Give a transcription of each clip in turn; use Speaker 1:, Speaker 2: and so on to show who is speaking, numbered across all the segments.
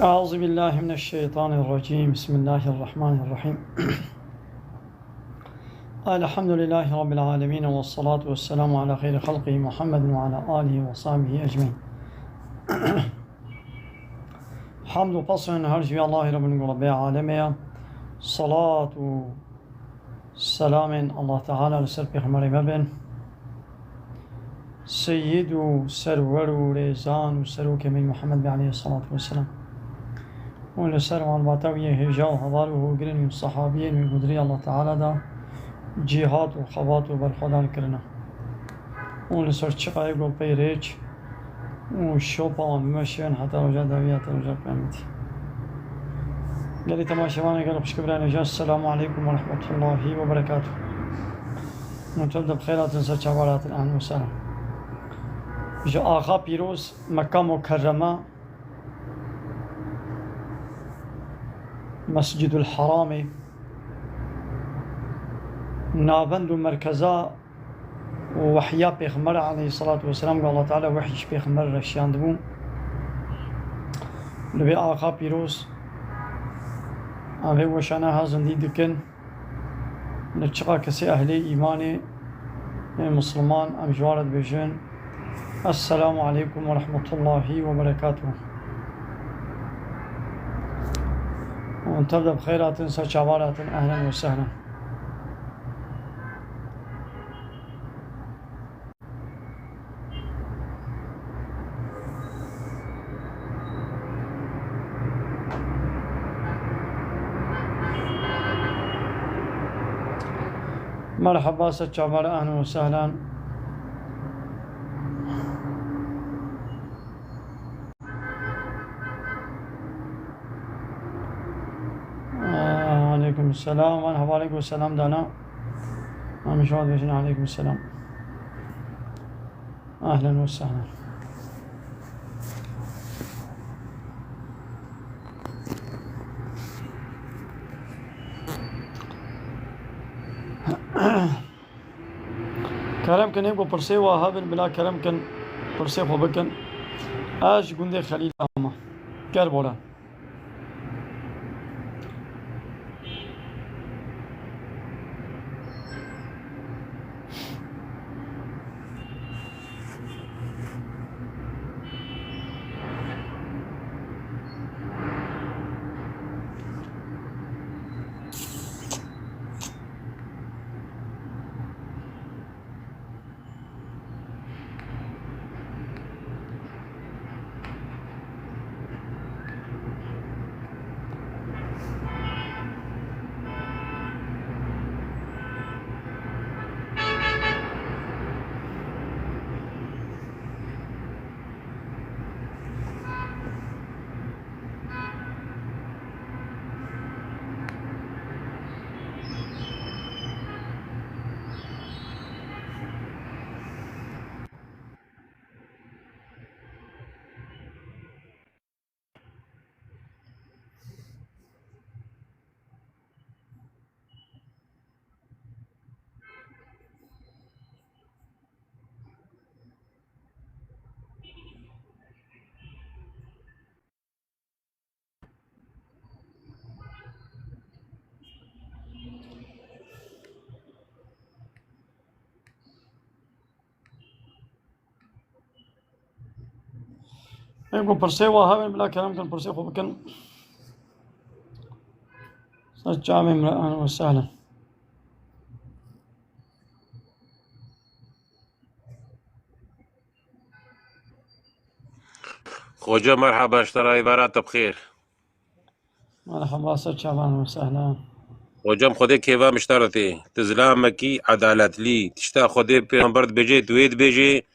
Speaker 1: أعوذ بالله من الشيطان الرجيم. بسم الله الرحمن الرحيم. الحمد لله رب العالمين، والصلاة والسلام على خير خلقه محمد وعلى آله وصحبه أجمعين. حمد و پسن هرچی الله رب العالمين، صلاة و سلام الله تعالى لسر پیغمبر مبن سيد و سرور و ريزان و سروك من محمد عليه الصلاة والسلام، ولسر والباتوية هجا و هوار و هجرين و صحابين و قدري الله تعالى دا جهاد و خوات و برخودان کرنا، ولسر چقای گل پیریچ و شوپا و ممشين حتى رجا داوية رجا قيامتي. قالي تماشيوان قالوا بشكبران جاء. السلام عليكم ورحمة الله وبركاته. نتبدأ بخيرات نسر شعبارات الآن وسلام. جاء آقا پیروز مکه مکرمه مسجد الحرام نابند و مرکزا و وحیا پیغمبر علیه الصلاة والسلام قال الله تعالى وحیش پیغمبر رشیاند بون لبی آقا پیروز اوه وشانه ها زندی دکن نچقا کسی اهل ایمان مسلمان امجوارد بجن. السلام عليكم ورحمة الله وبركاته. ونتبدأ بخيرات نسر شعبارات. أهلا وسهلا. مرحبا ست شعبار. أهلا وسهلا. عليكم السلام. مرحبا عليكم السلام دانا. أنا شواد بيشن. عليكم السلام. أهلا وسهلا. كلام كان يبقى برسي وهابن بلا كلام كان برسي وبكن اش قندي خليل اما كربولا. يقول برسي وهابن بلا كلام كان برسي وبكن سجامي. أهلا وسهلا.
Speaker 2: خوجة مرحبا. اشترى عبارات بخير.
Speaker 1: مرحبا سجام. أهلا وسهلا.
Speaker 2: خوجم خودي كيفا مشترطي تزلامكي عدالت لي تشتا خودي پیغمبرت بيجي دويد بيجي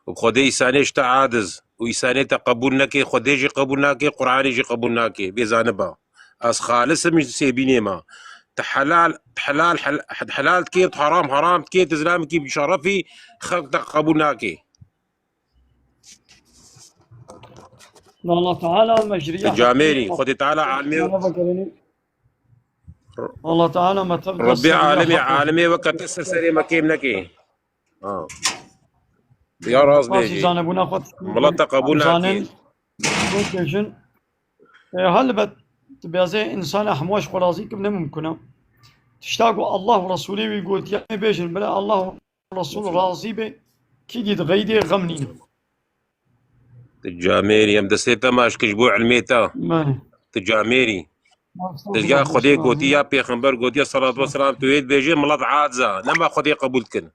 Speaker 2: وخودي إيساني اشتا عادز وإيساني تقبول نكي خودي جي قبول نكي قرآني جي قبول نكي بيزانبا أس خالص مش سيبيني ما تحلال حلال كي حرام حرام كي تزلامكي بشرفي خلق تقبول نكي
Speaker 1: الله تعالى مجرية
Speaker 2: جاميري خودي تعالى عالمي
Speaker 1: الله تعالى ما تبقى
Speaker 2: ربي عالمي وقت السرسري مكيم نكي يا راس بيجي
Speaker 1: زانبونا خود
Speaker 2: ملطق ابونا
Speaker 1: زانن هل بتبازي إنسان أحمواش خرازيك من ممكنة تشتاقوا الله ورسوله ويقول يا بيجن بلا الله ورسوله راضي به كي دي غيدي غمنين
Speaker 2: تجاميري يم دسيتا ماش كجبوع الميتا
Speaker 1: ماني
Speaker 2: تجاميري تلقى خدي قوتيا بيخنبر قوتيا صلاة والسلام تويد بيجي ملط عادزة نما خدي قبولتكن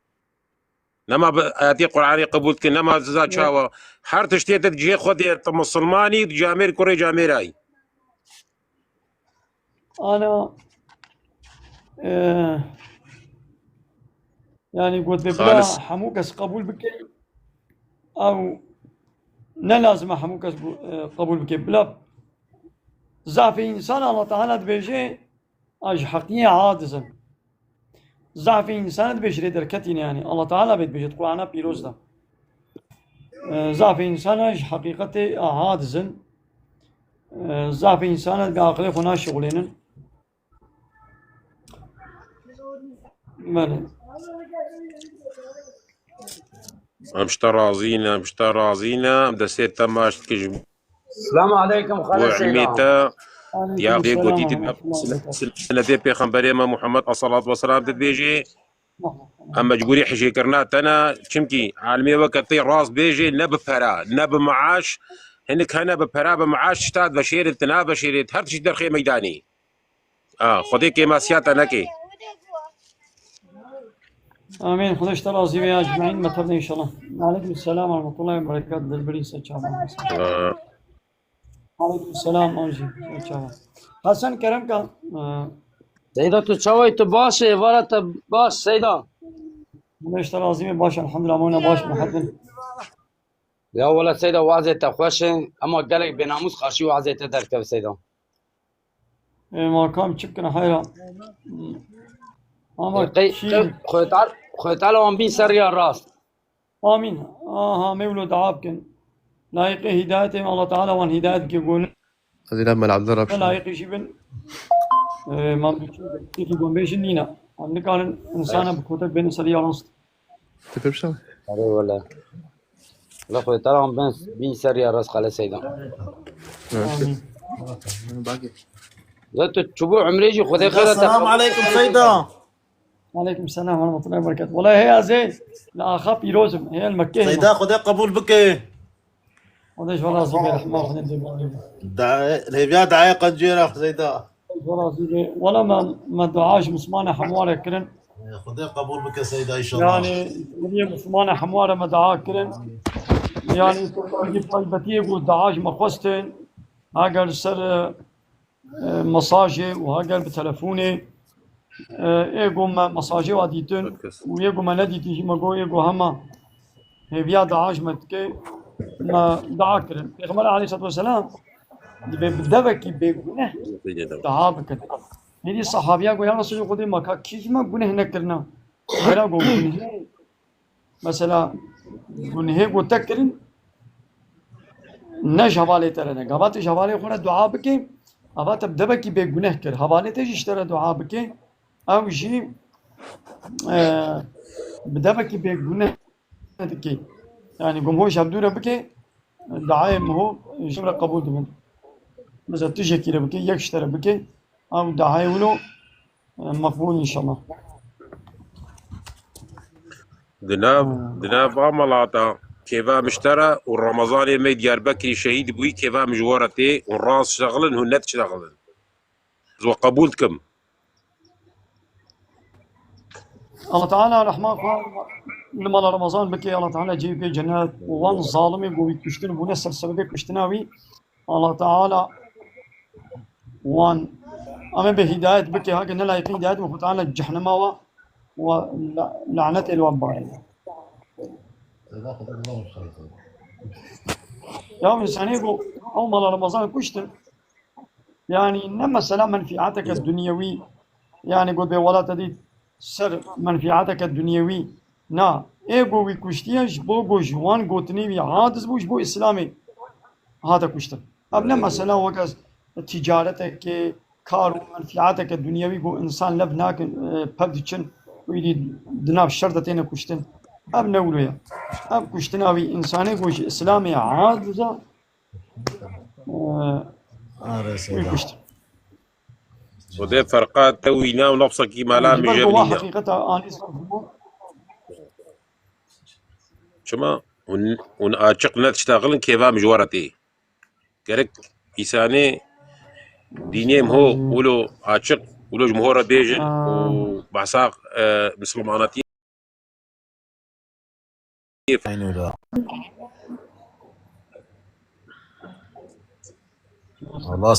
Speaker 2: نما آتي قرآني قبولتكن نما زاد شاوا حار تشتي تجي خدي مسلماني تجامير كوري جاميراي
Speaker 1: أنا يعني قلت بلا
Speaker 2: خالص
Speaker 1: حموكس قبول بك أو لا لازم حموكس قبول بك بلا ضعف إنسان الله تعالى بيجي أج حقيقة عاجزا ضعف إنسان بيجري دركتين يعني الله تعالى بيجي القرآن بيروز ده ضعف إنسان أج حقيقته عاجزا ضعف إنسان بعقله هنا شغلين من
Speaker 2: مش رازينا دسيتا ماش كجبوع
Speaker 3: السلام عليكم خالد سيدان.
Speaker 2: الميتا
Speaker 1: عليكم
Speaker 2: يا أخي
Speaker 1: السلام
Speaker 2: قوتي
Speaker 1: ورحمة
Speaker 2: تبقى
Speaker 1: الله وبركاته.
Speaker 2: سنة بيخنبر محمد الصلاة والسلام تبيجي اما جبوري حشي كرنات انا شمكي عالمي وقتي راس بيجي نب فرا نب معاش هنك هنا بفرا بمعاش تاد بشير تنا بشير هر شي درخي ميداني خدي كي سيات انكي
Speaker 1: آمين خداش ترازي بيا أجمعين متبني إن شاء الله. عليكم السلام ورحمة الله وبركاته دلبري سچاوا. عليكم السلام أوجي سچاوا. حسن كرم کا
Speaker 3: سيدا تو چاوي تو باش عبارت باش سيدا
Speaker 1: خداش ترازي بيا باش الحمد لله مونا باش محبن.
Speaker 3: يا ولا سيدا وعزة تخوش اما قالك بناموس خاشي وعزة تدرك سيدا
Speaker 1: ما كان شكنا حيرا. أما شيء
Speaker 3: خويت على وان بين سريا الراس
Speaker 1: آمين ها مولود عابكن لايق هدايته الله تعالى وان هدايتك يقول
Speaker 4: هذه لما العبد الرب
Speaker 1: لايق شيبن ما بيجي يقول بيش نينا عندك كان إنسان بكتب بين سريع ونص
Speaker 4: تكتب شو؟
Speaker 3: أري ولا لا خويت على وان بين سريا الراس خلاص سيدا
Speaker 1: آمين.
Speaker 4: باقي
Speaker 3: لا تشوفوا عمريجي خذي خير
Speaker 5: السلام عليكم سيدا.
Speaker 1: عليكم السلام ورحمة الله وبركاته. والله هي زين لا أخاف يروزم هي المكة
Speaker 5: سيدا خذي قبول بك.
Speaker 1: وديش والله زي رحمة الله خدمة
Speaker 5: الهبيا دعاية قنجيرة سيدا.
Speaker 1: والله زي ولا ما دعاش مسمانة حموارة كرن
Speaker 5: خذي قبول بك سيدا إن شاء الله.
Speaker 1: يعني ولي مسمانة حموارة ما دعا كرن يعني تجي طيبتي يقول دعاش مخوستين هاجر سر مساجي وهاجر بتلفوني ايجو مساجي واديتن ويجو ما نديتي شي ما جو ايجو هما هبيا دعاش متكي ما دعا كرن پیغمبر عليه الصلاة والسلام بدبكي بگونه دعا بکن میری صحابیہ کو یا رسول خدا ما کا کیج ما گناه نکرنا میرا گو گناه مثلا گناه کو تکرن نش حوالے ترنه گبات حوالے خورا دعا بکې ابا تب دبکي بگونه کر حوالے ته اشتره دعا بکې او جی بدبكي بگونه دکې يعني جمهور شابدوره بكي دعايم هو جملة قبول من مثلا تجي كده بكي يكشتر بكي أو دعاية ولو مقبول إن شاء الله.
Speaker 2: دناب عملاتا كيفا مشترى والرمضان ما ديار بكري شهيد بوي كيفا مجورتي والراس شغلن هنات شغلن وقبولتكم
Speaker 1: الله تعالى رحمه لما رمضان بكي الله تعالى جيب بكي جنات وان ظالمي بوي كشتن بونسر سبب كشتناوي الله تعالى وان أما بهداية بكي هاك نلا يقين هداية وهو تعالى جهنم ولعنة الوباء يا إنسان يقول أول رمضان كشتن يعني إنما سلام منفعتك الدنيوي يعني قد ولا تدي سر منفعتك الدنيوي نا إيجو ويكشتيش بوجو جوان قوتني وعادز بوش بو إسلامي هذا كشتن أبنا مثلا وكاس تجارتك كار منفعتك الدنيوي جو إنسان لبناك بدشن ويدي دناب شرطتين كشتن أبنا ولويا أب كشتناوي إنساني جوش إسلامي عادزة
Speaker 5: آره سيدا
Speaker 1: ويكشت
Speaker 2: خدي فرقات توينا ونبصة كي مالا
Speaker 1: جبل جوا
Speaker 2: مجرنية
Speaker 1: حقيقة أنا اسمه
Speaker 2: شما ونأشقنا تشتغلن كيفا مجورتي كرك إساني دينيم هو ولو عاشق ولو جمهور بيجن وبعساق مسلماناتي
Speaker 5: عيني لا والله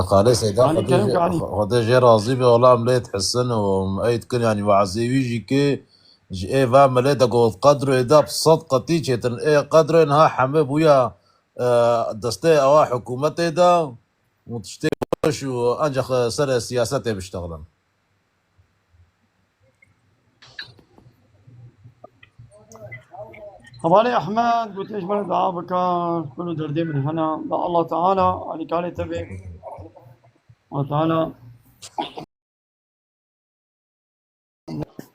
Speaker 5: خالي سيدا
Speaker 1: يعني كلام يعني
Speaker 5: خدي جي راضي بي والله مليت حسن ومأيد كن يعني وعزي ويجي كي جي ايه فا مليت اقول قدرو اذا بصدقة تيجي تن ايه قدرو انها حميب ويا دستي اوا حكومتي دا وتشتي وش انجح سر سياسته بيشتغلن
Speaker 1: حوالي أحمد قلت إيش بلد دعاء بكار كله دردي من هنا لا الله تعالى عليك علي تبي الله تعالى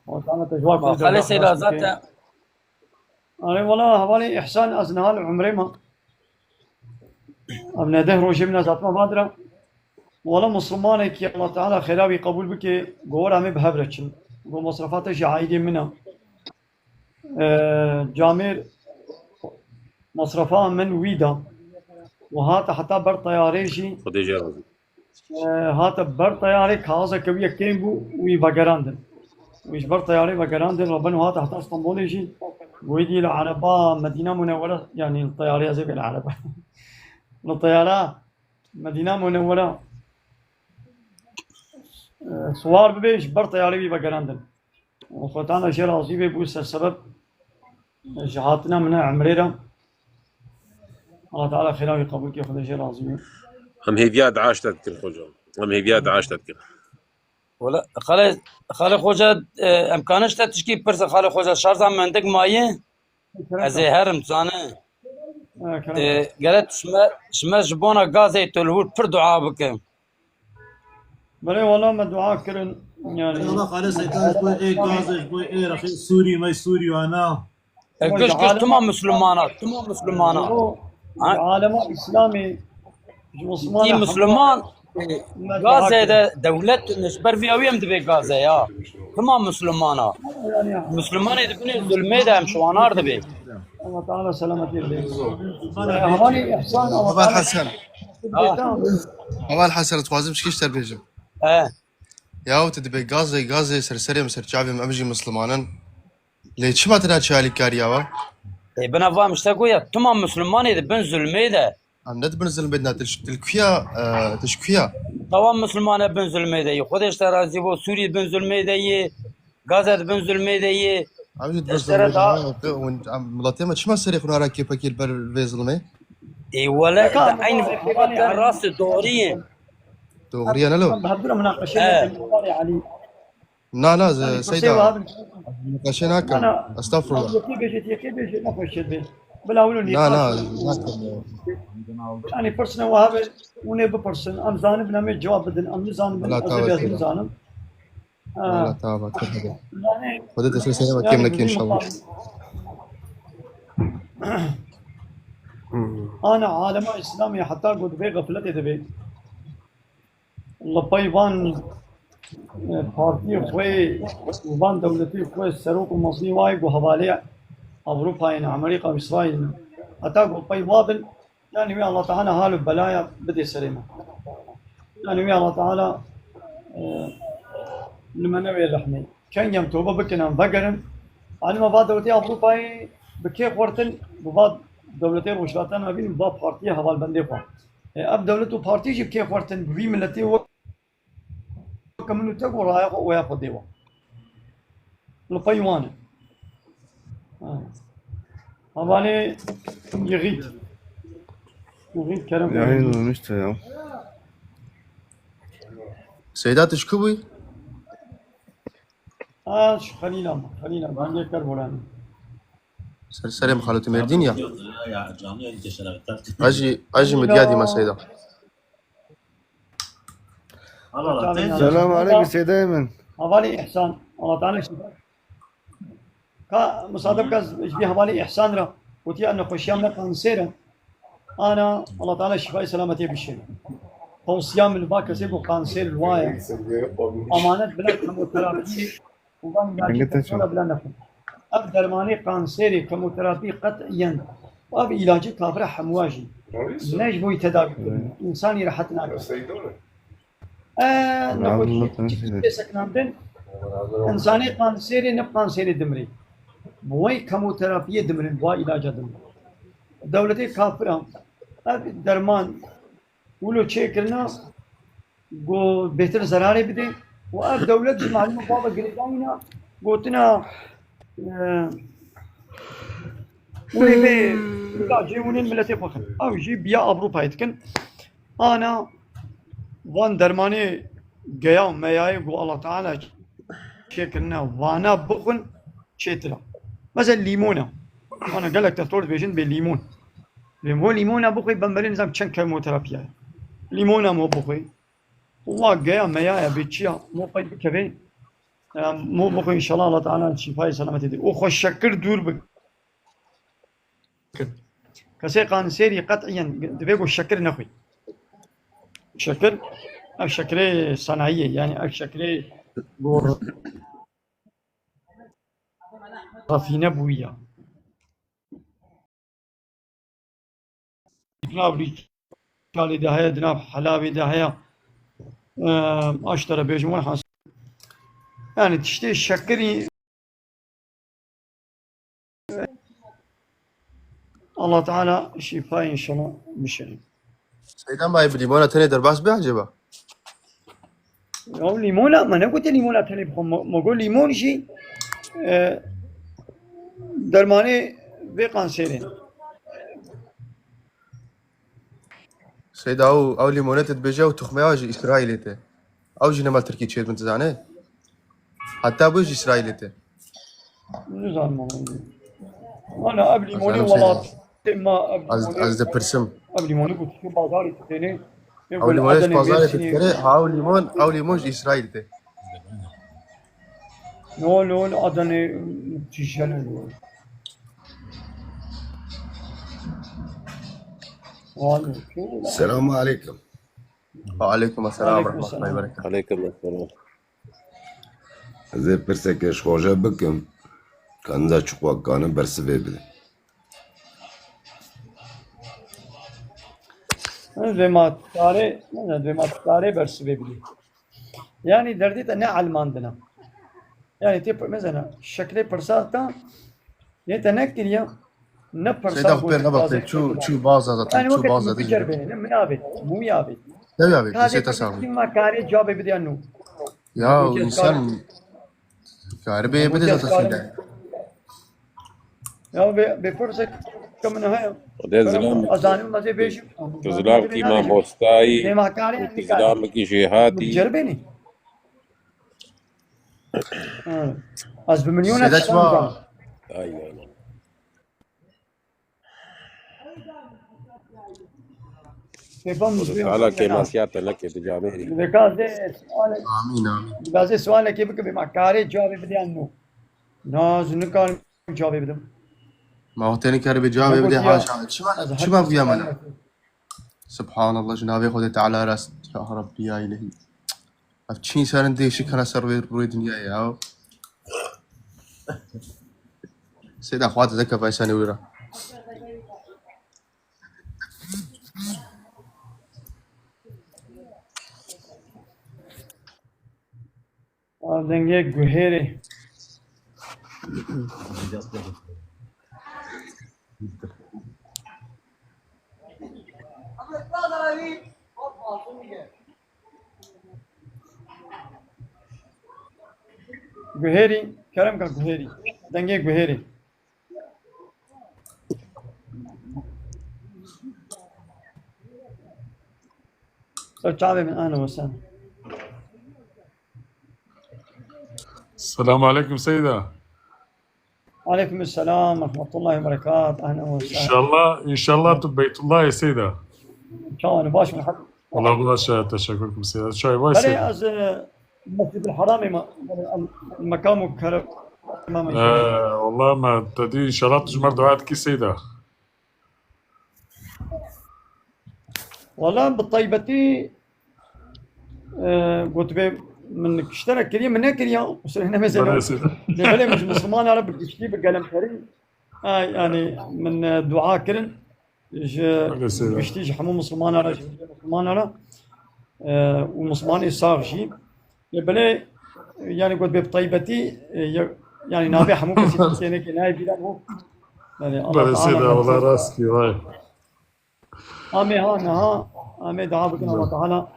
Speaker 1: الله تعالى تجواب
Speaker 3: خالي سيدا ذاته
Speaker 1: أنا والله حوالي إحسان أزنهال عمري ما ابن ده روشي من ذات ما بادرة والله مسلمان كي الله تعالى خلاوي قبول بك جورا مي بهبرتشن ومصرفاتش عايدة منها جامير مصرفها من ويدا وهات حتى بر طياري شي
Speaker 2: خدي جرازي
Speaker 1: هات بر طياري خاصة كوية كيمبو وي بقراندن ويش بر طياري بقراندن ربنا هات حتى اسطنبول شي ويدي العربة مدينة منورة يعني الطيارة زي العربة الطيارة مدينة منورة صوار ببيش بر طياري بي بقراندن وفتانا شير عصيبي بوس السبب جهاتنا من عمريرا الله تعالى خلاوي قبول كي خذ شير عصيبي
Speaker 2: هم هيفياد عاشتت كل خجل هم هيفياد عاشتت كل
Speaker 3: ولا خالي خوجة امكانش تشكي برس خالي خوجة شارزا منطق مايه از هرم زانه قالت شما جبونا غازي تلهور پر دعا بكم
Speaker 1: بلي والله ما دعاء كرن يعني
Speaker 5: والله خالي سيدا شوي ايه غازي شوي ايه رخي سوري ما سوري وانا
Speaker 3: كش تمام مسلمانات
Speaker 1: العالم الإسلامي
Speaker 3: كي مسلمان غازي ده دولة نشبر في اويم دبي غازي يا تمام مسلمانا مسلمان يدبني ظلمي ده مشوانار دبي
Speaker 1: الله تعالى سلامتي يرضيك هواني إحسان الله
Speaker 4: أبا
Speaker 1: تعالى
Speaker 4: الحسن أبا الحسن توازم شكيش تربيجم ياو تدبي غازي سرسري مسر شعبي مأمجي مسلمانا ليش ما تنا شالي كارياوا
Speaker 3: بنا فاهم اشتاقوا تمام مسلمان يدبن ظلمي ده
Speaker 4: عم ند بنزل بدنا تلكفيا تشكفيا
Speaker 3: طوام مسلمان بن ظلمي ده خودش ترازي بو سوري بن ظلمي ده غازي بن ظلمي ده
Speaker 4: عم تبزل وانت ملاتيما شو ما سري خنا راكي بكيل بر فيزلمي
Speaker 3: اي ولا عين في الراس دوريه
Speaker 4: دغريا لو
Speaker 1: بهدنا مناقشة علي
Speaker 4: لا سيدا ناقشناك استغفر الله
Speaker 1: كيف نقشت به بلا ولو
Speaker 4: لا
Speaker 1: يعني برسنا وهذا ونبى برسن أم زانب نامي جواب بدن أم زانب
Speaker 4: لا
Speaker 1: أزبيز زانب
Speaker 4: لا تابع تفضل
Speaker 1: يعني
Speaker 4: خذت سلسلة كم لك إن شاء الله
Speaker 1: أنا عالم إسلامي حتى قد بي غفلتي دبي لبايبان بارتي خوي وبان دولتي خوي سروق المصري وايق وحوالي أوروبا يعني أمريكا وإسرائيل حتى قد بايبان يعني ويا الله تعالى هالو بلايا بدي سليمة يعني ويا الله تعالى لما نوي الرحمة كان يوم توبة بكنا مفقرن على ما بعد دولتي أوروبا بكيف ورتن وبعد دولتي روشلاتان ما بين بعض بارتي حوال بندي فا أب دولته بارتي جب كيف ورتن بوي ملتي و كمنو تقول رايح وياخذ ديوا لبايوانه حوالي يغيب كلام
Speaker 4: يعني مشت يا سيدات شكوي
Speaker 1: خلينا بانجي كربولاني
Speaker 4: سلسلة مخالطة مردين يا
Speaker 5: يا جاني انت شركتك
Speaker 4: أجي مديادي ما سيدا
Speaker 6: السلام عليكم سيد أيمن
Speaker 1: حوالي إحسان الله تعالى شفاك مصادف كاز يشبه حوالي إحسان را وتي أن خوشيام لك عن سيرا أنا الله تعالى شفاء سلامتي بالشيء توصيام الباكا سيبو كانسير الوايا امانات بلا كيموثيرابي وبان علاج بلا نفهم اب درماني كانسيري كيموثيرابي قطعيا واب علاج كافر حمواجي نجم يتداوي انسان راحت ناقص نقول سكنامدن انساني كانسيري نب كانسيري دمري بوي كيموثيرابي دمرين بوا علاج دمري دولتي كافر اب درمان ولو تشيكلنا قو بهتر زراري بدي واب دولت معلومه بابا قريداينا قوتنا ويبي لا جيوني الملتي فخر او جي بيا اوروبا يتكن انا وان درماني جيا مياي قو الله تعالى تشيكلنا وانا بخن تشيتلا مثلا ليمونه انا قال لك تطور بيجن بالليمون ليمونه بخي بمبرين زم تشن كيموثيرابيا ليمونه مو بخي والله جاي ميايا بيتشيا مو قيد كفي مو بخي ان شاء الله الله تعالى شفاء سلامتي دي وخش شكر دور بك كسي قانسيري قطعيا دبيقو الشكر نخوي شكر الشكر صناعيه يعني الشكر رفينه بويه جناب رجالي دهيا جناب حلاوي دهيا اشترى بيجمون حاس يعني تشتي الشكري الله تعالى شفاء ان شاء الله بشري
Speaker 4: سيدان باي بليمونة تاني درباس بيعجبه
Speaker 1: او ليمونه ما انا قلت ليمونه تاني ما اقول ليمون شيء درماني بقانسيرين
Speaker 4: سيدا او ليمونة تبيجا وتخمي اوجي اسرائيليته اوجي نمال تركي تشيد من تزانه حتى بوجي اسرائيليته
Speaker 1: نزال ما انا قبل ليموني والله ما
Speaker 4: از برسم
Speaker 1: قبل ليموني قلت في بازاري تاني
Speaker 4: او ليمونش بازاري تتكري هاو ليمون او ليمونش اسرائيليته
Speaker 1: نو ادني تشيلن
Speaker 6: السلام عليكم.
Speaker 4: وعليكم السلام ورحمة الله وبركاته.
Speaker 2: عليكم السلام.
Speaker 6: زي برسكش خوجا بكم كان دا چوكوا كان برسوي بده.
Speaker 1: زي ما تاري برسوي بده. يعني دردي تنا علماندنا. يعني تيب مثلا شكل برسالتا يتنكريا
Speaker 4: سيدا خبير نبطي شو بازا
Speaker 1: يعني
Speaker 4: شو
Speaker 1: وقت
Speaker 4: بازا
Speaker 1: بجربين من يابد مو يابد
Speaker 4: لا يابد
Speaker 1: هذا
Speaker 4: سيدا سامي
Speaker 1: ما كاري جواب بدي انه
Speaker 4: يا انسان كاربي بدي تسيدا
Speaker 1: يا بفرصة كم نهاية
Speaker 2: وده زلام
Speaker 1: أذان ما زي بيجي
Speaker 2: زلام کی ما موستاي
Speaker 1: ما كاري
Speaker 2: زلام کی جهاتي
Speaker 1: بجربيني از بمليون
Speaker 4: سيدا شما
Speaker 2: ايوه على كما سيادة لك بجامعي
Speaker 4: آمين
Speaker 1: بازي سؤال لك يبقى بمكاري جوابي بدي عنه ناز نكار جوابي بدم
Speaker 4: ما هو تاني كاربي جوابي بدي حاشا شو ما فيها منا سبحان الله جنابي خودي تعالى راس يا ربي يا إلهي أفتشين سارن دي شكرا سروي روي دنيا يا سيدا أخوات ذكا فايساني ويرا
Speaker 1: دنگه گوهری گوهری کرم کا گوهری دنگه گوهری سر چاوه من اهلا وسهلا
Speaker 7: السلام عليكم سيدة.
Speaker 1: وعليكم السلام ورحمة الله وبركاته. أهلا وسهلا.
Speaker 7: إن شاء الله بيت الله يا سيدة.
Speaker 1: إن شاء الله باش من حق.
Speaker 7: والله باشا تشكركم سيدة. شوي باي
Speaker 1: بلي
Speaker 7: سيدة.
Speaker 1: از المسجد الحرامي المكان مكرم.
Speaker 7: والله ما تدري إن شاء الله تجمر دعاتك سيدة.
Speaker 1: والله بالطيبتي قلت به من اشترك كريه من كريه وصل هنا
Speaker 7: بلا
Speaker 1: مثلا
Speaker 7: سيدا
Speaker 1: لبلا مش مسلمان عرب بتشتي بقلم كريم يعني من دعاء كرن
Speaker 7: بلا سيدا
Speaker 1: بشتيج حمو مسلمان عرب مسلمان عرب ومسلمان يصاغ شيء لبلا يعني قلت به بطيبتي يعني نابي حمو كسي يعني كناي بلا هو يعني الله
Speaker 7: بلا
Speaker 1: تعالى
Speaker 7: سيدا والله راسكي واي
Speaker 1: آمي ها نها آمي دعاء بكنا الله تعالى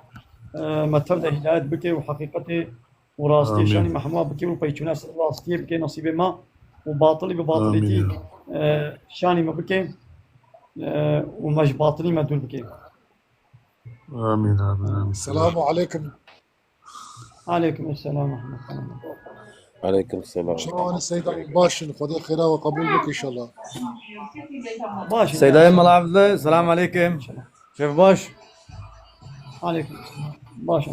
Speaker 1: ما تبدأ هداية بك وحقيقته وراستي
Speaker 7: آمين
Speaker 1: شاني محمود بك وبيتنا راستي بك نصيب ما وباطلي بباطلتي
Speaker 7: آمين
Speaker 1: شاني ما بك ومش باطلي ما دول بك
Speaker 7: آمين آمين آمين
Speaker 8: السلام عليكم.
Speaker 1: عليكم السلام ورحمة الله
Speaker 2: عليكم السلام.
Speaker 8: شلون السيد ابو باشا خذ خيره وقبول بك ان شاء الله.
Speaker 1: باش
Speaker 9: سيدة أم العبدة السلام عليكم كيف باش؟
Speaker 1: عليكم باش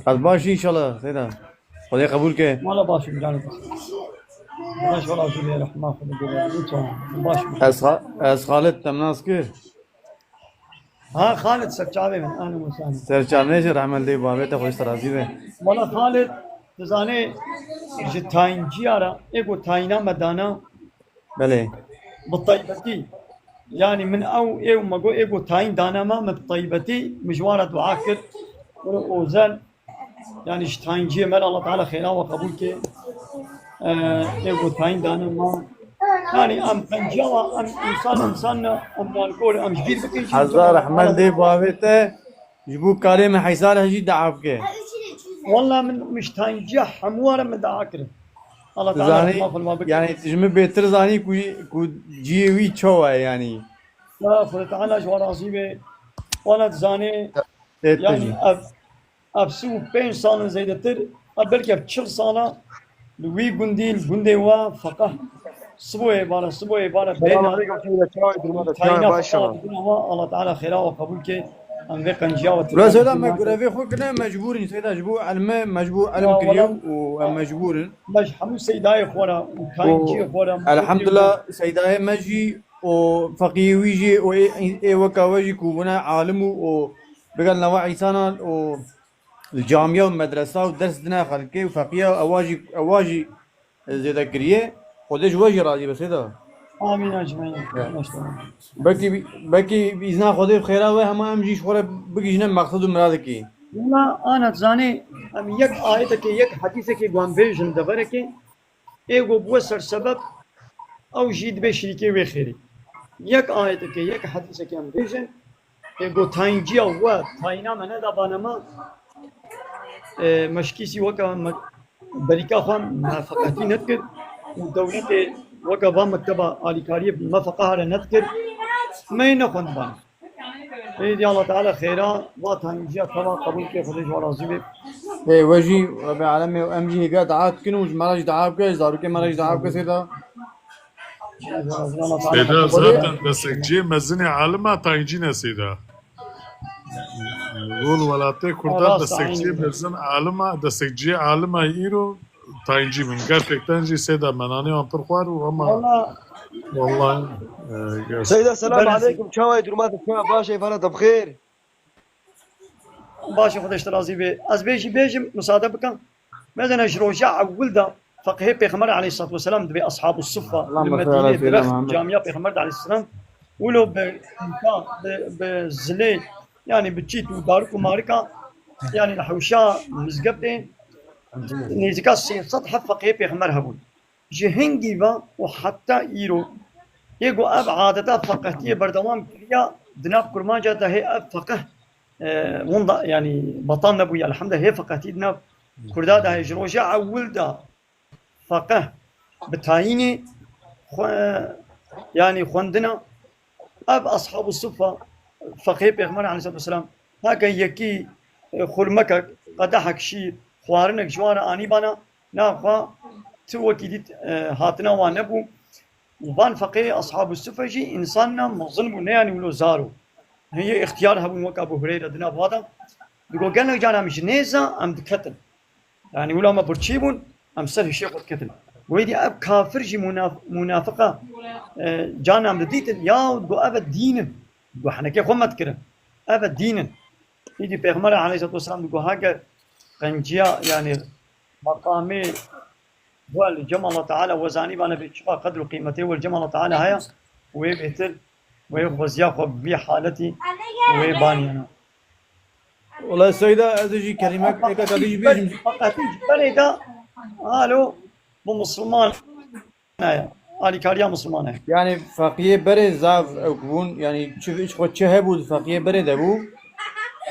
Speaker 9: قد باشي إن شاء الله سيدة خذي قبولك
Speaker 1: ما لا باش بجانب باش والله في رحمة باش
Speaker 9: أس خالد تمناسك
Speaker 1: ها خالد سكتابي من أنا وسام
Speaker 9: سرچار نيجر عمل دي بابته خوش ترازي ده
Speaker 1: والله خالد تزاني جتاين جيارا إيقو تاينا مدانا
Speaker 9: بله
Speaker 1: بالطيبتي يعني من أو إيو مقو إيقو تاين دانا ما من طيبتي مجوارة دعاكر وزن يعني جتاين جي مر الله تعالى خيرا وقبولك إيقو تاين دانا ما يعني أم بنجوا أم إنسان أم نقول أم جبير بكين
Speaker 9: هزار عمل دي بابته جبو كاري من حيسار هجي دعابك
Speaker 1: والله من مش تاين جي حموارا من دعاكر الله تعالى ما
Speaker 9: زاني يعني تجمع بيتر زاني كو جيوي تشوه يعني
Speaker 1: لا خذ تعالى جوا راسي وانا تزاني
Speaker 9: تتجي
Speaker 1: يعني أبسو بين سنة زيدتر أبلك بتشل سنة لوي جندي وفقه صبوي بارا بين
Speaker 10: السلام عليكم سيدة شاوي درمات شاوي باشا.
Speaker 1: الله تعالى خيرا وقبولك أن ذي قنجاوة
Speaker 9: لا سيدا ما قرافي خو كنا مجبورين سيدا جبو علم مجبور علم كريو ومجبورين
Speaker 1: مش حمو سيداي خورا وكاينجي خورا
Speaker 9: الحمد لله سيدا مجي وفقيه ويجي و وكا ويجي كوبنا عالم و بقال نواعي سنة و الجامعة والمدرسة ودرس دنا خلقي وفقيه أواجي زيدا كريه خودش وجه راضي بس هذا
Speaker 1: آمين أجمعين
Speaker 9: بكي بإذن خدي بخيرا وهم أمجيش خورا بقيجنا مقصود مرادكي
Speaker 1: لا أنا تزاني أم يك آيتك يك حديثك قوان بيجن دبرك إيغو بوسر سبب أو جيد بشريكي وخيري يك آيتك يك حديثك أم بيجن إيغو تاينجي أو تاينا من هذا بانما مشكيسي وكا بريكا خام فقاتي نذكر ودولة وكا با مكتبة آليكارية مفقهر نذكر ما ينخون بان إيدي الله تعالى خيرا واتاينجي طبعا قبول كيف خدش ورازي بي
Speaker 9: ايه وجي رب العالمين وامجي قاعد دعاك كنوج مراج دعاك زاروكي مراج دعاك سيدا
Speaker 7: سيدا زادن دستكجي مزني عالمة تاينجينا سيدا نقول ولاتي كردان دستكجي مزن عالمة دستكجي عالمة ايرو تاينجي من قرفك تنجي سيدا مناني وان برخوار وما والله
Speaker 10: سيدة السلام عليكم شاوي درمات شاوي باشا فانا بخير
Speaker 1: باشا خدش ترازي بي از بيجي مساعدة بكم مثلا جروجاع ولده فقه بيغمر عليه الصلاة والسلام دبي أصحاب الصفة المدينة درخت جامعة بيغمر عليه السلام ولو بزلي يعني بتشيت ودارك وماركا يعني الحوشاء مزقبتين نيزكا سطح فقه بيغمر هبون جهنجي وحتى إيرو يقو أب عادة فقهتية بردوام كريا دناب كرمان جاتا هي أب فقه منضع يعني بطان نبوي الحمد لله هي فقهتي دناب كرداد هاي جروجا ولدا فقه بتايني يعني خوندنا أب أصحاب الصفة فقه بيغمر عليه الصلاة والسلام هكا يكي خرمك قدحك شي خوارنك جوانا آني بانا ناخوا توكي ديت هاتنا وانبو وبان فقيه أصحاب الصفة جي إنساننا مظلم يعني ولو زارو هي اختيارها من وقت أبو هريرة دنا بهذا بيقول قالنا جانا مش نيزا أم دكتل يعني ولا ما برشيبون أم سر الشيخ الكتل ويدي أب كافر جي منافقة جانا أم ديتن يا ودو أبد دينا وحنا كيف ما تكرم أبد دينا يدي بيغمر عليه الصلاة والسلام يقول هاجر قنجيا يعني مقامي والجمع الله تعالى وزاني بانا بشقا قدر قيمته والجمع الله تعالى هيا ويبهتل ويخوزيا في حالتي ويباني أنا
Speaker 9: والله سيدة أزوجي كلمة إيكا كديش بيجم
Speaker 1: فقط بريدا قالوا بمسلمان هيا علي كاريا مسلمان هيا
Speaker 9: يعني فقيه بري زاف أو كبون يعني شوف إيش خد شهبود فقيه بري دبو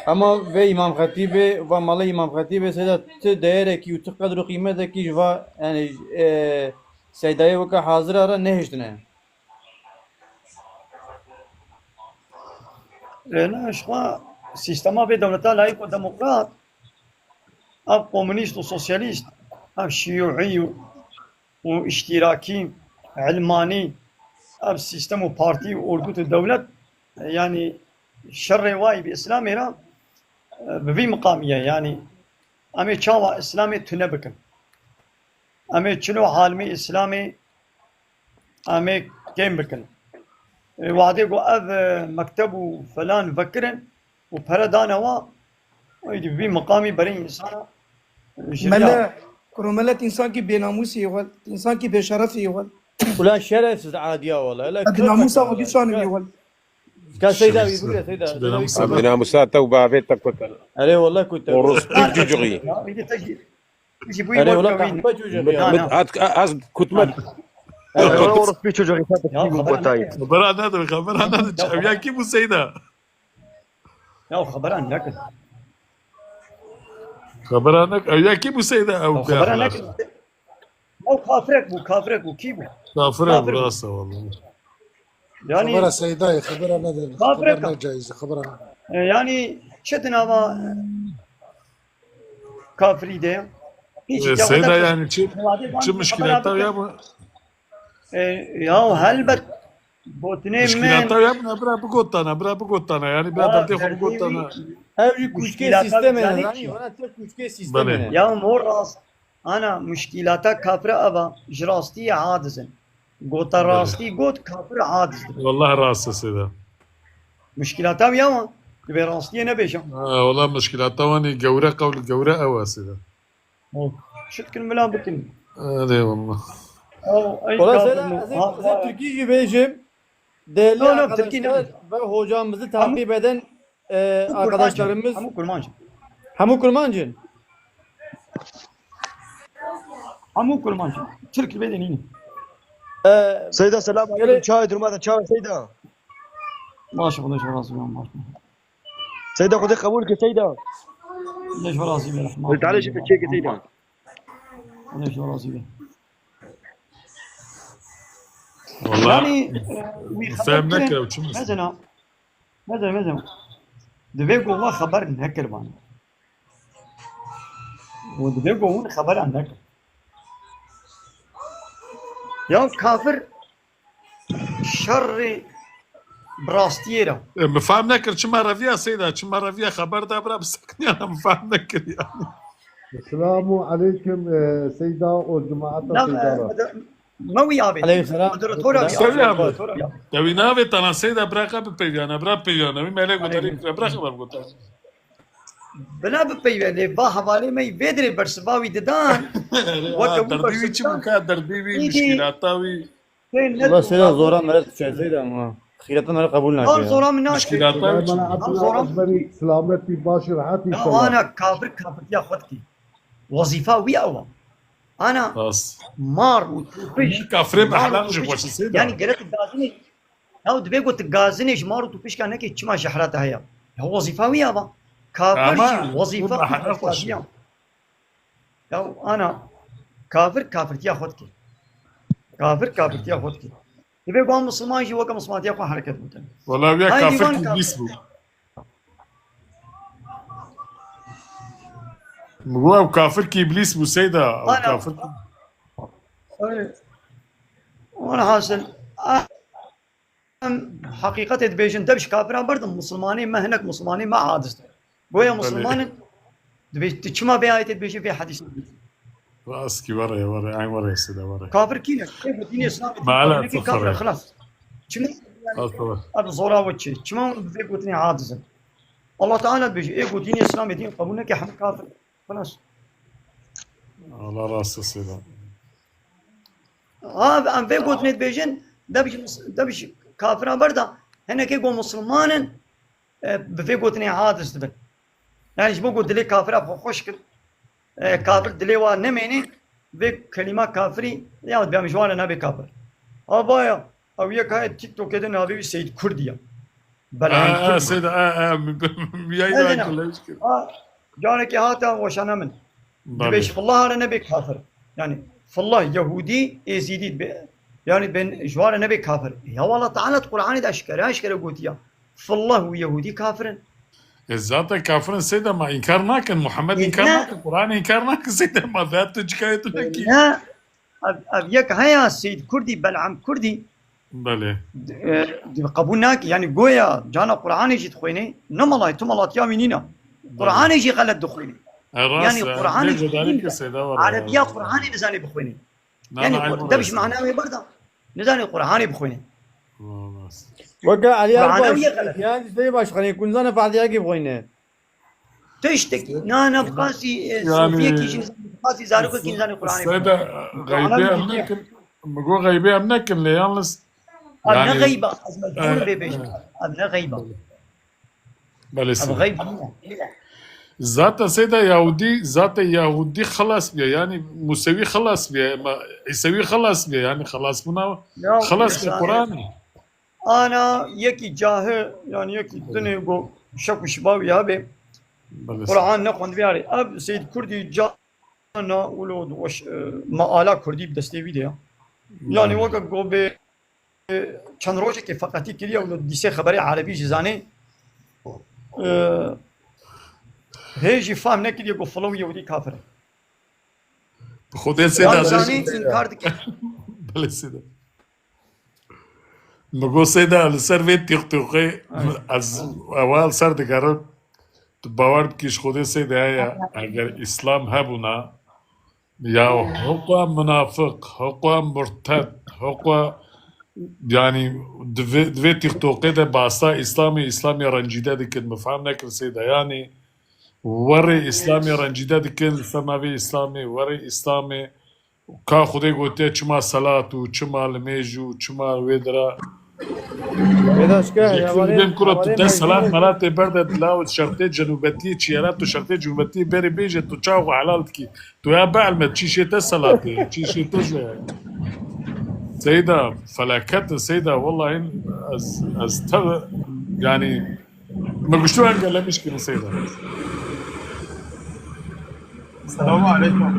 Speaker 9: أما في إمام خطيبه ومالي إمام خطيبه سيدة تديرك وتقدر قيمتك جوا يعني سيدة وكا حاضر أرى نهجتنا
Speaker 1: لأن شما سيستما في دولتا لايك وديمقراط أب كومونيست وسوسياليست أب شيوعي واشتراكي علماني أب سيستم وبارتي وأرجوت الدولة يعني شر واي بإسلامي را بفي مقامية يعني أمي تشاوى إسلامي تنبكن أمي تشنو عالمي إسلامي أمي كيم بكن وعدي قو أذ مكتب فلان فكرن وبردانا وا ويدي بفي مقامي برين إنسانا
Speaker 11: ملا كروملت إنسان كي بناموس يوال إنسان كي بشرف يوال
Speaker 9: ولا شرف عادية والله لا
Speaker 11: بناموس أو كيسان يوال
Speaker 9: كان سيدة يقول يا سيدة
Speaker 2: من مسات توبة بيتك كنت
Speaker 9: أري والله كنت
Speaker 2: ورص جوجري
Speaker 9: أري والله كنت
Speaker 2: بجوجري كنت مد
Speaker 10: ورث بيشو جوغي فاتك
Speaker 7: خبر انا يا كيف سيدا
Speaker 1: لا خبر عنك
Speaker 7: خبر انا يا كيف سيدا او
Speaker 1: خبر عنك أو كافرك وكيبو
Speaker 7: كافر براسه والله
Speaker 1: يعني
Speaker 8: خبرها سيداي خبرنا جايزة خبرنا
Speaker 1: يعني شدنا ما كافري ده
Speaker 7: سيدا يعني شو مشكلته يا ابو
Speaker 1: يا هلبت بوتني
Speaker 7: مشكلته
Speaker 1: من
Speaker 7: يا ابو برا بقطنا يعني برا تاخذ بقطنا
Speaker 9: أبي كوشكي سيستم يعني وأنا كوشكي سيستم
Speaker 1: يا مور راس أنا مشكلاتك كافرة أبا جراستي عادزن قوت راستي قوت كافر عادز
Speaker 7: والله راس سيدا
Speaker 1: مشكلاتها وياما تبي راستي أنا بيشم
Speaker 7: والله مشكلته واني جورة قول جورة أو سيدا
Speaker 1: شت كل ملابكن
Speaker 7: هذا والله
Speaker 9: والله سيدا Türkiye beyim değerli arkadaşlar ve hocamızı takip eden arkadaşlarımız
Speaker 1: Hamu Kurmancı
Speaker 9: Hamu Kurmancı
Speaker 1: Hamu Kurmancı Türk bedenini
Speaker 10: سيدة سلام عليكم شاهد رماتا شاهد سيدة
Speaker 1: ماشي خدش راسي يا ماشي
Speaker 10: سيدة خذي قبولك سيدة
Speaker 1: ليش راسي يا رحمن
Speaker 10: تعالي شوف الشيك سيدة
Speaker 1: ليش راسي
Speaker 7: والله
Speaker 1: يعني
Speaker 7: فهمناك لو
Speaker 1: مثلا دبيق والله خبر نهكر بان ودبيق هون خبر عن نهكر يا كافر شر براستيرا
Speaker 7: مفهمناك شو مرة فيها سيدة شو مرة فيها خبر ده برا بسكني أنا مفهمناك يعني
Speaker 8: السلام عليكم سيدة والجماعة
Speaker 1: لا ما ويابي
Speaker 9: عليه السلام
Speaker 7: سلام تبي نافي تنا سيدة برا قبل بيجانا برا بيجانا مين مالك وتريك برا خبر قلت
Speaker 1: بلا بيجي با حوالي ما يبدري برسباوي ددان
Speaker 7: درديوي شو مكان درديوي مشكلات تاوي
Speaker 9: والله سيدا زورا مرت سيدا ما خيرتنا مرة قبولنا
Speaker 1: هم زورا من ناس
Speaker 7: مشكلات
Speaker 8: أجبري سلامتي باشر حاتي إن شاء الله
Speaker 1: أنا كافر يا أخوتي وظيفة ويا أنا مار وتوبيش
Speaker 7: كافرين بأحلام جوا سيدا
Speaker 1: يعني قلت الجازني أو دبيقو تجازني مار وتوبيش كان هيك شما شحرتها هي هو وظيفة ويا كافر وظيفة أو أنا كافر يا أخوتي كافر يا أخوتي تبي قام مسلمان يجي وقام مسلمان يأخذ حركة متن
Speaker 7: والله ويا كافر كبيسبو هو كافر كإبليس بو سيدا أو كافر
Speaker 1: وأنا حاصل حقيقة تبيجن دبش كافر برضه مسلمانين ما هناك مسلمانين ما عادست بويا مسلمان تبي تشما بيعيت تبيجي في حديث
Speaker 7: راسكي ورا عين ورا سيدا ورا
Speaker 1: كافر كينك كيف دين الإسلام
Speaker 7: ما على
Speaker 1: كافر خلاص شنو هذا زورا وجهي شنو بيقولني عادز الله تعالى بيجي إيه دين الإسلام دين قبولنا كحم كافر خلاص.
Speaker 7: على راس سيدا.
Speaker 1: أم بيقول تنيت بيجن ده بيجي كافر بردا هنا كي يقول مسلمان بفيقول تني عادس دبل يعني شو بقول دلي كافر أبغى خوش كل كافر دلي ونميني بكلمة كافري يعني بيا مجوانا نبي كافر أبايا أو يك هاي تيك توك كده نبي سيد كردية
Speaker 7: بلعن سيدا بيايدا كل مشكلة
Speaker 1: جانا كي هاتا وشانا من بيش فالله أنا نبي كافر يعني فالله يهودي يزيدي يعني بين جوار نبي كافر يا والله تعالى القرآن ده أشكره قلت يا فالله ويهودي كافر
Speaker 7: الذات كافر سيدا ما إنكارناك محمد إنكارناك القرآن إنكارناك سيدا ما ذات تجكاية لكي
Speaker 1: لا أبيك هيا سيد كردي بلعم كردي
Speaker 7: بله
Speaker 1: قبولناك يعني قويا جانا قرآن يجي تخويني نمالي تمالات يا منينا قرآن يجي غلط دخويني يعني قرآن عربية قرآن نزاني بخويني يعني ده مش معناه برضه نزاني قرآن بخويني
Speaker 9: وقع عليها باش يعني زي باش خلينا يكون زانا بعد يجي بخوينا
Speaker 1: تشتكي نانا بقاسي صوفيا كيش بقاسي زاروك كي نزاني قرآن
Speaker 7: سيدا غيبية منك مقول غيبية منك اللي يانلس
Speaker 1: أبنا غيبة أبنا غيبة
Speaker 7: بلسي
Speaker 1: غيبة
Speaker 7: ذات سيدا يهودي خلاص بيا يعني مسوي خلاص بيا ما يسوي خلاص بيا يعني خلاص منا خلاص القرآن
Speaker 1: أنا يكي جاهل يعني يكي دنيا جو شكو شباب يا بي قرآن نقوند بياري أب سيد كردي جانا ولود وش مقالة كردي بدستي فيديو يعني وقت جو بي چند روزه که فقطی کلیه و دیسه خبری عربی جزانه هیچی فهم نکردی گفت فلان یهودی کافره
Speaker 7: خود سیدا
Speaker 1: زانی انکار دکه
Speaker 7: بله سیدا نگو سیدا لسر وی تیغ تیغه از اول سر دکاره باور بکیش خود سیدا اگر اسلام هبونا یا حقا منافق حقا مرتد حقا يعني دوی تیختوقه ده باسا اسلامي رنجیده دکن مفهم نکر سیده يعني وري اسلامي رنجیده دکن سماوی اسلامي وري اسلامي کا خوده گوته چما صلاة و چما لمیجو چما ویدرا يكفي كرة تدس صلاة مرات برد تلاو شرطة جنوبتي تشيرات وشرطة جنوبتي بيري بيجي تشاو حلالتكي تو يا بعلم تشي صلاة تشي تجوا سيدة فلاكات سيدة والله يعني ما قشتوها قال لا مشكلة سيدة.
Speaker 9: السلام عليكم.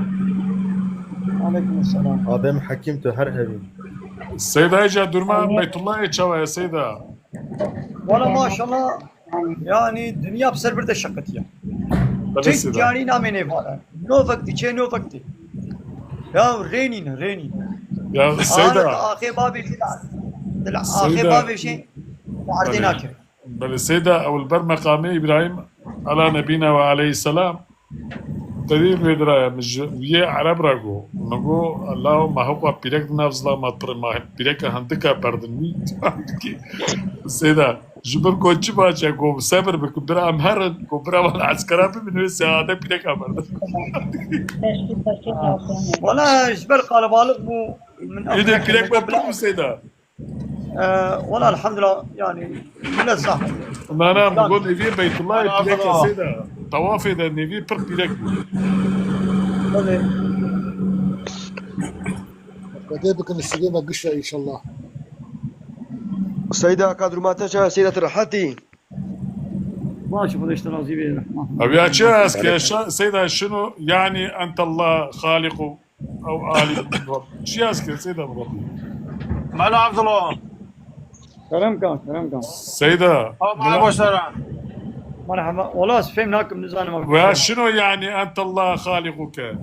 Speaker 1: وعليكم السلام.
Speaker 9: آدم حكيم تهرهبي.
Speaker 7: السيدة اجا درما بيت الله يتشوى يا سيدة.
Speaker 1: والله ما شاء الله يعني الدنيا بسر برد شقتية. تجاري نامي نفعل. نو وقتي شيء نو وقتي. يا رينين.
Speaker 7: يا سيدة
Speaker 1: آخر بابي كده آخر بابي شيء وعرضنا كده
Speaker 7: بل السيدة أو البر مقامي إبراهيم على نبينا وعليه السلام تدين بدرا مش ويا عرب راجو نقول اللهم هو بيرك نفس لا ما بيرك هندكا بردنيت السيدة جبر كوتش باجا جو سافر بكبرى أمهر كبرى والعسكرة من السعادة بيرك أمر
Speaker 1: ولا جبر قال بالغ مو من
Speaker 7: إذا بيرك بابلو السيدة
Speaker 1: والله الحمد لله يعني من الصح
Speaker 7: أنا بقول نبي بيت الله بيرك السيدة طواف إذا نبي بيرك
Speaker 8: كتابك السليمة قشة إن شاء الله.
Speaker 10: سيدة قدر ما تشاء سيدة راحتي
Speaker 1: ماشي فضيلة العظيم الرحمن.
Speaker 7: أبي أشياء سيدة شنو يعني أنت الله خالق أو آلي رب شيء أسكت سيدة ربي
Speaker 5: مالو عبد الله
Speaker 1: كلام
Speaker 7: سيدة
Speaker 1: مرحبا والله فهمناكم نزانا
Speaker 7: وشنو يعني أنت الله خالقك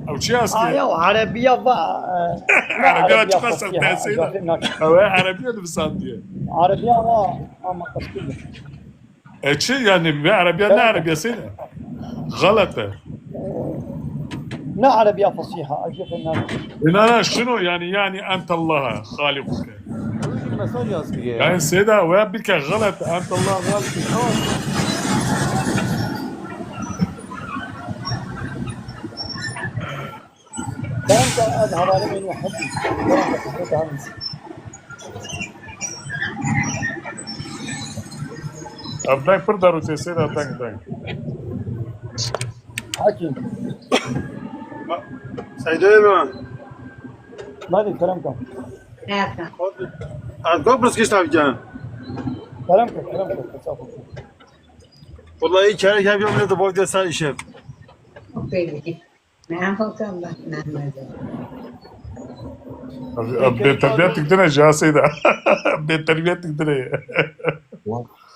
Speaker 7: أو شيء أسكت
Speaker 1: يا عربية
Speaker 7: عربية تفسر يا سيدة أو عربية بساندية
Speaker 1: عربية ما قصدي
Speaker 7: شيء يعني عربية لا عربية سيدة غلطة
Speaker 1: لا عربية فصيحة أشوف
Speaker 7: أنا شنو يعني أنت الله خالقك يعني سيدة ويا بك غلط أنت الله خالقك
Speaker 1: هذا حوالي من واحد
Speaker 7: ابدان پر دارو ته سیدا دنگ
Speaker 1: حكيم
Speaker 8: سيدنا
Speaker 1: مالي كلامكم
Speaker 8: قبرص كيف تعرف
Speaker 1: كلامكم
Speaker 8: والله ايه كان يجيب يوم من الضباط ده سال شيف
Speaker 7: بالتربيه تقدر يا سيدا بالتربيه تقدر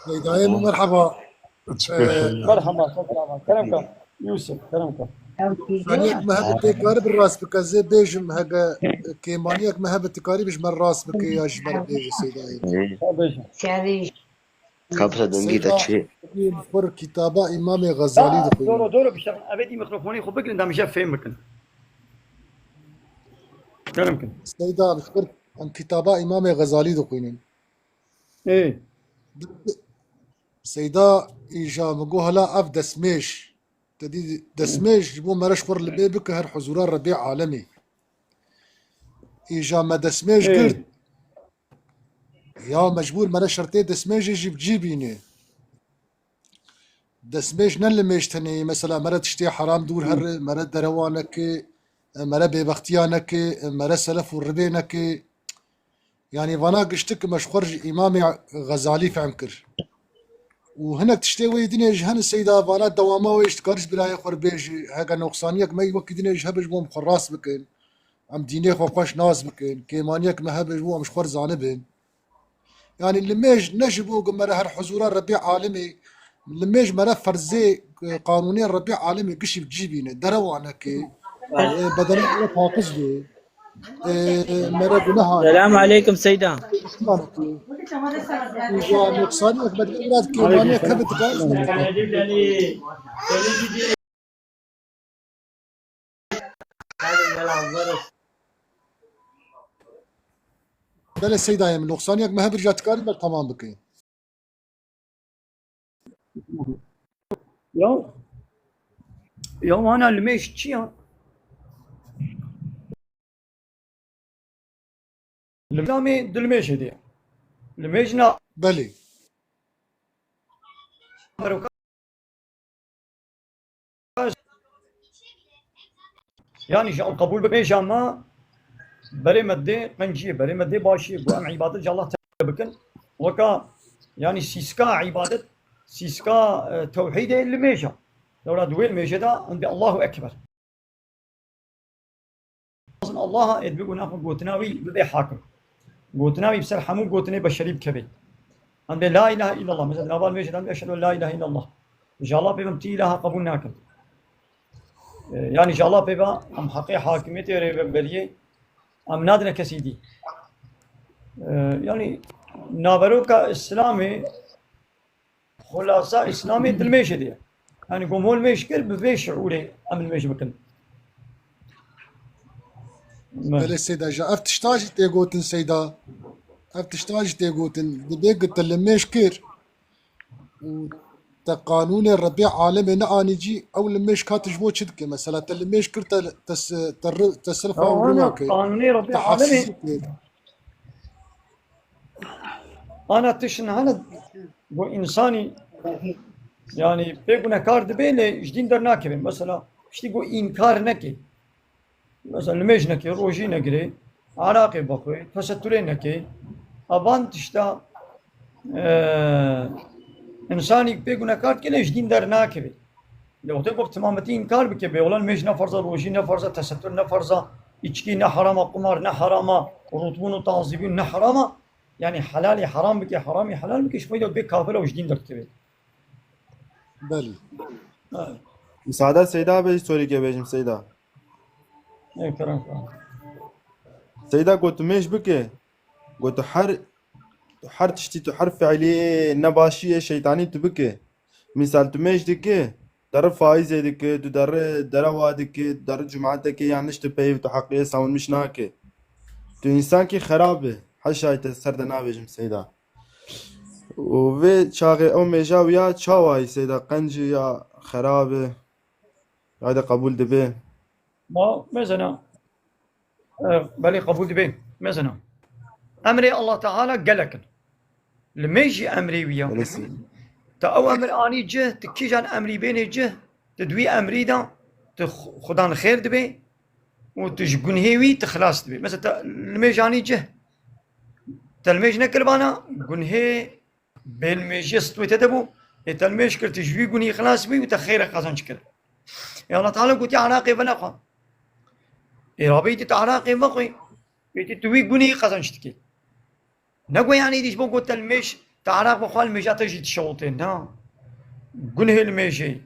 Speaker 8: سيدنا مرحبا
Speaker 1: مرحبا كلامكم يوسف كلامكم
Speaker 8: مانيك مهبة تكاري بالراس بك زي بيجم هكا كي مانيك مهبة تكاري بيش من راس بك يا جمال بيج سيدنا
Speaker 10: خبرة دنجيتا شيء
Speaker 8: بر كتابة إمام غزالي
Speaker 1: دورو بشتغل أبدي ميكروفوني خو بكن دام شاف فين مكن كلامكم
Speaker 8: سيدا بخبر عن كتابة إمام غزالي دقينين
Speaker 1: ايه
Speaker 8: سيدا إيجا مقو هلا أف دسميش تدي دسميش جبو مرش خور لبيبك هر حضوران ربيع عالمي إيجا ما دسميش قرد يا مجبور مرش شرطي دسميش يجيب جيبيني دسميش نلميش تني مثلا مرة تشتي حرام دور هر مرة دروانك مرة ببختيانك مرة سلف والربينك يعني فانا قشتك مشخرج إمامي غزالي في عمكر وهناك تشتوي دنيا جهان السيدة فانا دوامه ويشتكارش بلاي خور بيجي هكا نقصانيك ما يوكي دنيا جهبج بوم خراس بكن عم ديني خوش ناس بكن كيمانيك ما هبج بوم مش خور زانبن يعني اللي ميج نجبو قمرة هر حضوران ربيع عالمي لميج مرة فرزي قانوني ربيع عالمي قشي بتجيبينه دروانك بدل فاقز لي مرة جناها
Speaker 12: السلام عليكم سيدة
Speaker 8: نقصانيك بدل أولاد كيمانيك هبت قايش بلا السيدة من نقصانيك ما هبرجع تكاري بل تمام بكين
Speaker 1: يوم أنا الميش تشيا لمامي دلميش دي لميشنا
Speaker 8: بلي
Speaker 1: يعني شو القبول بميش ما بري مدي قنجي بري مدي باشي بوام عبادة الله تبكن وكا يعني سيسكا عبادة سيسكا توحيد اللي ميشا لو دويل ميشا دا عند الله أكبر الله يدبقوا ناخذ قوتناوي بدي حاكم قوتناوي بسر حمو قوتني بشريب كبي عند لا إله إلا الله مثلا نابال ميشا دا أشهد أن لا إله إلا الله إن شاء الله بيبم تي إله قبول ناكل يعني إن شاء الله بيبا أم حقي حاكميتي ريبم بريه أم نادنا كسيدي يعني نابروكا إسلامي خلاصة إسلامي دلميش دي يعني قومول ميش كل بفيش شعوري أم الميش بكن
Speaker 8: بلا السيدة جا أفتشتاج تيقوتن سيدة أفتشتاج تيقوتن دبيق تلميش كير قانون الربيع عالمي نعاني جي أو لميش كاتش بو تشدك مثلا تلميش كير تسلفا ورماك
Speaker 1: قانوني ربيع عالمي أنا تشن هذا بو إنساني يعني بيقولنا كار دبيله جدين در ناكبين مثلا شتي قو إنكار نكي مثلا لميش نكي روجي نكري عراقي بقوي تسترين نكي أبان تشتا إنساني بيقولنا كار كله جدين در ناكبين لو تقول تمامتي إنكار بكبي ولا لميش نفرزة روجي نفرزة تستر نفرزة إچكي نحرامة قمار نحرامة رطبون وتعذيبين نحرامة يعني حلالي حرام بكي حرامي حلال بكي شوية بك كافر وجدين در كبي
Speaker 8: بله
Speaker 13: مساعدة سيدة بيجي سوري كي بيجم سيدة
Speaker 1: ايه كلام
Speaker 13: سيدة قلت ميش بكي قلت حر تشتي تحر فعلي نباشية شيطاني تبكي مثال تميش دكي در فايزة دكي در وادكي در جمعتك يعني نشت بيو تحقية ساون مش ناكي تو إنسان كي خرابه حشاي تسرد نابجم سيدة وفي شاغي أو ميجا ويا شاواي سيدة قنجي يا خرابه هذا قبول دبي
Speaker 1: ما مثلا بلي قبول دبي مثلا امري الله تعالى قالك لما يجي امري ويا
Speaker 13: ولسي
Speaker 1: تا او امر اني جه تكي جان امري بيني جه تدوي امري دا خدان خير دبي وتجبن هيوي تخلاص دبي مثلا لما يجي اني جه تلميج نكربانا قنهي بالميج يستوي تدبو تلميج كرت جوي قنهي خلاص بي وتخير قازن شكل يا الله تعالى قلت عراقي فنقا رابيتي تعراقي مقي بيتي توي قنهي قازن شتكي نقول يعني ديش بقول تلميج تعراق بخوال ميجا تجي تشوطين نا قنهي الميجي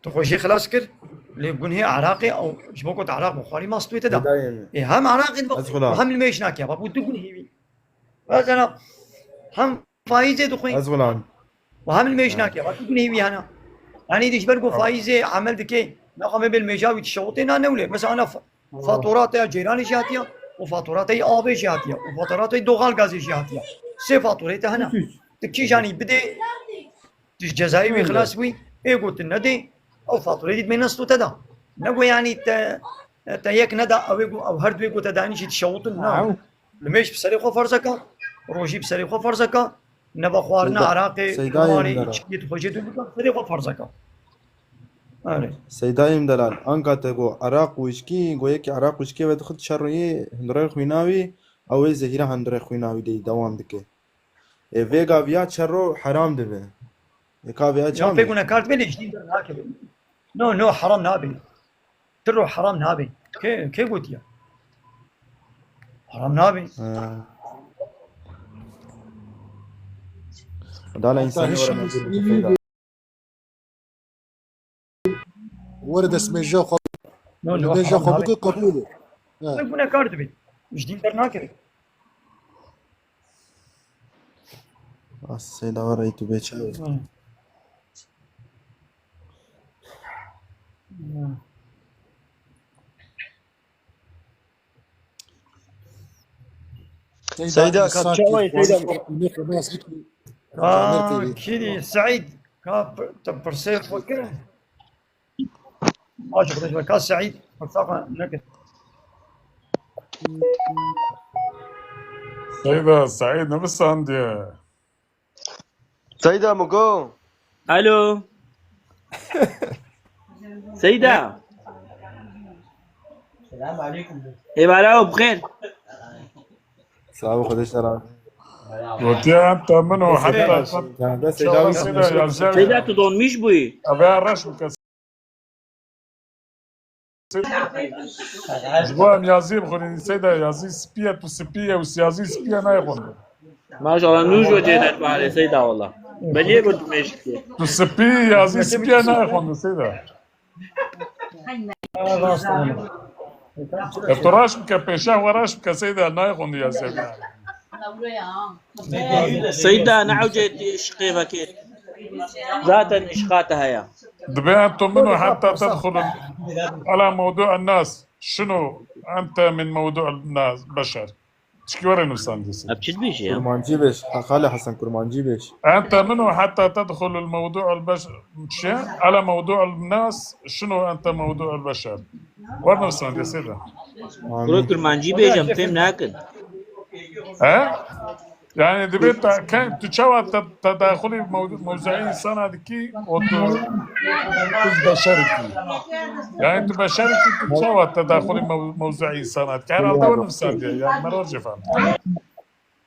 Speaker 1: تخوشي خلاص كر لي قنهي عراقي او جبوكو تعراق بخوالي ما استوي تدا هم عراقي وهم الميج ناكيا بابو قنهي بي مثلا هم فايزه دخوين
Speaker 13: أزغلان
Speaker 1: وهم الميجناك يا باكي هي ويانا يعني ديش برقو فايزه عمل دكي نقم بالميجاوي تشوطين انا ولا مثلا انا فاتورات يا جيراني جاتيا وفاتورات اي ابي جاتيا وفاتورات اي دوغال غازي جاتيا سي فاتورات هنا تكي جاني بدي ديش جزائري خلاص وي اي قلت ندي او فاتورات دي منستو تدا نقول يعني تيك ندا او هردوي قلت داني تشوطن نعم لميش بسريخو فرزكا روجي بسريخو فرزكا نبا خوارنا عراقي خواري اتشكيت خوجيتو بكا سريخو فرزكا
Speaker 13: سيدايم دلال أنك تقو عراق ويشكي قويك عراق ويشكي ودخل شرعي هندري خويناوي أو زهيرة هندري خويناوي دي دوام دكي فيغا فيا شرو حرام دبي إيكا فيا
Speaker 1: يا
Speaker 13: جام
Speaker 1: فيكونا كارت بلي جديد هاكي نو حرام نابي ترو حرام نابي كي قلت يا حرام نابي
Speaker 13: دالا إنساني ورا موجود
Speaker 8: ورد اسمه جو خب
Speaker 1: نو
Speaker 8: جو
Speaker 1: حرام
Speaker 8: خب
Speaker 1: نابي
Speaker 8: قبوله
Speaker 1: فيكونا كارت بي جديد هاكي
Speaker 13: السيدة ورا يتو بيتشاوي
Speaker 10: سيدا كان شوي سيدا
Speaker 1: كيدي سعيد كاب تبرسيف وكذا ما شفت كاس سعيد فرصة نكت
Speaker 7: سيدة سعيد نفس عندي
Speaker 10: سيدا مقو
Speaker 12: الو سيدة السلام عليكم. ايه بلاو بخير.
Speaker 13: سلام خدش ترى
Speaker 7: قلت يا انت منو حتى
Speaker 12: سيدة تدون مش بوي
Speaker 7: ابي الرشم جوان يازيب خليني سيدة يازي سبيا تو سبيا وسيازي سبيا نايخون
Speaker 12: ما شاء الله نوجو جينات معي سيدة والله بليه قلت مشكلة
Speaker 7: تو سبيا يازي سبيا نايخون سيدة التراش كبيشة وراش كسيدة نايخون يا سيدة
Speaker 12: سيدة نعوجة شقيفة كيف ذاتا إشقاتها يا
Speaker 7: دبي أنتم منو حتى تدخل على موضوع الناس شنو أنت من موضوع الناس بشر تشكي ورينو ساندس
Speaker 12: أبشد بيش يا
Speaker 13: كرمانجي بيش خالي حسن كرمانجي بيش
Speaker 7: أنت منو حتى تدخل الموضوع البشر على موضوع الناس شنو أنت موضوع البشر ورينو ساندس هذا
Speaker 12: قولوا كرمانجي بيش أم فهم ناكل
Speaker 7: ها يعني دبيت كان تشوى تداخلي موزعين سنة دكي وتبشركي يعني تبشركي تشوى تداخلي موزعين سنة كان على دور نفسان يعني مرور جفان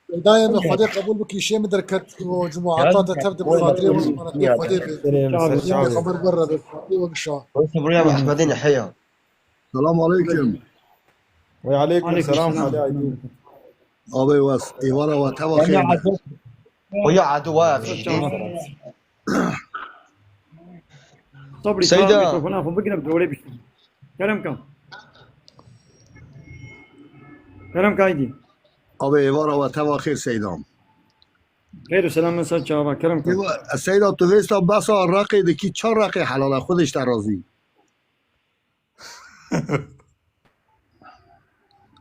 Speaker 8: دائما خدي قبول بك شيء مدركت وجماعات تبدا بخاطري وزمانتي خدي خبر برا وقشا
Speaker 10: صبري يا محمدين يحيى
Speaker 14: السلام عليكم.
Speaker 13: وعليكم السلام خالي عيدين
Speaker 14: أبي واس إيوانا واتوا خير.
Speaker 10: ويا عدوها في جديد
Speaker 1: صبري
Speaker 10: سيدة
Speaker 1: هنا بقنا بدولي بيش كلام كايدي
Speaker 14: أبي إيوانا واتوا خير سيدام.
Speaker 1: خير وسلام من سال شباب كلام
Speaker 14: السيدة توفيستا بس الراقي دكي شو راقي حلال خودش ترازي.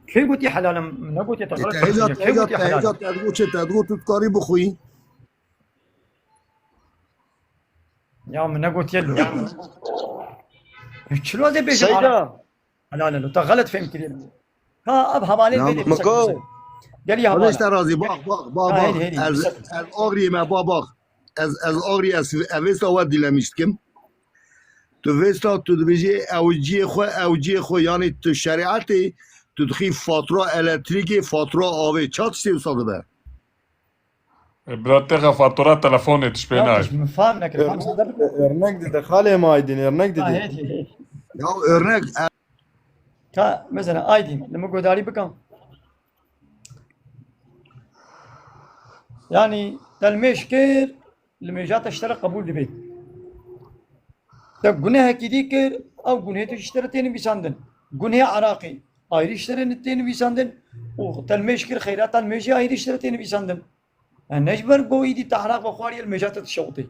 Speaker 1: كيف قلت يا حلال من قلت يا تغلط كيف قلت يا حلال
Speaker 14: تدقو تذكري بخوي
Speaker 1: يا من قلت يلو شنو هذا بيجي
Speaker 10: سيدة
Speaker 1: لا لو تغلط فهم كثير کا اب حواله
Speaker 14: نعم.
Speaker 1: بده
Speaker 10: مكو
Speaker 1: قال لي
Speaker 14: خودش
Speaker 1: حواله
Speaker 14: ترازی باغ
Speaker 1: هيدي هيدي
Speaker 14: از آگری ما باغ از آگری از اوستا ود دیلمیشتکم تو وستا تو دبیجی اوجی خو یعنی تو شریعتی تو دخی فاتورا الکتریکی فاتورا آبی چات سی وصل به
Speaker 7: براتها فاتورات تلفوني تشبيناي
Speaker 1: مش فاهم لك فاهم صدق
Speaker 13: örnek de خاله ما aydın örnek dedi.
Speaker 1: هيدي
Speaker 14: یا örnek
Speaker 1: کا مثلا ايدين لما قداري بكم يعني تلميش كير لما جات اشترى قبول البيت طب جنيه كدي كير او جنيه تشتري تاني بيساندن جنيه عراقي ايري اشتري التاني بيساندن وتلميش كير خيرات تلميش ايري اشتري تاني بيساندن نجبر بو ايدي تعرق بخواري المجات تشوطي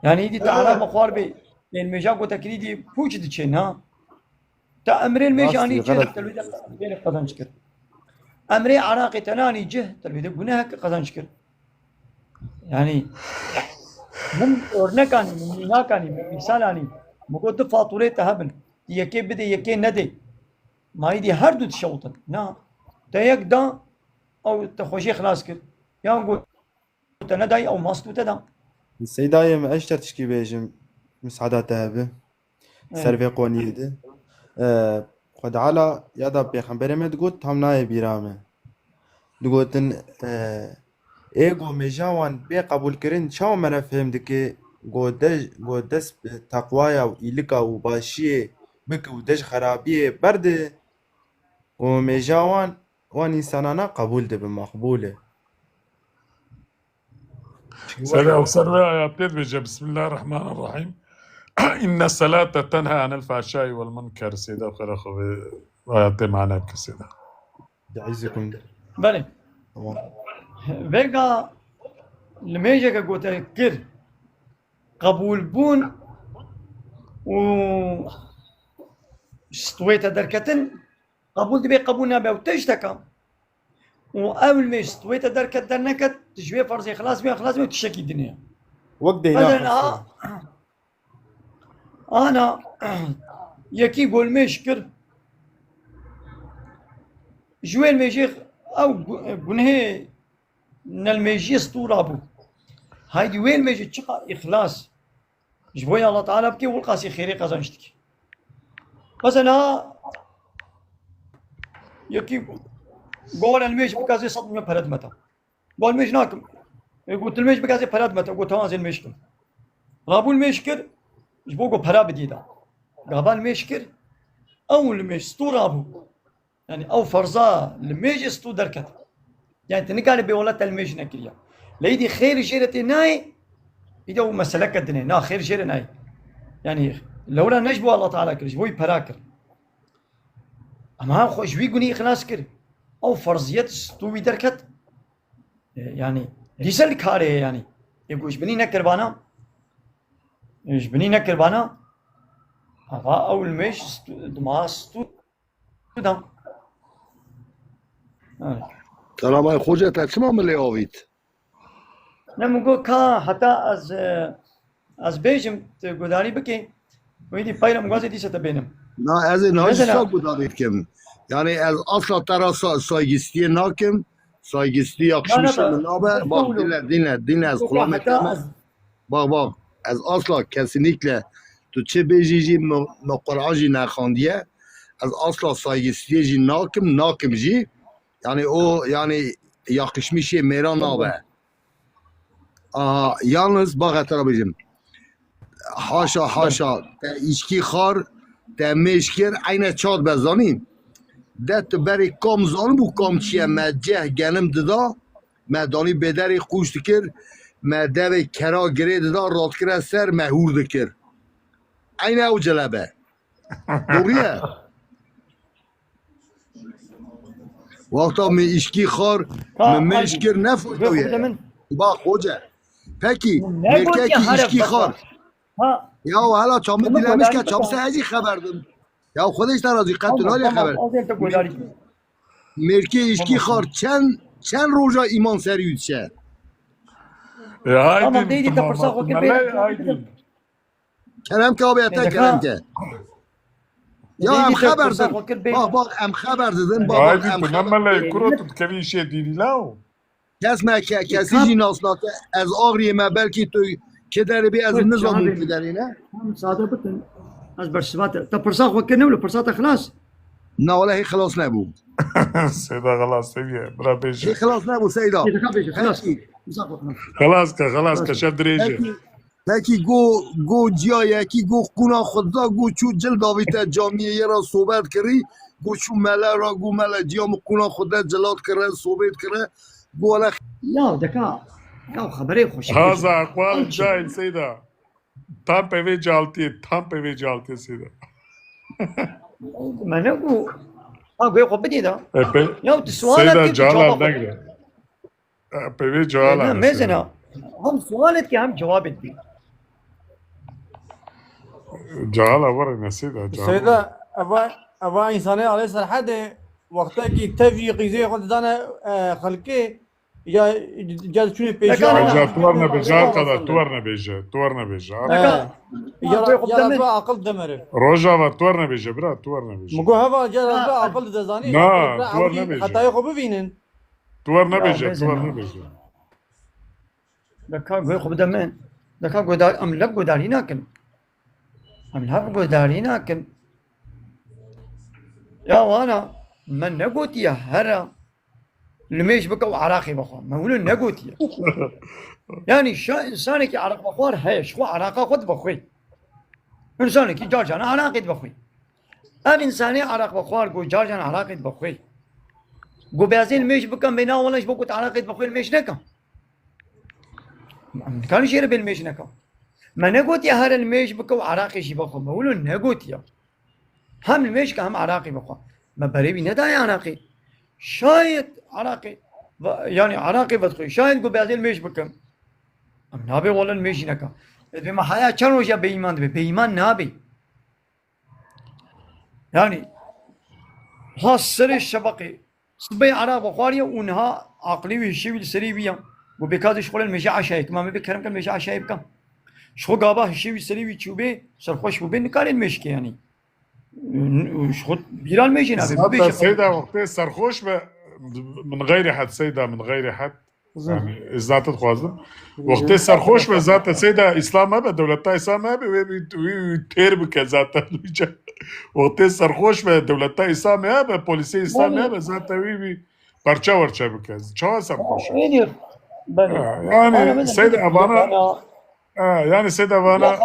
Speaker 1: يعني ايدي تعرق بخوار بي المجا قلت تكريدي بوش دتشين ها تا امري الميشاني جه تلويد بين قزان شكر امري عراقي تناني جه تلويد جناه قزان شكر يعني هم اورنكاني من ناكاني من مثالاني مقود فاتوره تهبن يكي بدي يكي ندي ما يدي هر دو تشوطن نا تيك دا او تخوشي خلاص كر يا نقول تنداي او ماستو تدا
Speaker 13: Seyda'ya mı eşter tişki bejim müsaadete abi. Serve qoniydi. Xud ala ya da peygamberê me digot tam nayê bîra me. Digotin ego mêja wan bê qebûlkirin çawa me re fêm dike got dest bi teqwaya û îlika û başiyê bike û dej xerabiyê berde û mêja wan însanana qebûl dibin maqbûl e.
Speaker 7: سر آياتين بيجي بسم الله الرحمن الرحيم إن الصلاة تنهى عن الفحشاء والمنكر سيدا وخير أخوي آياتين معنا كسيدا
Speaker 13: يعزكم.
Speaker 1: بله vega لميجا قلت كر قبول بون و استويت دركتن قبول دبي قبولنا به وتجتكا واول ما استويت دركت درنكت تجوي فرضي خلاص بيها خلاص بيها وتشكي الدنيا
Speaker 13: وقت
Speaker 1: مثلا انا يكي قول مشكر جوي الميجي او بنهي ان الميجي اسطوره ابو هايدي وين ميجي تشقى اخلاص جبويا الله تعالى بكي والقاسي خيري قزنشتك مثلا يكي قول الميج بكازي صدمه فرد متى قول ميج ناكم قلت الميج بكازي فرد متى قلت هذا المشكل غابو المشكل جبوكو فرا بديدا غابا المشكل او الميج اسطوره ابو يعني او فرزا الميج استو دركت يعني تنقال بولات الميج نكريا ليدي خير جيرتي ناي يدو مسلك الدنيا نا خير جير ناي يعني لولا نجبو الله تعالى كرش بوي براكر اما خوش ويقوني خلاص كر او فرضيات استوي دركت يعني ريسل كاري يعني يقولش بني نكر بانا ايش بني نكر بانا هذا اول ميج دماغ استو دم
Speaker 14: سلام خوجت چما ملی آوید
Speaker 1: نمگو کا حتی از بیجم گداری بکی ویدی پیرم گازی دیسه تبینم
Speaker 14: نه از ناشتا گدارید کم یعنی از اصلا ترا سایگیستی ناکم سایگیستی yakışmış abi bak dinle az kulağım etmez bak az asla kesinlikle tu çe bejici muqaraji nakhandiye az asla saygıstici nakim ji yani o yani yakışmış meran abi yalnız bak tarafım haşa içki xar te meşker aynı çad bezanin ده بری کام زان بو کام چیه مجه گنم ددا مدانی بدری خوش دکر مدوی کرا گره ددا رات کرا سر مهور دکر N او جلبه دوریه وقتا می اشکی خار مشکر نفوتویه با خوجه پکی ملکه کی اشکی خار یا حالا چام دیلمیش که چام سهجی خبردم یا خودش ترازی قتلالی خبر مرکی اشکی خار چند روزا ایمان سریوت شه
Speaker 7: هايدي
Speaker 1: ديدي تفرصا خوك
Speaker 7: هايدي
Speaker 14: کرم که آبیتا کرم که یا ام خبر دن باق ام خبر دادن باق
Speaker 7: عادي
Speaker 14: ام
Speaker 7: تو
Speaker 14: خبر
Speaker 7: نملا كروت تكفي شيء ديني لاو
Speaker 14: کس ما کسی جی ناسناکه از آغری ما بلکی تو که داره بی از نظام بود داری نه
Speaker 1: ساده بتن از برسبات تبرساخ وكنا ولا برسات خلاص
Speaker 14: نه ولی هی خلاص نبود
Speaker 7: سيدا خلاص تبيه برا بيجي
Speaker 14: هی خلاص نبود سیدا
Speaker 7: خلاص كشد ريجي
Speaker 14: یکی گو جیا یکی گو قونا خدا گو چو جل داویت جامعه را صحبت کری گو چو ملا را گو ملا جیام قونا خدا جلات کرده صحبت کرده گو ولا
Speaker 1: لا دكا لا خبري خوش
Speaker 7: هذا اقوال جاهل سيدا تام بيوي جالتي سيدا
Speaker 1: ما نقول يقول بدي ده
Speaker 7: سيدا
Speaker 1: يا سؤالك
Speaker 7: جاهل نقدر بيوي جاهل
Speaker 1: ميزنا هم سؤالك هم جواب دي
Speaker 7: جاهل ورنا سيدا
Speaker 9: سيدا ابا انسان عليه صراحه وقتا کی تفریقی زی خود دانه خلقی یا جال شنو پیشا
Speaker 7: تورنا بيجا قدر تورنا بيجا
Speaker 9: یا رب عقل دمره
Speaker 7: روجا تورنا بيجا برا تورنا بيجا
Speaker 9: مگو هوا جال رب عقل دزانی
Speaker 7: نا تورنا بيجا
Speaker 9: حتى خو ببینن
Speaker 7: تورنا بيجا
Speaker 1: دكا غير خب دمن دكا غدار ام لب غداري ناكن ام لب غداري ناكن يا وانا من نقوت يا هرا لميش بك وعراقي بخور ما هو نقوت يا يعني شا انسانك عراق بخور هي شو عراقه خد بخوي انسانك جارجان عراقي بخوي اب انساني عراق بخور جو جارجان عراقي بخوي جو بازين ميش بكم بينا ولا ايش بكت عراقي بخوي الميش نكا كان شيء بالميش نكا ما نقوت يا هرا الميش بك وعراقي شي بخور ما هو نقوت يا هم الميش كهم عراقي بخور ما بريبي نداي عراقي شايد عراقي يعني عراقي بدخل شايد قو بعدين ميش بكم ام نابي ولا الميش نكا بما حياة كان وجه بإيمان بإيمان نابي يعني ها سر الشبقي صبي عراق بخارية ونها عقلي وهشي السري بيا وبكاد شغل المشي عشايك ما بكرم كان المشي عشايك كم شو قابا هشي السري وتشوبه سرخوش وبين نكار المشي يعني شغل بيرال ميجي
Speaker 7: نابي سيدا وقت سرخوش من غير حد سيدا من غير حد يعني ذات خوازم وقت سرخوش به ذات سيدا اسلام ما دولتها اسلام ما وي تير بك ذات وقت سرخوش به دولتها اسلام ما به پلیس اسلام ما ذات وي پرچا ورچا بك چا سرخوش يعني سيدا ابانا يعني سيدا ابانا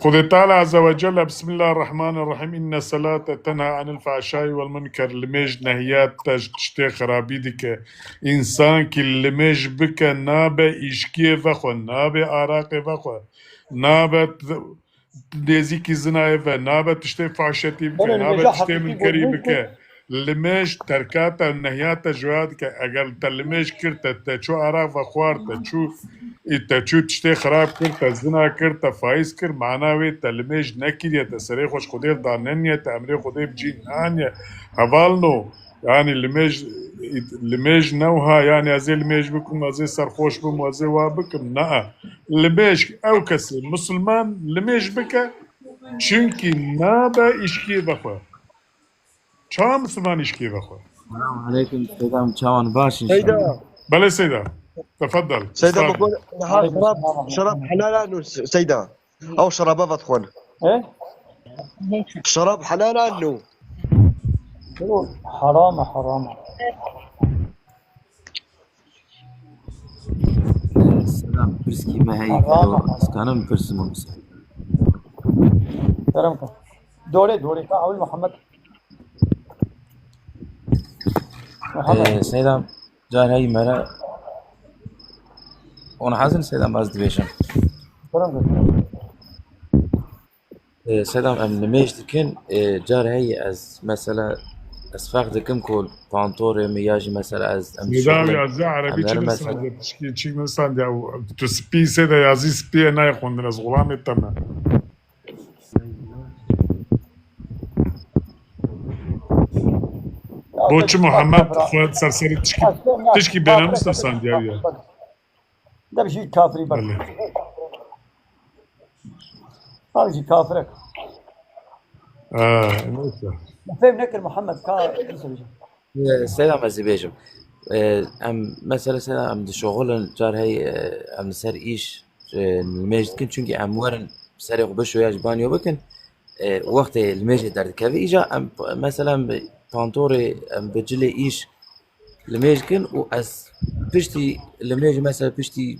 Speaker 7: قل تعالى عز وجل بسم الله الرحمن الرحيم إن الصلاة تنهى عن الفحشاء والمنكر لمج نهيات تشتي خرابي ديك إنسان كي لمج بك نابا إشكي فخو نابا عراقي فخو نابا ديزيكي زناي فا نابا تشتي فحشتي بك نابا تشتي منكري بك لمج تركات نهيات جواد ك اگر تلمج كرت تشو عراق فخوار تشو تشتي خراب كرت زنا كرت فايز كر معناوي تلمج نكير تسري خوش خدير داننيا تامري خدير بجين انيا حوالنو يعني لمج نوها يعني ازي لمج بكم ازي سرخوش بكم ازي وابكم نا لمج او كسي مسلمان لمج بك چونكي نابا اشكي بخوا چه مسلمانش کی بخور
Speaker 5: السلام عليكم سيدام چاوان باش
Speaker 14: سيدا
Speaker 7: بله سيدا تفضل
Speaker 14: سيدا بقول شراب حلال سيدا او شرابات اخوان
Speaker 1: ايه
Speaker 14: شراب حلال انه
Speaker 1: حرام
Speaker 5: السلام برسكي ما هي كانوا برسموا مسا
Speaker 1: ترمك دوري تعال محمد
Speaker 5: سيدام جار هاي مرة وانا حاسن سيدام باز دبيشم سيدام ام نميش دكن جار هاي از مثلا از فقد دكم كل بانطور مياجي مثلا از ام
Speaker 7: نظام يازي عربي چي مثلا چي مثلا او تو سبي سيدا يازي سبي انا يخوندن از غلام التمام بوچ محمد خود سرسری تشکی بینام استفسان دیاریا
Speaker 1: ده بشي كافري بقى هذا شيء كافرك
Speaker 7: نوسه
Speaker 1: فهم نكر محمد كا لسه بيجي.
Speaker 15: سلام أزيبيجم. ام مثلا سنة ام شغل جار هي ام سر ايش الماجد كنت شونكي ام ورن سري بشو يجباني وبكن وقت الماجد درد كافي اجا ام مثلا بانتوري ام بجلي ايش الماجد كن واس بشتي الماجد مثلا بشتي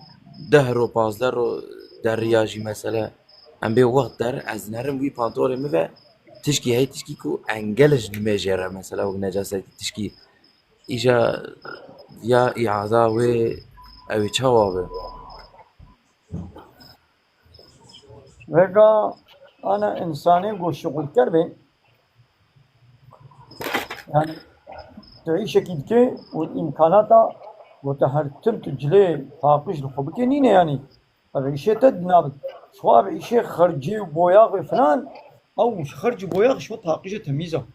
Speaker 15: دهرو باز درو در رياجي مثلا ام بي وقت در از نرم وي بانتوري مفا تشكي هاي تشكي كو انجلج الماجرة مثلا ونجاسة تشكي إيجا يا إعادة و أو جوابه.
Speaker 1: ويقا أنا إنساني قو شغل كربي يعني تعيش أكيد كي والإمكانات وتهرتم تجلي طاقش الخبك نينة يعني عيشة تدنابت سواء عيشة خرجي وبوياغ فلان أو مش خرجي بوياغ شو طاقشة تميزة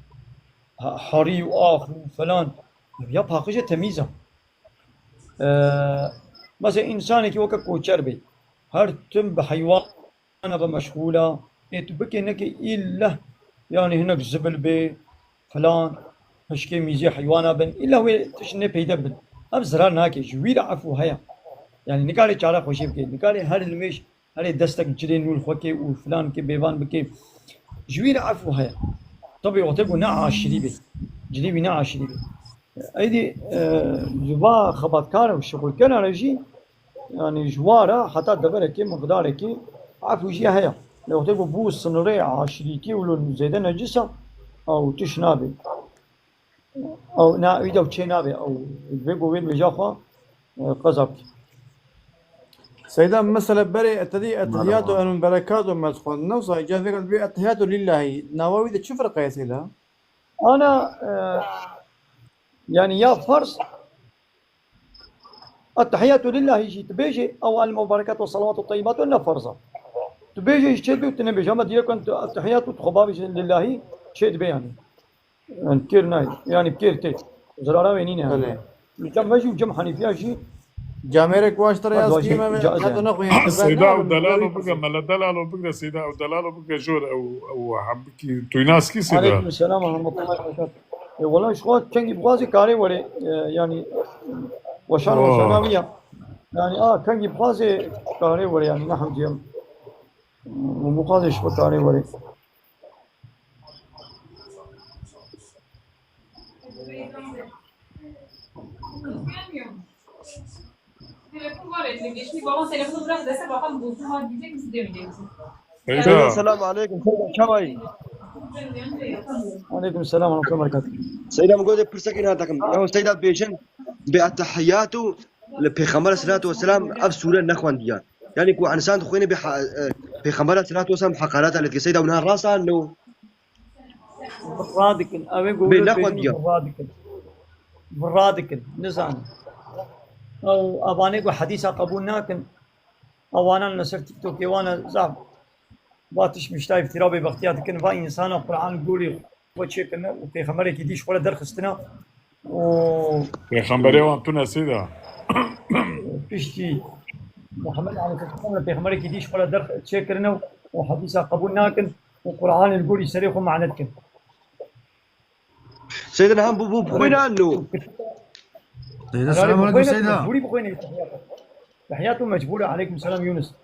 Speaker 1: حري وآخر وفلان يا طاقشة تميزة مثلا إنساني كي وكا كوچر بي هرتم بحيوان بمشغولة يتبكي إنك إلا يعني هناك زبل بي فلان هشكي ميزي حيوانا بن إلا هو تشني بيدا بن أب زرار ناكي جوير عفو هيا يعني نقالي چارا خوشي بكي نقالي هر الميش هر دستك جري نول خوكي وفلان كي بيبان بكي جوير عفو هيا طبي وقتبو نعاشري بي جريبي نعاشري بي أيدي جوا خبطكار وشغل كان رجي يعني جوارا حتى دبركي مقداركي عفو جي هيا لو تبو بو سنري عاشريكي ولو زيدا نجسة أو تشنابي أو نا إذا وتشنابي أو بيجو وين بيجاخوا قذبك
Speaker 9: سيدا مثلا بري اتدي اتحيات وان بركات ومسخون نوصا جاء ذكر بي اتحيات لله نواوي ده شو فرق يا سيدا؟
Speaker 1: أنا يعني يا فرض التحيات لله يجي تبيجي أو المباركات والصلوات الطيبات ولا فرضة تبيجي يشتبه وتنبيجي أما ديك أنت التحيات وتخبابي لله شيء بيعني يعني كير ناي يعني كير تي زرارة وينين يعني جم مجي وجم حنيفيا شيء
Speaker 9: جاميرك واشتر يا سكيمة حتى نقوي
Speaker 7: سيدا ودلالو بقى ملا دلالو بقى سيدا ودلالو بقى جور أو حبكي تويناس كي سيدا.
Speaker 1: عليكم السلام ورحمة الله وبركاته. والله شو كان يبغى كاري وري يعني وشان وشانوية يعني كان يبغى كاري وري يعني نحن جيم ومقاضي شو كاري وري.
Speaker 10: السلام عليكم سيدنا شوي.
Speaker 1: عليكم السلام ورحمة الله وبركاته.
Speaker 10: سيدنا مقول برسكين هاتكم أو سيدنا بيجن بالتحياتو لبيخمر الصلاة والسلام أب سورة نخوان ديان يعني كو إنسان تخويني بيخمر الصلاة والسلام حقارات اللي سيدنا ونها راسا إنه
Speaker 1: برادكن أبي
Speaker 10: بنخوان ديان
Speaker 1: برادكن نزان أو أباني كو حديثة قبولنا كن أو أنا نصر تيك توك وانا زعب باتش مشتاي افترابي بختيات كن فا إنسان القرآن قولي وشي كنا وبيخمر كيديش ولا درخستنا و
Speaker 7: بيخمبري وانتونا سيدا
Speaker 1: بيشتي محمد عليه الصلاة والسلام بيخمر كيديش ولا درخ تشكرنا وحديثة قبولنا كن وقرآن القولي سريخ معناتكن
Speaker 10: سيدنا هم بو بخوينا إنه
Speaker 1: سيدنا السلام عليكم سيدنا مجبوري بخوينا تحياته مجبورة عليكم السلام يونس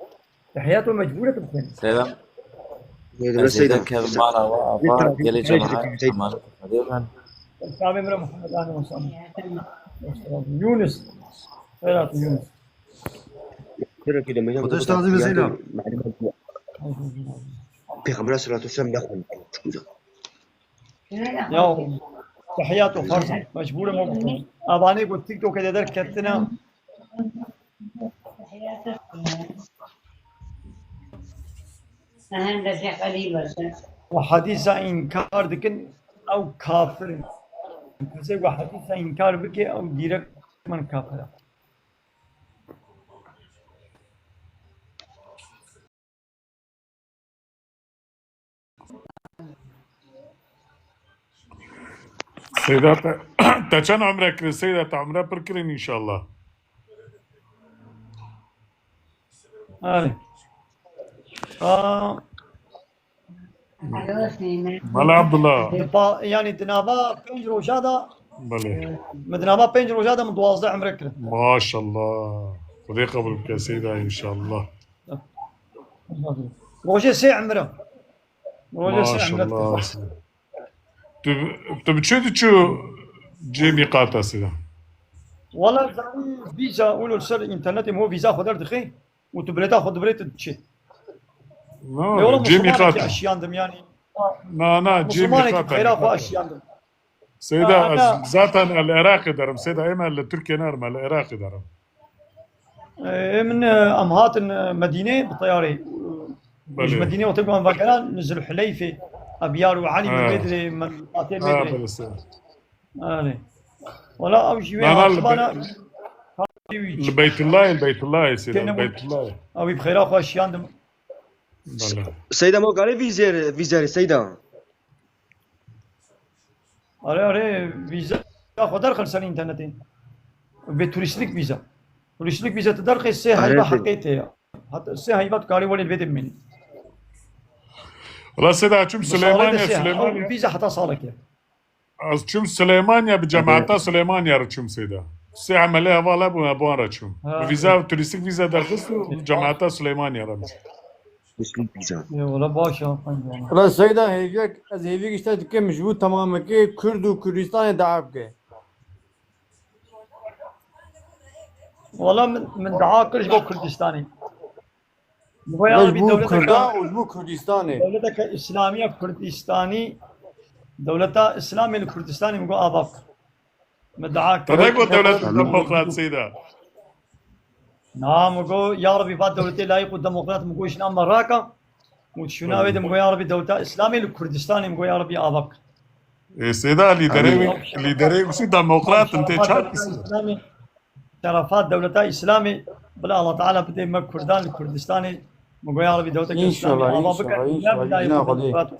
Speaker 1: تحياته مجبورة بخوينا
Speaker 15: سيدنا كيف معنا وعفا يلي جماعة أمانة خديما
Speaker 1: الكعبة من محمد أهلا وسهلا يونس خيرات يونس
Speaker 14: وتش تعظيم سيدنا
Speaker 10: بيخمر الصلاة والسلام نخوان
Speaker 1: يا تحياته فرصة مجبورة مو بخوينا أباني قلت تيك توك كده كتنا وحديث إنكار دكن أو كافر كذا وحديث إنكار بك أو ديرك من كافر
Speaker 7: سيدا تاچان عمرك سيدا تعمرها بركرين إن شاء الله. مالا عبد الله
Speaker 1: يعني دنابا بينج روجادا
Speaker 7: بله
Speaker 1: مدنابا بينج روجادا من 12 عمرك كده.
Speaker 7: ما شاء الله خذي قبل يا سيدة ان شاء الله
Speaker 1: روجي سي عمره روجي
Speaker 7: ما
Speaker 1: سي
Speaker 7: شاء
Speaker 1: عمره
Speaker 7: الله تبي شو جي ميقاتا سيدة
Speaker 1: والله زاني فيزا قولوا السر انترنت مو فيزا خدر دخي وتبريتا خد بريت تشي والله
Speaker 7: جي
Speaker 1: مسلمانك
Speaker 7: ميقاتا
Speaker 1: اشياندم يعني
Speaker 7: نا جي
Speaker 1: مسلمانك خيرا خو
Speaker 7: ميقاتا
Speaker 1: اشياندم
Speaker 7: سيدة
Speaker 1: انا
Speaker 7: ذاتا العراق درم سيدة اما التركي نارما العراق درم
Speaker 1: من امهات مدينه بالطياره مش
Speaker 7: بله
Speaker 1: مدينه وتبقى مفكران نزلوا حليفه ابيار وعلي من بدري من قاتل بدري
Speaker 7: بله سيدة
Speaker 1: ولا او شيء
Speaker 7: لا
Speaker 1: طبعا
Speaker 7: البيت الله يا سيدة البيت الله
Speaker 1: او بخير اخو اشياندم
Speaker 7: بله
Speaker 10: سيدة مو قال فيزير سيدة
Speaker 1: اره فيزا خدر خلصان انترنتين بتوريستيك فيزا توريستيك فيزا تدرخ السي هيبه حقيقتها حتى السي هيبه كاري ولي البيت مني
Speaker 7: والله سيدة شوف سليمانيا
Speaker 1: او
Speaker 7: سليمانيا
Speaker 1: فيزا حتى صالك يا
Speaker 7: شوف سليمانيا بجامعتا سليمانيا رتشوم سيدة سي عمليها والله بون رتشوم فيزا توريستيك فيزا درخص جامعتا سليمانيا رمز
Speaker 1: ولا باشا
Speaker 9: والله سيدا هيفيك از هيفيك اشتاد كي مجبوط تماما كي كرد وكردستان دعاب كي
Speaker 1: والله من دعاء كلش بو كردستاني ويا ربي
Speaker 9: مجبوط كردا
Speaker 1: دولتك
Speaker 9: ومجبوط كردستاني
Speaker 1: دولتك اسلاميه كردستاني دولتها اسلامي الكردستاني مقو اباك مدعاك
Speaker 7: تدقوا دولة الديمقراط سيدة
Speaker 1: نعم مقو يا ربي فات دولتي لايق والديمقراط مقو شنام مراكا وشنا ويد مقو يا ربي دولتها اسلامي الكردستاني مقو يا ربي اباك
Speaker 7: سيدة اللي دري وشو ديمقراط انت شاك
Speaker 1: اسلامي شرفات دولتها اسلامي بلا الله تعالى بدي ما كردان الكردستاني مقو يا ربي دولتك
Speaker 9: ان شاء الله ان شاء الله ان شاء الله جينا قضيه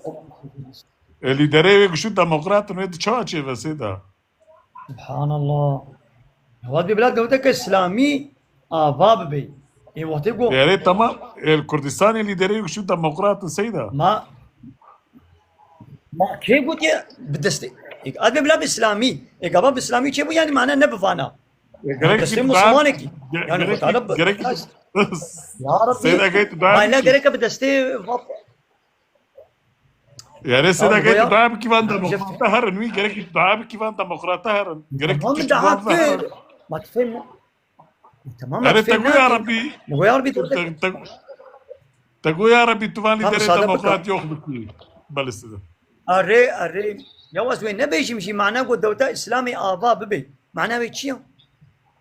Speaker 7: اللي دري وشو ديمقراط انت شاك يا سيدة
Speaker 1: سبحان الله هذه بلاد دولتك اسلامي اباب بي اي وقت يقول
Speaker 7: يا ريت تمام الكردستاني اللي دري وشو ديمقراط سيدة
Speaker 1: ما كيف قلت يا بدستي هذه بلاد اسلامي باب اسلامي كيف يعني معناه نبفانا بس مسلمانك يعني قلت انا يا ربي
Speaker 7: سيدة قلت
Speaker 1: ما لا غيرك بدستي
Speaker 7: يعني سيدة قلت دعاب كيفان ديمقراط هرن وي قلت دعاب كيفان ديمقراط هرن
Speaker 1: ما من دعاك ما تفهم تمام
Speaker 7: يعني تقول يا ربي
Speaker 1: مو يا ربي
Speaker 7: تقول يا ربي تفان لي دري ديمقراط يخبك بلستة
Speaker 1: اري يا واسوي نبيش مشي معناه قد دولة اسلامي اباب بي معناه بيتشيا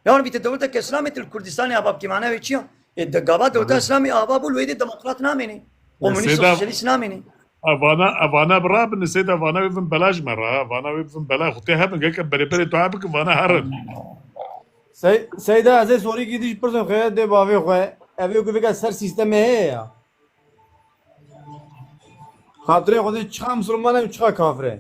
Speaker 1: يا ربي دولتك اسلامي الكردستاني اباب كي معناه بيتشيا الدقابات دولة اسلامي اباب والويد الديمقراط نامني ومني سوسياليست نامني
Speaker 7: افانا براب ان سيدا افانا ويفن بلاش مرة افانا ويفن بلا اختي هم قالك بري تعبك افانا هرن
Speaker 9: سيدا از سوری کی دیش پرسن خیر ده باوی خو اوی کو بگا سر سیستم ہے یا خاطر خود چه مسلمان چه کافر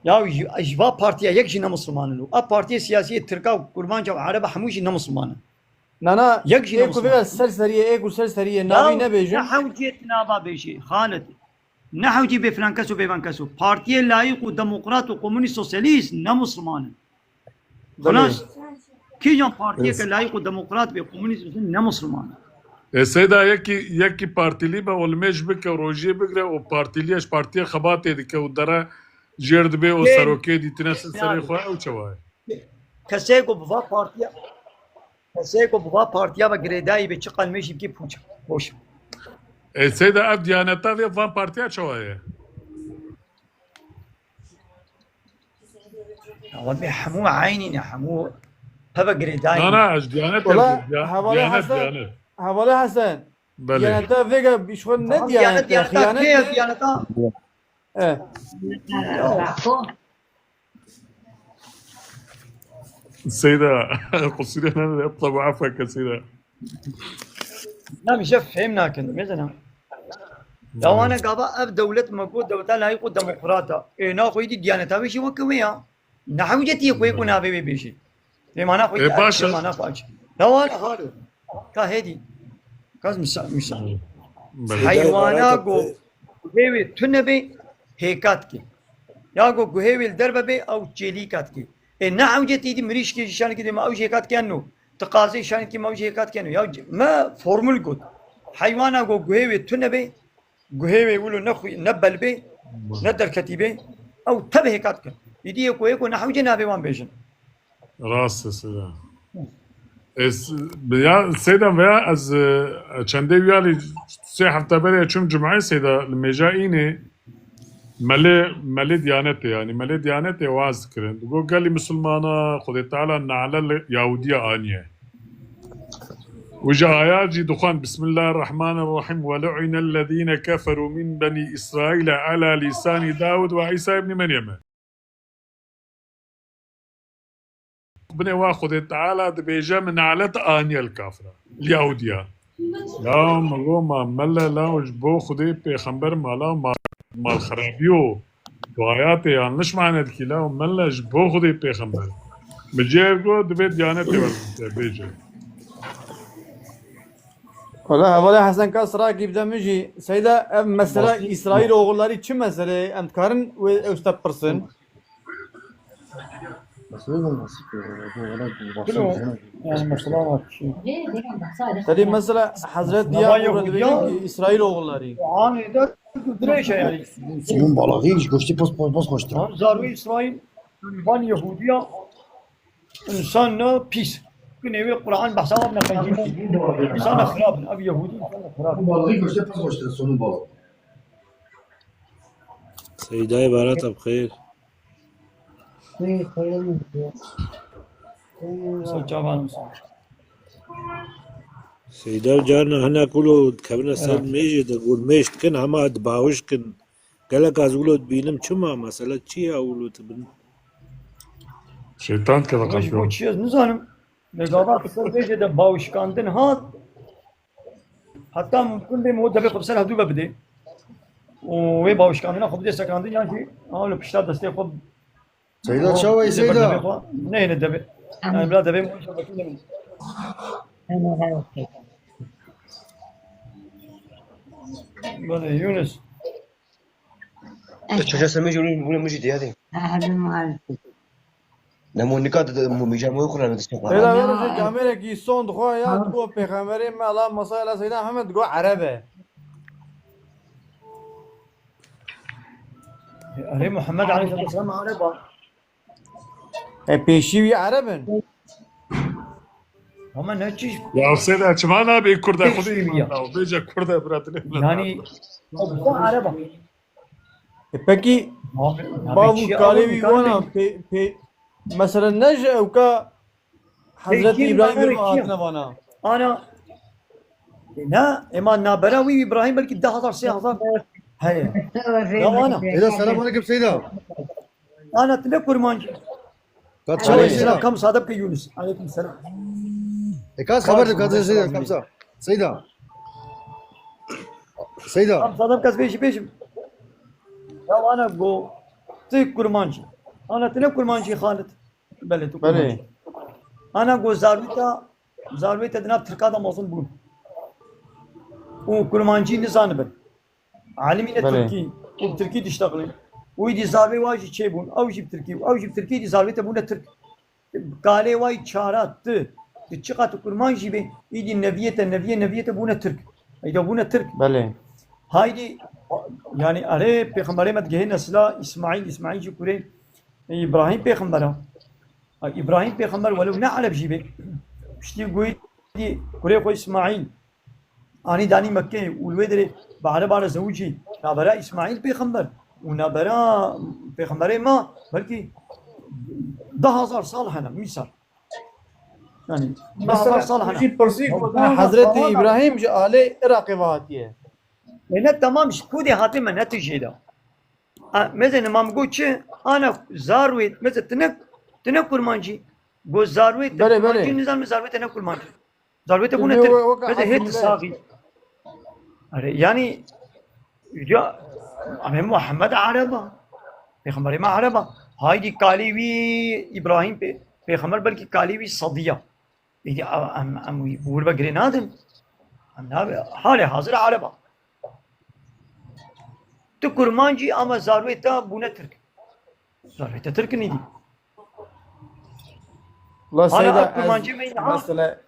Speaker 1: يا اجوا بارتيا يك جينا مسلمان له اب بارتي سياسيه تركا وقربان جو عرب حموش جينا مسلمان
Speaker 9: نانا
Speaker 1: يك جينا
Speaker 9: کو بگا سر سریه ایک سر سریه ناوی نه بیجن
Speaker 1: نحو جيت نابا بيجي خالد نحو جي بفلان كسو بيبان كسو بارتي لايق وديمقراط وكومونيست سوسياليست نا مسلمان خلاص كي جان بارتي كلايق وديمقراط وكومونيست نا مسلمان
Speaker 7: سيدا يكي بارتي ليبا والميش بك وروجي بكرة وبارتي ليش بارتي خباتي ديك ودرا جيرد بي وسروكي دي تنس سري خوا او چواي
Speaker 1: كسيكو بوا بارتيا بغريداي بچقل ميشي بكي پوچ خوش
Speaker 7: سيدا اب ديانتا في فان بارتيا چواي
Speaker 1: والله حمو عيني حمو هبا غريداي
Speaker 7: انا ديانتا
Speaker 9: ديانتا حواله حسن ديانتا فيغا بيشون نه ديانتا
Speaker 1: ديانتا
Speaker 7: سيدة قصيرة انا اطلب عفوك سيدة
Speaker 1: لا مش فهمنا كن مثلا لو انا قابا اب دولة مقود دولة لا يقود ديمقراطة اي نا خويدي ديانتا بيشي وكويا نحو جتي كوي كنا بيشي بمعنى خويدي بمعنى فاج لو انا خالد كهدي كاز مش حيوانات
Speaker 16: guhevi tüne be hekat ki. Ya go guhevi derbe be av çelikat ki. Ne avceti di miriş ki şan ki de ma avje hekat kenu. Taqazi şan ki ma avje hekat kenu. Ya ma formül god. Hayvana go guhevi tüne be guhevi ulu nebel be ندر كتيبه او تبه كاتك يدي كويكو نحو جنابي وان بيجن
Speaker 7: راست سيدا ya سيدا veya az çende viyali se hafta beri çüm cumay seyda meja ini mele diyanet yani mele diyanet vaz kirin go gali musulmana Xuda Teala na'ala yahudiya aniye وجا آيات جي دخان بسم الله الرحمن الرحيم ولعن الذين كفروا من بني إسرائيل على لسان داود وعيسى ابن مريم بني واخذ تعالى بيجا من على آنيا الكافرة اليهودية لا مغوما ملا لا وجبو خذي بيخمبر مالا مال خرابيو وآياتي يعني ليش معنى الكلا ملا جبو خذي بيخمبر بجيبو دبيت ديانتي بيجا
Speaker 9: والله والله حسن كاس راكب ده مجي سيدا مثلا Israel oğulları çi mesele emkarın ve ustad pırsın
Speaker 1: يعني مثلا
Speaker 9: tabi mesela Hazret Yakup İsrail oğulları
Speaker 16: ani de dreşe yani
Speaker 14: Bunun balığı hiç göçtü pos koştu.
Speaker 16: zarvi İsrail van Yahudiya insan pis كنيوي القرآن بحساب نقيم إنسان خراب أبي يهودي خراب
Speaker 14: Balığı göçtü pos koştu sonun balığı.
Speaker 5: سيدة عبارات بخير سيدة جارنا هنا كله كبرنا سد ميجي تقول ميشت كن هما دباوش كن قالك أزولو تبينم شما مسألة شيء أولو تبين
Speaker 7: şeytan kadar
Speaker 16: مش
Speaker 7: kaçıyor.
Speaker 16: بوتشيز نزانم لقابات كسر بيجي ده باوش كاندن هاد حتى ممكن ده مو دبي قبسر هدو ببدي وي باوش كاندن خب ده سكاندن يعني أول بشتاد دستي خب
Speaker 14: Seyda çavay Seyda.
Speaker 16: نه نه دبي أنا بلا دبي مو شو بكون من بله Yunus
Speaker 10: Çocuğa sen mecbur bunu mecbur diye hadi. نمو نكات مجامع يقولون
Speaker 9: سيدا ويرجع جامعة كي صون دخوا يا تقول بيخمري ما لا مصايلا سيدا محمد تقول عربة
Speaker 16: علي محمد عليه الصلاة والسلام عربة
Speaker 9: بيشيوي عربا
Speaker 16: هم نتشيش
Speaker 7: Ya Seyda çman abi Kurda خذي بيجا Kurda براتلي
Speaker 16: يعني عربة
Speaker 9: Peki babu kalevi wana مثلا نجا وكا حضرت ابراهيم آتنا وانا
Speaker 16: انا لا اما نابراوي ابراهيم بلكي 10,000 10,000 هيا يا انا
Speaker 14: Seyda selam aleyküm Seyda.
Speaker 16: انا تذكر مانجي
Speaker 14: Kaç
Speaker 16: عليه
Speaker 14: çavay
Speaker 16: السلام
Speaker 14: Seyda.
Speaker 16: كم صادق يونس عليكم السلام
Speaker 14: Kaç haber kaç Seyda kamsa. Seyda. Seyda.
Speaker 16: كم صادق كاس بيشي بيشم يا انا جو تذكر مانجي انا تذكر مانجي خالد بلد
Speaker 9: بله
Speaker 16: انا جو زارويتا دناب تركادا موصل بون وكرمانجي نزان بن عالمين التركي وبتركي تشتغلين ويدي زاروي واجي تشيبون او جيب تركي او جيب تركي دي زارويتا بون ترك قالي واي تشارات تشقات كرمانجي بي يدي النبيه بون ترك ايدا بون ترك
Speaker 9: بله
Speaker 16: هايدي يعني اري پیغمبر مت گه نسلا اسماعيل جو كوري ابراهيم پیغمبر ابراهيم پیغمبر ولو نعلب جيبه شتي قوي دي كوري كو اسماعيل اني داني مكه والويدري بعد زوجي نابرا اسماعيل پیغمبر ونابرا پیغمبر ما بلكي 10,000 سال هنا مثال يعني 10,000 سال هنا
Speaker 9: حضرت ابراهيم جو آله عراقي واتيه
Speaker 16: هنا تمام شكودي هاتي من نتيجة ده مثلا ما مقولش أنا زارويت مثلا تنك كرمانجي جو زارويت كرمانجي نظام زارويت تنك كرمانجي زارويت أبونا تر مثلا هيت ساقي يعني يا أمام محمد عربة پیغمبر ما عربة هاي دي كاليوي إبراهيم پیغمبر بلکه كاليوي صدية يدي أم بور بقري نادم حالي حاضر عربة kurmancı ama zarveta bu ne Türk? Zarveta Türk neydi?
Speaker 9: والله
Speaker 16: Ana
Speaker 9: سيدة
Speaker 16: kurmancı mı ha?
Speaker 9: مثلا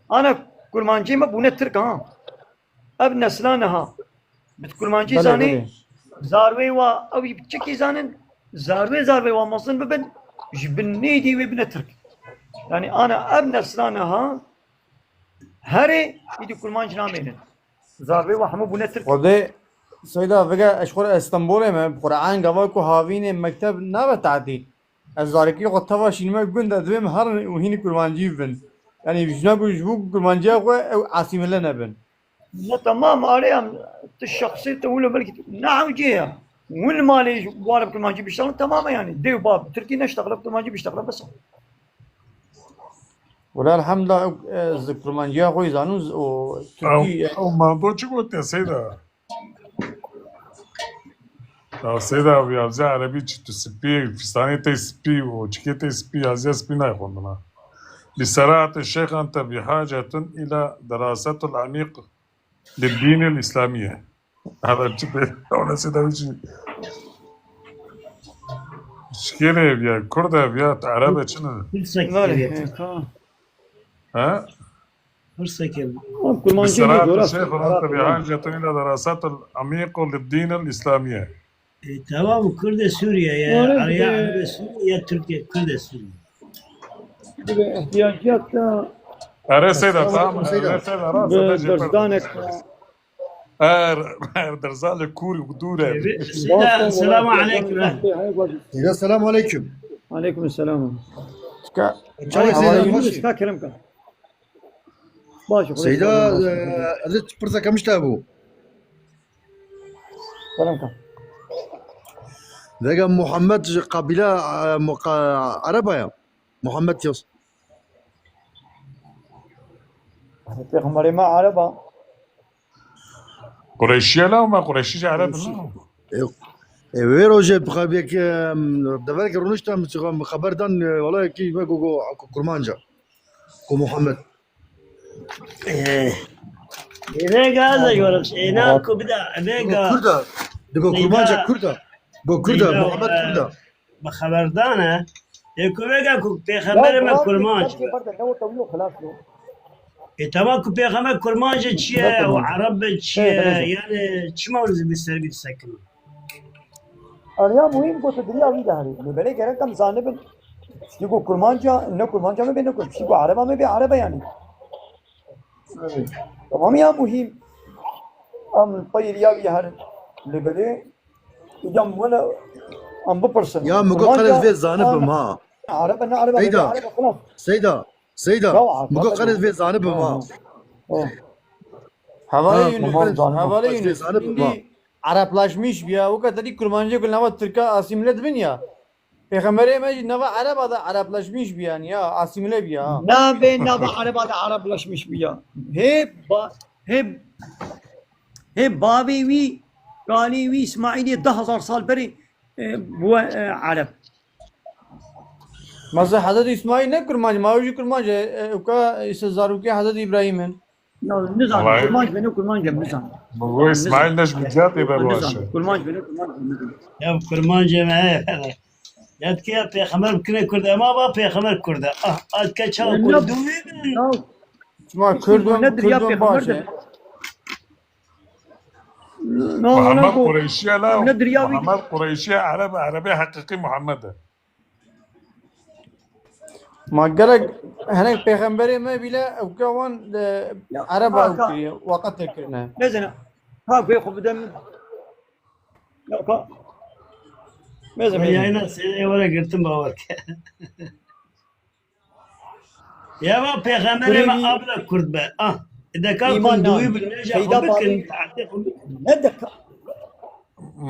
Speaker 16: Ana kurmancı mı bu ne Türk ha? Ab neslana ha. Bit kurmancı
Speaker 9: بله
Speaker 16: zani
Speaker 9: بله
Speaker 16: zarve ve abi çeki zanın zarve ve masın bibin jibin neydi ve bine Türk. Yani ana ab neslana ha heri idi kurmancı namenin. Zarve ve hamu bu ne Türk.
Speaker 9: وده سيدة فجأة أشخر اسطنبول ما قرآن جواكو هافين مكتب نابت تعدي الزاركي قد تفا شينما يقول ده دوام هر وهيني كرمانجي بن يعني بجنا بجبوك كرمانجي أخوة عاصمة لنا بن
Speaker 16: لا تمام عليهم الشخصية تقول ملك نعم جيها وين مالي وارب كرمانجي بيشتغل تماما يعني ديو باب تركي نشتغل كرمانجي بيشتغل بس.
Speaker 9: ولا الحمد لله كرمانجي أخوة زانوز وتركي
Speaker 7: او موضوع شو قلت يا سيدة؟ يا سيدة يا زي عربي تسبي فستاني تسبي وشكي تسبي هذا سبينا يخوننا لسراعة الشيخ أنت بحاجة إلى دراسة العميق للدين الإسلامية. هذا الشيء أنا سيدة وشي شكيلة بيا كردة بيا عربي شنو؟ ها؟ لسراعة الشيخ أنت بحاجة إلى دراسة العميق للدين الإسلامية.
Speaker 17: tamam Kürt Suriye ya Arya Arab Suriye ya Türkiye Kürt Suriye.
Speaker 1: احتياجات
Speaker 7: أرى سيدة تمام أرى سيدة راسه
Speaker 1: بدرسدانك
Speaker 7: درزال كوري ودورة.
Speaker 17: سيدة السلام عليكم.
Speaker 8: يا السلام عليكم.
Speaker 1: عليكم السلام.
Speaker 8: Çay Seyda başı.
Speaker 1: Ska kelimka. Başı.
Speaker 8: Seyda azıcık pırsa kamışta bu.
Speaker 1: Kelimka.
Speaker 8: Vega Muhammed kabile Arabaya. Muhammed yaz.
Speaker 1: Peygamber ma Araba.
Speaker 7: قريشية لا ما قريشية عرب لا.
Speaker 8: Ver hoca bıkabiyek dever ki runuşta haberden vallahi ki bego kurmanca. Ko Muhammed.
Speaker 17: Vega da yoruz. Ena kubda Vega.
Speaker 8: Kurda. Dego kurmanca Kurda. Go Kurda Muhammed Kurda.
Speaker 17: بخبردانه يكو Vega ku peygamber me kurmanca. تمام ku peygamber kurmanca çiye ve Arap çiye yani çima orası bir sergi sakın.
Speaker 16: Arya muhim ko tadriya vi dahri. Böyle gerek kam zanibin Şigo kurmanca ne kurmanca mı ben ne kur. Şigo Araba mı bir Araba yani. Tamam ya muhim. Am طير ya vi har. Böyle jam wala am bu person.
Speaker 8: Ya mugo qalet ve zanibim ha.
Speaker 16: Araba ne Araba
Speaker 8: Seyda.
Speaker 16: Araba خلاص.
Speaker 8: Seyda. Mugo qalet ve zanibim ha.
Speaker 9: Havale
Speaker 8: Yunus.
Speaker 9: Havale Yunus şimdi Araplaşmış ya o kadar kurmancı kul nava Türkiye asimile bin ya. Peygamber'e mecid nava Arabada Araplaşmış bir yani ya asimile bir ya.
Speaker 16: Ne be ne be Arabada Araplaşmış bir ya. Hep Babevi Galevi İsmaili 10,000 sal beri bu Arap.
Speaker 9: Mesela Hazreti İsmail ne kurmancı? Mavuşu kurmancı. Uka ise Zaruki Hazreti İbrahim'in.
Speaker 16: Nizam kurmancı beni kurmancı nizam.
Speaker 7: هو اسماعيل نجم جاتي بابوشه.
Speaker 16: Kurmancı beni kurmancı.
Speaker 17: Ya kurmancı me. Ya ki peygamber kine Kürt ama ba peygamber Kürt. Ah az kaç al Kürt.
Speaker 9: Cuma Kürdün başı.
Speaker 7: محمد قريشية لا محمد قريشية عربي حقيقي محمد.
Speaker 9: ما gerek hani peygamberi bile ukavan Araba ukriye vakat tekirne.
Speaker 16: Ne zene? Ha koy kubdem. Ya ka. Ne zene?
Speaker 17: Yayına seni oraya girdim baba. Ya ba peygamberi ma abla Kürt be. Ah. إذا كان كندوي بالنجاح ممكن تعتقد
Speaker 16: ندك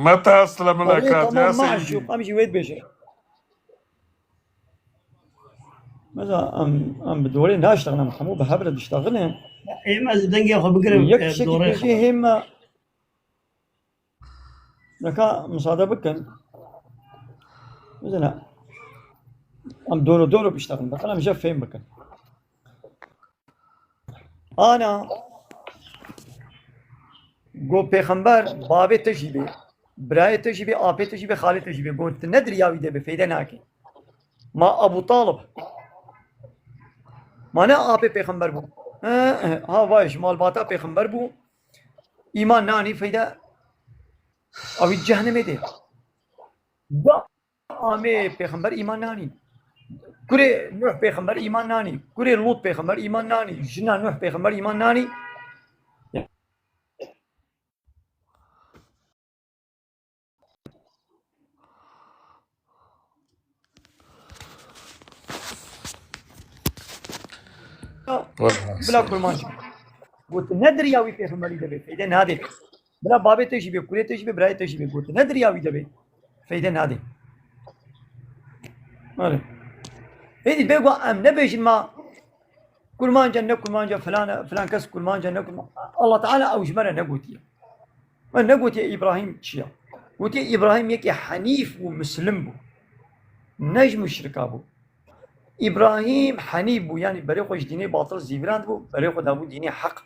Speaker 7: متى أسلم الأكاد يا سيدي؟
Speaker 16: أمشي ويد بشر ماذا أم بدورين لا اشتغلنا محمو بهبرة بيشتغلهم
Speaker 17: إيه ما دنجي أخو بقرب
Speaker 16: دورين شيء هم لكا مصادة بكن مثلا أم دورو بيشتغل بس أنا مش فين بكن أنا جو پیغمبر بابه تجيبه براية تجيبي آبي تجيبي خالي تجيبي قلت ندري يا ويدا بفيدة ناكي ما أبو طالب ما أنا آبي بيخمبر بو ها وايش مال باتا بيخمبر بو إيمان ناني فيدا أو جهنم دي با آمي بيخمبر إيمان ناني كوري نوح بيخمبر إيمان ناني كوري لوط بيخمبر إيمان ناني جنا نوح بيخمبر إيمان ناني بلا كرمان قلت ندري يا وي بيخمبر دبي فإذا هذه بلا بابي تجيبي كوري تجيبي براي تجيبي قلت ندري يا وي دبي فإذا هذه مالي هيدي بيقوا أم نبيش ما كرمان جنة كرمان جا فلان كس كرمان جنة كرمان الله تعالى أوجمنا نقوتي ما نقوتي إبراهيم شيا قوتي إبراهيم يكي حنيف ومسلم بو نجم مشركا بو إبراهيم حنيف بو يعني بريقوش ديني باطل زيبراند بو بريقو دابو ديني حق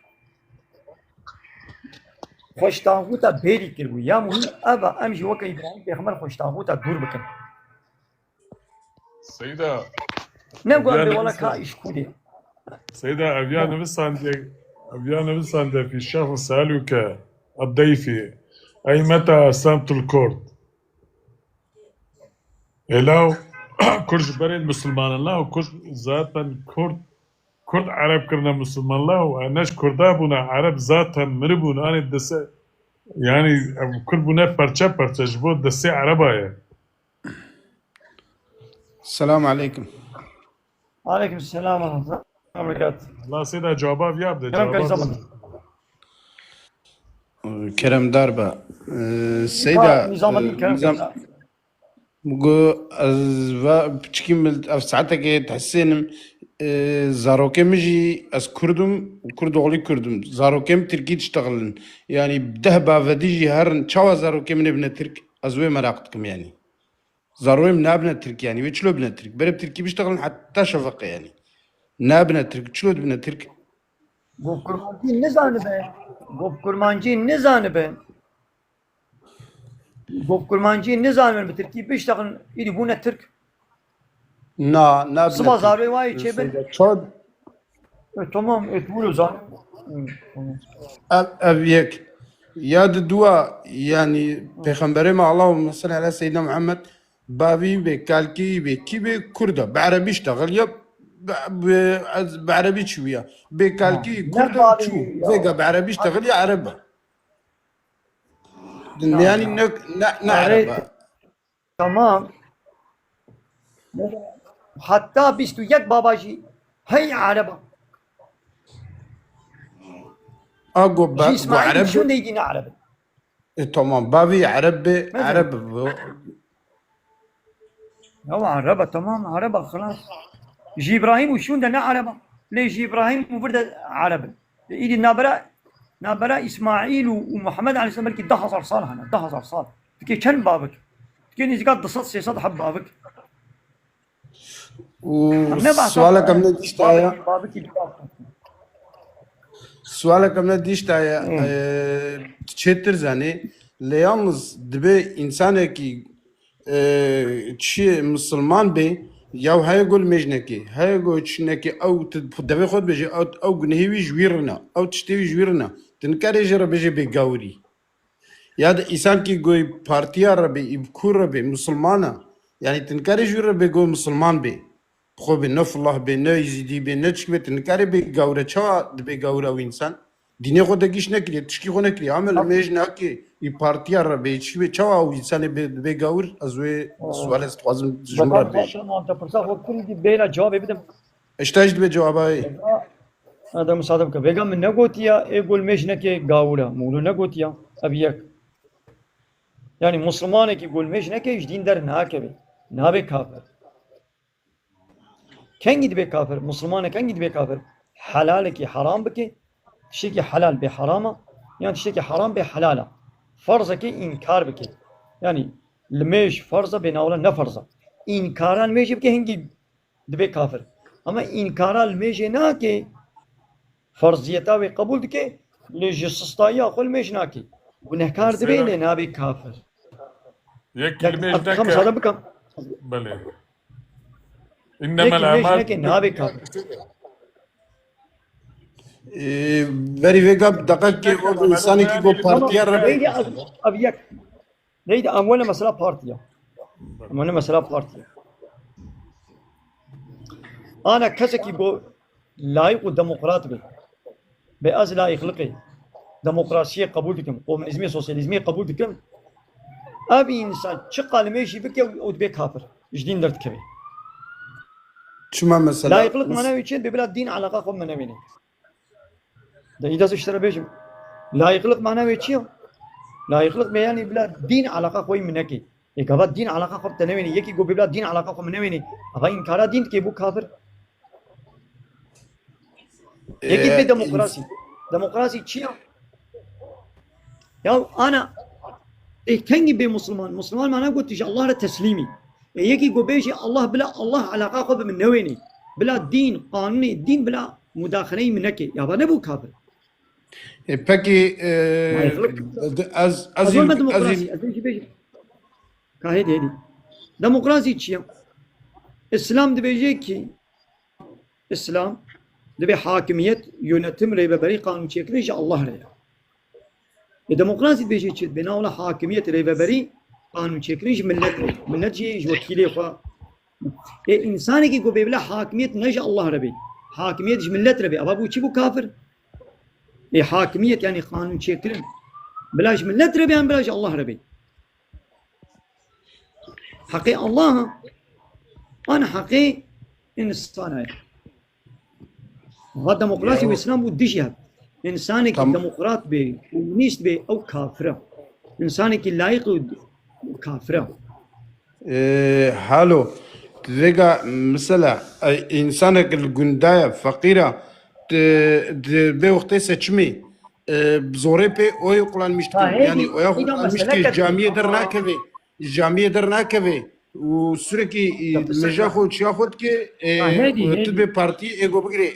Speaker 16: خوش تاغوتا بيري كربو يا مهم أبا أمشي وكا إبراهيم بيخمر خوش تاغوتا دور بكن
Speaker 7: سيدة
Speaker 16: نقول أبي ولا كا إشكودي
Speaker 7: سيدة أبيانا بس عندي في الشهر سألوك الضيفي أي متى أسلمت الكرد؟ إلاو كرش بريد مسلمان الله وكرش ذاتا كرد عرب كرنا مسلمان الله وأناش كردابونا عرب ذاتا مربونا أنا الدسة يعني كربونا برشا جبوت دسة عربايا.
Speaker 18: السلام عليكم.
Speaker 16: وعليكم السلام ورحمة الله وبركاته.
Speaker 7: الله سيدة جوابها بيابدأ
Speaker 16: كلام كيف
Speaker 7: جوابها
Speaker 18: كرم داربا السيدة
Speaker 16: نظام الكلام
Speaker 18: بقول بتشكيم ساعتك تحسين زاروكم يجي از كردم علي كردم زاروكم تركي تشتغلن يعني بدهبا فديجي هرن تشوا زاروكم نبنا ترك ازوي مراقتكم يعني زاروكم نابنا ترك يعني ويشلو بنا ترك برب تركي بيشتغلن حتى شفقة يعني نابنا ترك شلو بنا ترك
Speaker 16: bu kurmancı ne zanıbe? Bu kurmancı ne zanıbe? Bu kurmancı ne zanıbe? Türkiye beş takın idi bu ne Türk?
Speaker 18: نابنا
Speaker 16: Sıba zarbe var içebe.
Speaker 18: شاد
Speaker 16: Tamam etbulu zan.
Speaker 18: أبيك يا دوا يعني پیغمبر ما اللهم صل على سيدنا محمد بابي بكالكي بكي بكردة بعربي اشتغل يب بعربي شوية بكالكي كردة شو فيقا بعربي اشتغل يا عربة يعني نعرف
Speaker 16: Tamam. Hatta biz tuyyak babacı hay araba.
Speaker 18: أقو
Speaker 16: جي اسماعيل شو
Speaker 18: بعربي
Speaker 16: يجينا عربي؟
Speaker 18: تمام بابي عربي عربي
Speaker 16: هو عربة تمام عربة خلاص. جي ابراهيم وشو ده عربة؟ ليش جي ابراهيم مفرد عربي؟ ايدي نابرا اسماعيل ومحمد عليه السلام بلكي 10,000 صار هنا 10,000 صار. كي كان بابك؟ كي نزقات دصت سيصد حب بابك.
Speaker 18: وسؤالك من ديشتايا سؤالك من ديشتايا تشتر زاني ليامز دبي إنسانة كي تشي مسلمان بي ياو هاي يقول مجنكي هاي يقول تشنكي أو تدبي خود بيجي أو جنهيوي جويرنا أو تشتوي جويرنا تنكاري جرا بيجي بيجاوري يا ده إنسان كي جوي بارتيا ربي يبكور ربي مسلمانا يعني تنكاري جوير بيجو مسلمان بي خو بنف الله بنا يزيدي بنا تشكي تنكاري بيجاورة شوا بيجاورة وإنسان ديني خود دقيش نكري تشكي خو نكري عمل مجنا كي يبارتيا ربي تشكي شوا وإنسان بيجاور أزوي سؤال استوازم جمرة بيش
Speaker 16: انت فرصة وقت كل دي بيلا جواب بدم
Speaker 18: اشتاجت بجوابي
Speaker 16: هذا مصادم كبيجا من نقوتيا يقول مش نكي قاولا مولو نقوتيا أبيك يعني مسلمان كي يقول مش نكي جدين در ناكبي نابي كافر كان يد بكافر مسلمان كان يد بكافر حلال كي حرام بكي شيء كي حلال بحرامه يعني شيء كي حرام بحلاله فرض كي إنكار بكي يعني الميش فرضه بناولا نفرضه إنكارا الميش بكي هنجي دبي كافر أما إنكارا الميش ناكي فرضيتا وقبول بكي لجسستايا قل ميش ناكي ونهكار دبي نابي كافر
Speaker 7: یک کلمه
Speaker 16: خمس هذا بكم
Speaker 7: بله انما
Speaker 16: يك ليش
Speaker 7: الاعمال
Speaker 16: نكي نابي كافر
Speaker 18: وری ویگا دقیق که او انسانی که گو پارتیا ربی
Speaker 16: نيدي ابيك نيدي امونا مسألة بارتيا امونا مسألة بارتيا انا كسكي بو لايق ديمقراط بي بأز لا يخلقي ديمقراطية قبول دكم كومونيزمي سوسياليزمي قبول دكم ابي انسان شقال ماشي بك ودبي كافر جدين درت كبي
Speaker 18: شما مثلا
Speaker 16: لا يخلق مناوي تشين ببلاد دين علاقة خب مناويني ده إذا اشترى بيجم لا يخلق معناه تشيو لا يخلق بيعني بلاد دين علاقة خوي منكي يكابات دين علاقة خب تنويني يكي جو ببلاد دين علاقة خب منويني أبا إنكارا دين كيبو كافر يكي بي ديمقراطي ديمقراطي تشيو يا أنا كنجي بي مسلمان معناه قلت إيش الله تسليمي يكي جو بيجي الله بلا الله علاقة خب منويني بلا دين قانوني دين بلا مداخله منكي يا نبو كافر
Speaker 18: پکی از
Speaker 16: ما ديمقراطي از ايش بيجي كاهدي هدي ديمقراطي تشيا اسلام دي بيجي كي اسلام دي حاكمية يونتم ريبري قانون تشيكريش الله ريا الديمقراطي بيجي تشي بنا ولا حاكمية ريبري قانون تشيكريش ملت جي وكيلي خوا انسان كي جو بلا حاكمية نجا الله ربي حاكمية ملت ربي ابو تشيبو كافر حاكمية يعني قانون شكل بلاش ملت ربي عن بلاش الله ربي حقي الله أنا حقي إنسان هاي هذا ديمقراطي والإسلام وديش هذا إنسانك ديمقراط بي كومونيست بي أو كافرة إنسانك لايق كافرة
Speaker 18: حالو تلقى مثلا إنسانك الجنداية فقيرة بوقت سچمی بزوره په او یقلان مشتکل یعنی او یقلان مشتکل جامعه در نکوی و سرکی مجا خود چیا خود که تبه پارتی ایگو بگیره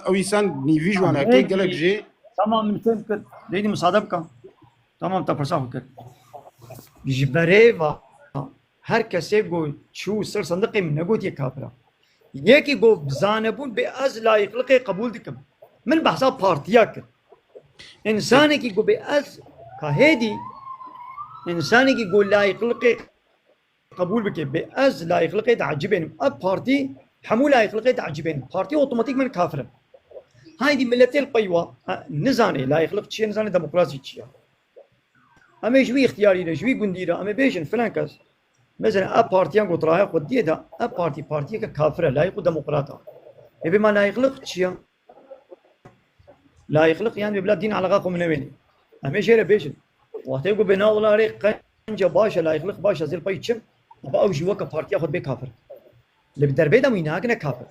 Speaker 18: او انسان نیوی جوانه که گلک جه
Speaker 16: تمام مثل كده دي مصادبة تمام تفرسه كده جبري و هر کسی گو چو سر صندوق من نگوت یک کافره یکی گو بزانبون به از لایقلق قبول دکم من بحثا پارتیا کر انسانی کی گو به از کهدی انسانی کی گو لایقلق قبول بکه به از لایقلق تعجبين اب پارتی حمول لایقلق تعجبين پارتی اوتوماتیک من کافرم هاي دي ملتي القيوة نزاني لا يخلق شيء نزاني ديمقراطي شيء اما شوي اختياري شوي قنديرة اما بيشن فلان كاس مثلا اب بارتيان قلت راها قد ديدا اب بارتي كافرة لا يقول ديمقراطة يبي ما لا يخلق شيء لا يخلق يعني ببلاد دين على غاكم من وين اما شيء بيشن وقت يقول بنا والله ريق قنجة باشا لا يخلق باشا زي البيتشم ابا او جوا كبارتي ياخذ بيه كافر اللي بدربي ده ويناك كافر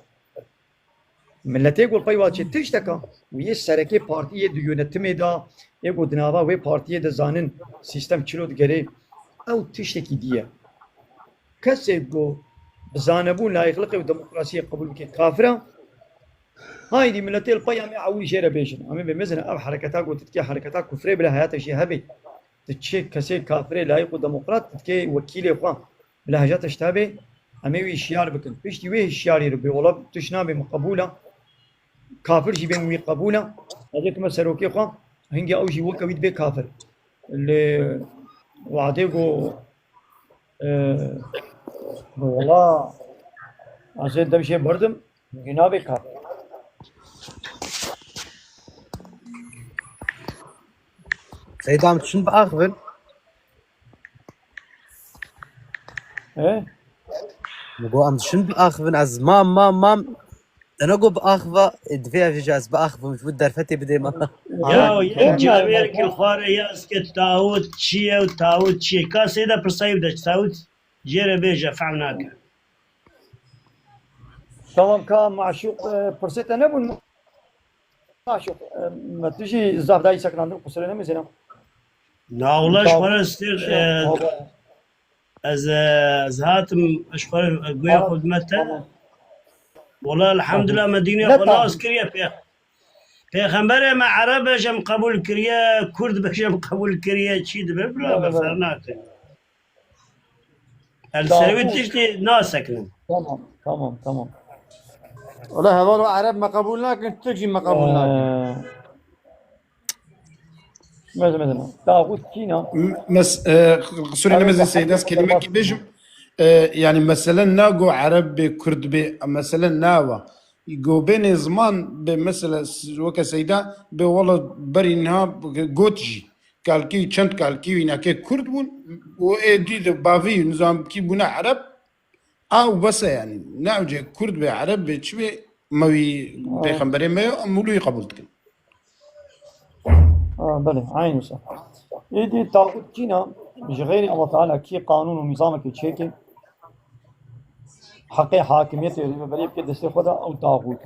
Speaker 16: ملت يقول قيوة تشتكى ويسركي بارتي دو يونتمي دا يقول دنابا وي بارتي دا زانن سيستم چلو دگري او تشتكي ديه كسي يقول زانبون لا يخلقي وديمقراطية قبول بكي كافرة هاي دي ملتي القيام يعوي شيرا بيشن امي بمثلا اب حركتها قلت تتكي حركتها كفري بلا حياة شي هبي تتشي كسي كافري لا يقول ديمقراط تتكي وكيل اخوان بلهجات اشتابي امي وي شيار بكن بيشتي وي شيار يربي والله تشنابي مقبوله كافر جي بين وي قبوله هذيك ما سروكي خو هنجي او جي وكويد بي كافر اللي وعديكو والله عشان ده شيء بردم جنابي كافر
Speaker 19: سيدام شنو باخذ
Speaker 16: ايه
Speaker 19: نقول ام شنو باخذ از مام انا اقول باخذه دفيع في جاز باخذه مش بدي درفتي بدي ما
Speaker 17: يا جابر كي خوار يا اسكت تاوت شي وتاوت شي كاسيدا برسايب دش تاوت جيره بيجا فعمناك
Speaker 16: تمام كان معشوق فرصت انا بقول معشوق ما تجي زاف داي سكران قصرنا مثلا
Speaker 17: لا والله شوار استير از هاتم اشخار قوي خدمته والله الحمد لله مدينة خلاص كريا فيها پیغمبر ما عرب بشم قبول كريا كرد بشم قبول كريا چی دبر بلا بفرناته السروي تشتي ناسكن
Speaker 1: تمام
Speaker 9: والله هذول عرب ما قبولناك انت تجي ما قبولناك
Speaker 1: مثلا طاغوت كينا
Speaker 18: سوري نمزي سيداس كلمة كي بيجم يعني مثلا ناقو عرب كرد بي مثلا ناوا يقو بين زمان بمثلا وكا سيدا بوالله برينها جوتجي كالكي چند كالكي ويناكي كرد بون و دي بافي نظام كي بونا عرب او بس يعني ناوجي كرد بي عرب بي موي بيخنبري ما مولوي قبولتك
Speaker 1: بله عين صح يدي طاغوت كينا مش غير الله تعالى كي قانون ونظامك تشيكي حقي حاكميته بريب كده خدا او طاغوت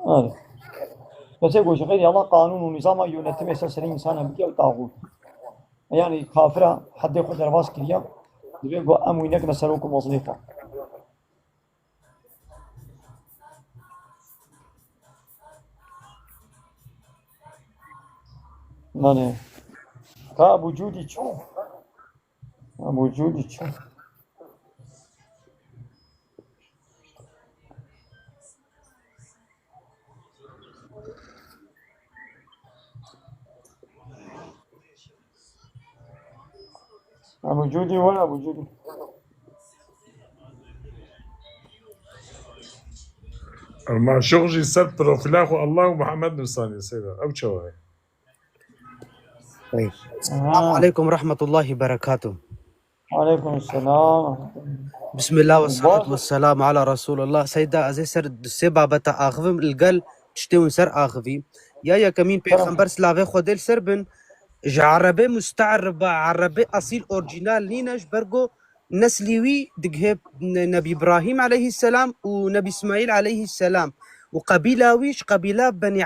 Speaker 1: هذا بس يقول غير الله قانون ونظام يونتم اساس الانسان بكي او طاغوت يعني كافره حد ياخذ رواس كليا يقول اموينك نسروكم وظيفه مانه كا وجودي شو وجودي شو وجودي ولا وجودي
Speaker 7: مع شغلي سبت رفلاخ الله ومحمد نصاني سيدا أو شوي
Speaker 19: طيب السلام عليكم ورحمة الله وبركاته.
Speaker 1: وعليكم السلام.
Speaker 19: بسم الله والصلاة والسلام على رسول الله. سيدا أزي سر سبا بتا آخفم القل تشتون سر آخفي يا كمين بيخنبر سلافي خودل سربن عربي مستعربة عربي أصيل أورجينال نينش برغو نسليوي دقهب نبي إبراهيم عليه السلام ونبي إسماعيل عليه السلام وقبيلة ويش قبيلة بني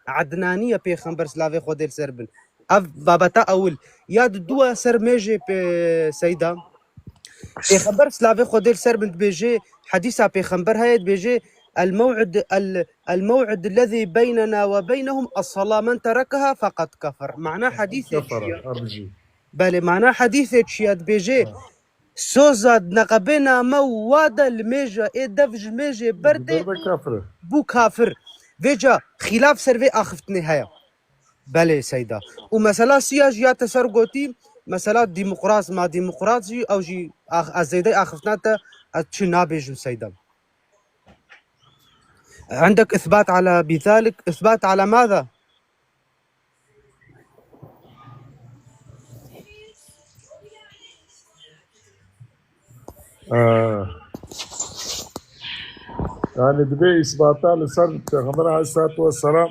Speaker 19: عدنانية بيخنبر سلافي خودل سربن اف بابتا اول یاد دو سر میجه سیدا پیغمبر سلاوی خودل سر بنت بيجي حديث پیغمبر هيد بيجي الموعد الذي بيننا وبينهم الصلاة من تركها فقد كفر. معناه حديث بله معناه حديث شياد بيجي سوزاد نقبنا مواد الميجا ادفج ميجي برده بو كافر فيجا خلاف سرفي اخفتني هيا بله سيدا. ومثلا سياج يا تسرقوتي مثلا ديمقراطي ما ديمقراطي او جي ازيدي اخفتناتا اتشنا بيجو سيدا. عندك اثبات على بذلك؟ اثبات على ماذا؟
Speaker 7: يعني دبي اثباتات لسر پیغمبر عليه الصلاه والسلام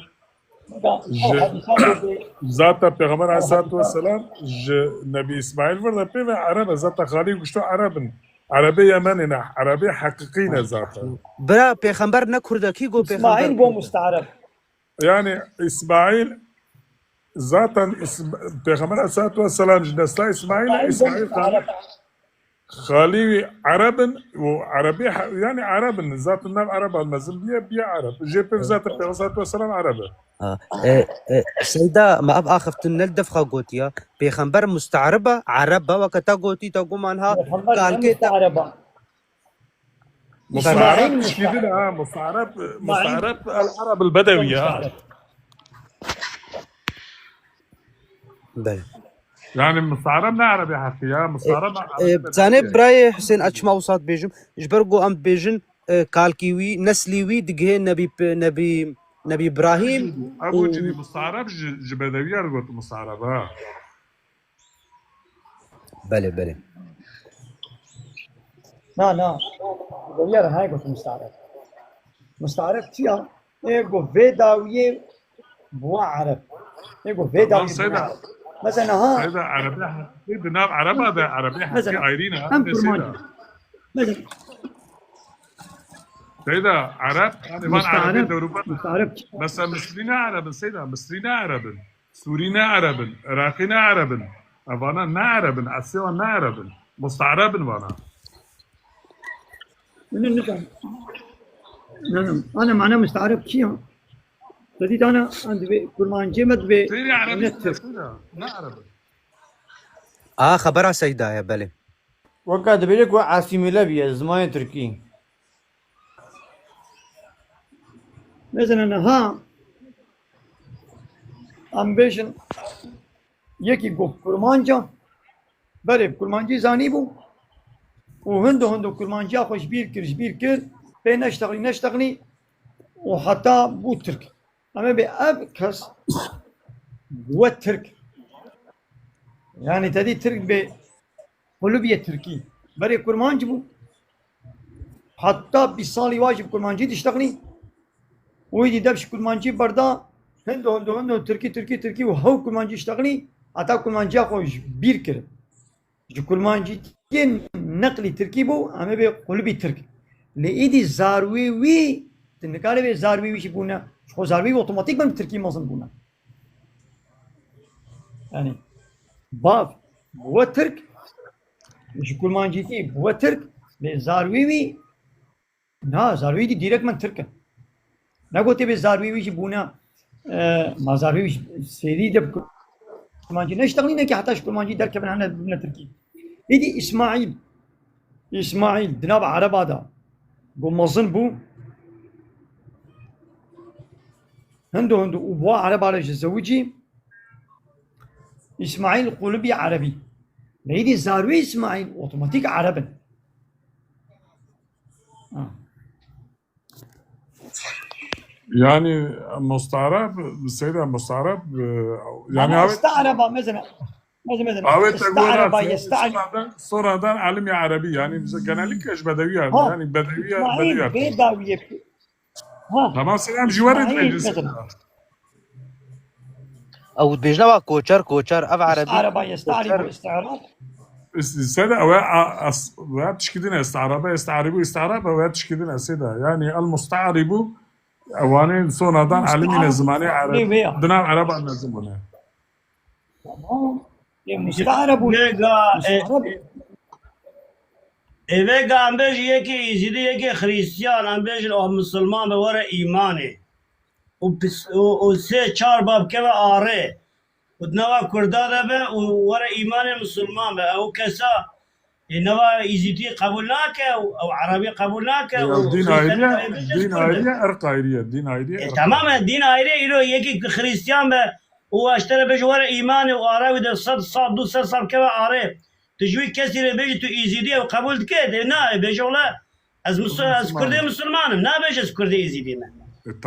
Speaker 7: ذات پیغمبر عليه الصلاه والسلام نبي اسماعيل ورده بين عرب ذات خالي وشتو عربي يمننا عربي حقيقينا ذاته
Speaker 19: برا پیغمبر نكردكي جو پیغمبر
Speaker 1: اسماعيل بو مستعرب
Speaker 7: يعني اسماعيل ذاتا پیغمبر عليه الصلاه والسلام جنسلا اسماعيل خالي عرب وعربي يعني عرب ذات النام عرب المزن بيا عرب جي في ذات الرسول والسلام عرب
Speaker 19: سيدا ما ابغى اخفت الدفخه قوتيا بيخنبر مستعربه عربه وكتا قوتي تقوم عنها قال كي
Speaker 1: مستعربه
Speaker 7: مستعرب كده مستعرب العرب البدويه
Speaker 19: بل
Speaker 7: يعني مستعربنا عربي حكي مستعربنا
Speaker 19: زاني براي حسين اتشما وصات بيجم جبرقو ام بيجن كالكيوي نسليوي دقه نبي ابراهيم
Speaker 7: ابو جدي مستعرب جبدويه قلت مستعرب
Speaker 19: بله
Speaker 1: لا بدويه هاي قلت مستعرب تيا ايغو فيداويه بو عرب ايغو فيداويه مثلا ها
Speaker 7: هذا عربي حكي بنام عرب هذا عربي حكي عايرين سيدا عرب يعني ما عربي دوروبا بس مصرينا عرب سيدا مصرينا عرب سورينا عرب عراقينا عرب افانا نا عرب اسيا نا عرب مستعرب وانا
Speaker 1: من النظام انا معناه مستعرب كيا بديت انا عند كرمان جمد ب
Speaker 7: سيري عربي نا عرب
Speaker 19: خبرها سيدا يا بلي
Speaker 9: وەکە دەبێت وە عاسیمە بیە زمانی تورکی
Speaker 16: مثلا ها ام بيشن يكي گفت کرمانجا بله کرمانجی زانی بو و هندو کرمانجا خوش بیر کرد به نشتغلی و حتی بو ترک اما به اب کس بو ترک يعني تدي ترك بقلوبية تركي بري كرمانج بو حتى بصالي واجب كرمانجي تشتغلي ويدي دبش كرمانجي بردا هندو تركي وهو كرمانجي اشتغلي حتى كرمانجي خوش بير كر جو كرمانجي كين نقلي تركي بو اما بقلوبي ترك لإيدي زاروي وي تنكالي بي زاروي ويش بونا خو زاروي اوتوماتيك من تركي مازن بونا يعني باف بو ترك مش كرمانجيتي بو ترك بزاروي نا زاروي دي ديريكت من تركه نا قلت بزاروي ويش بونا ما زاروي ويش سيدي دب كرمانجي نشتغلي نكي حتى كرمانجي درك من هنا بنا تركي ايدي اسماعيل دناب عرب هذا قو مظن بو هندو وبوا عرب على زوجي اسماعيل قلبي عربي ليدي زاروي اسماعيل اوتوماتيك عربا
Speaker 7: يعني مستعرب السيدة مستعرب يعني
Speaker 16: استعرب مثلا
Speaker 7: استعرب صورة دان علمي عربي يعني كان لك ايش بدوية يعني بدوية تمام سلام جوارد
Speaker 19: او بيجنوا كوتشر اف عربي
Speaker 16: يستعرب استعراض
Speaker 7: السيدة ويا تشكيدنا استعراب ويا تشكيدنا السيدة يعني المستعرب اواني صونادان علمي زماني عربي دنا عرب عن زمانه
Speaker 16: مستعرب
Speaker 17: ایوه ام بیش یکی ایزیدی یکی خریستیان ام بیش مسلمان به وره ایمانه و سه چار باب که به آره و نوا کرداره به و وره ایمان مسلمان به او کسا نوا ایزیدی قبول ناکه او عربی قبول ناکه
Speaker 7: دین آیریه ارق آیریه
Speaker 17: تمام دین آیریه ایلو یکی خریستیان به و اشتره بیش وره ایمان و آره و در 100 سال 200 سال که به آره تجوی کسی رو بیش تو ایزیدی و قبول کرد نه بیش اولا از کرده مسلمانم نه بیش از کرده ایزیدی من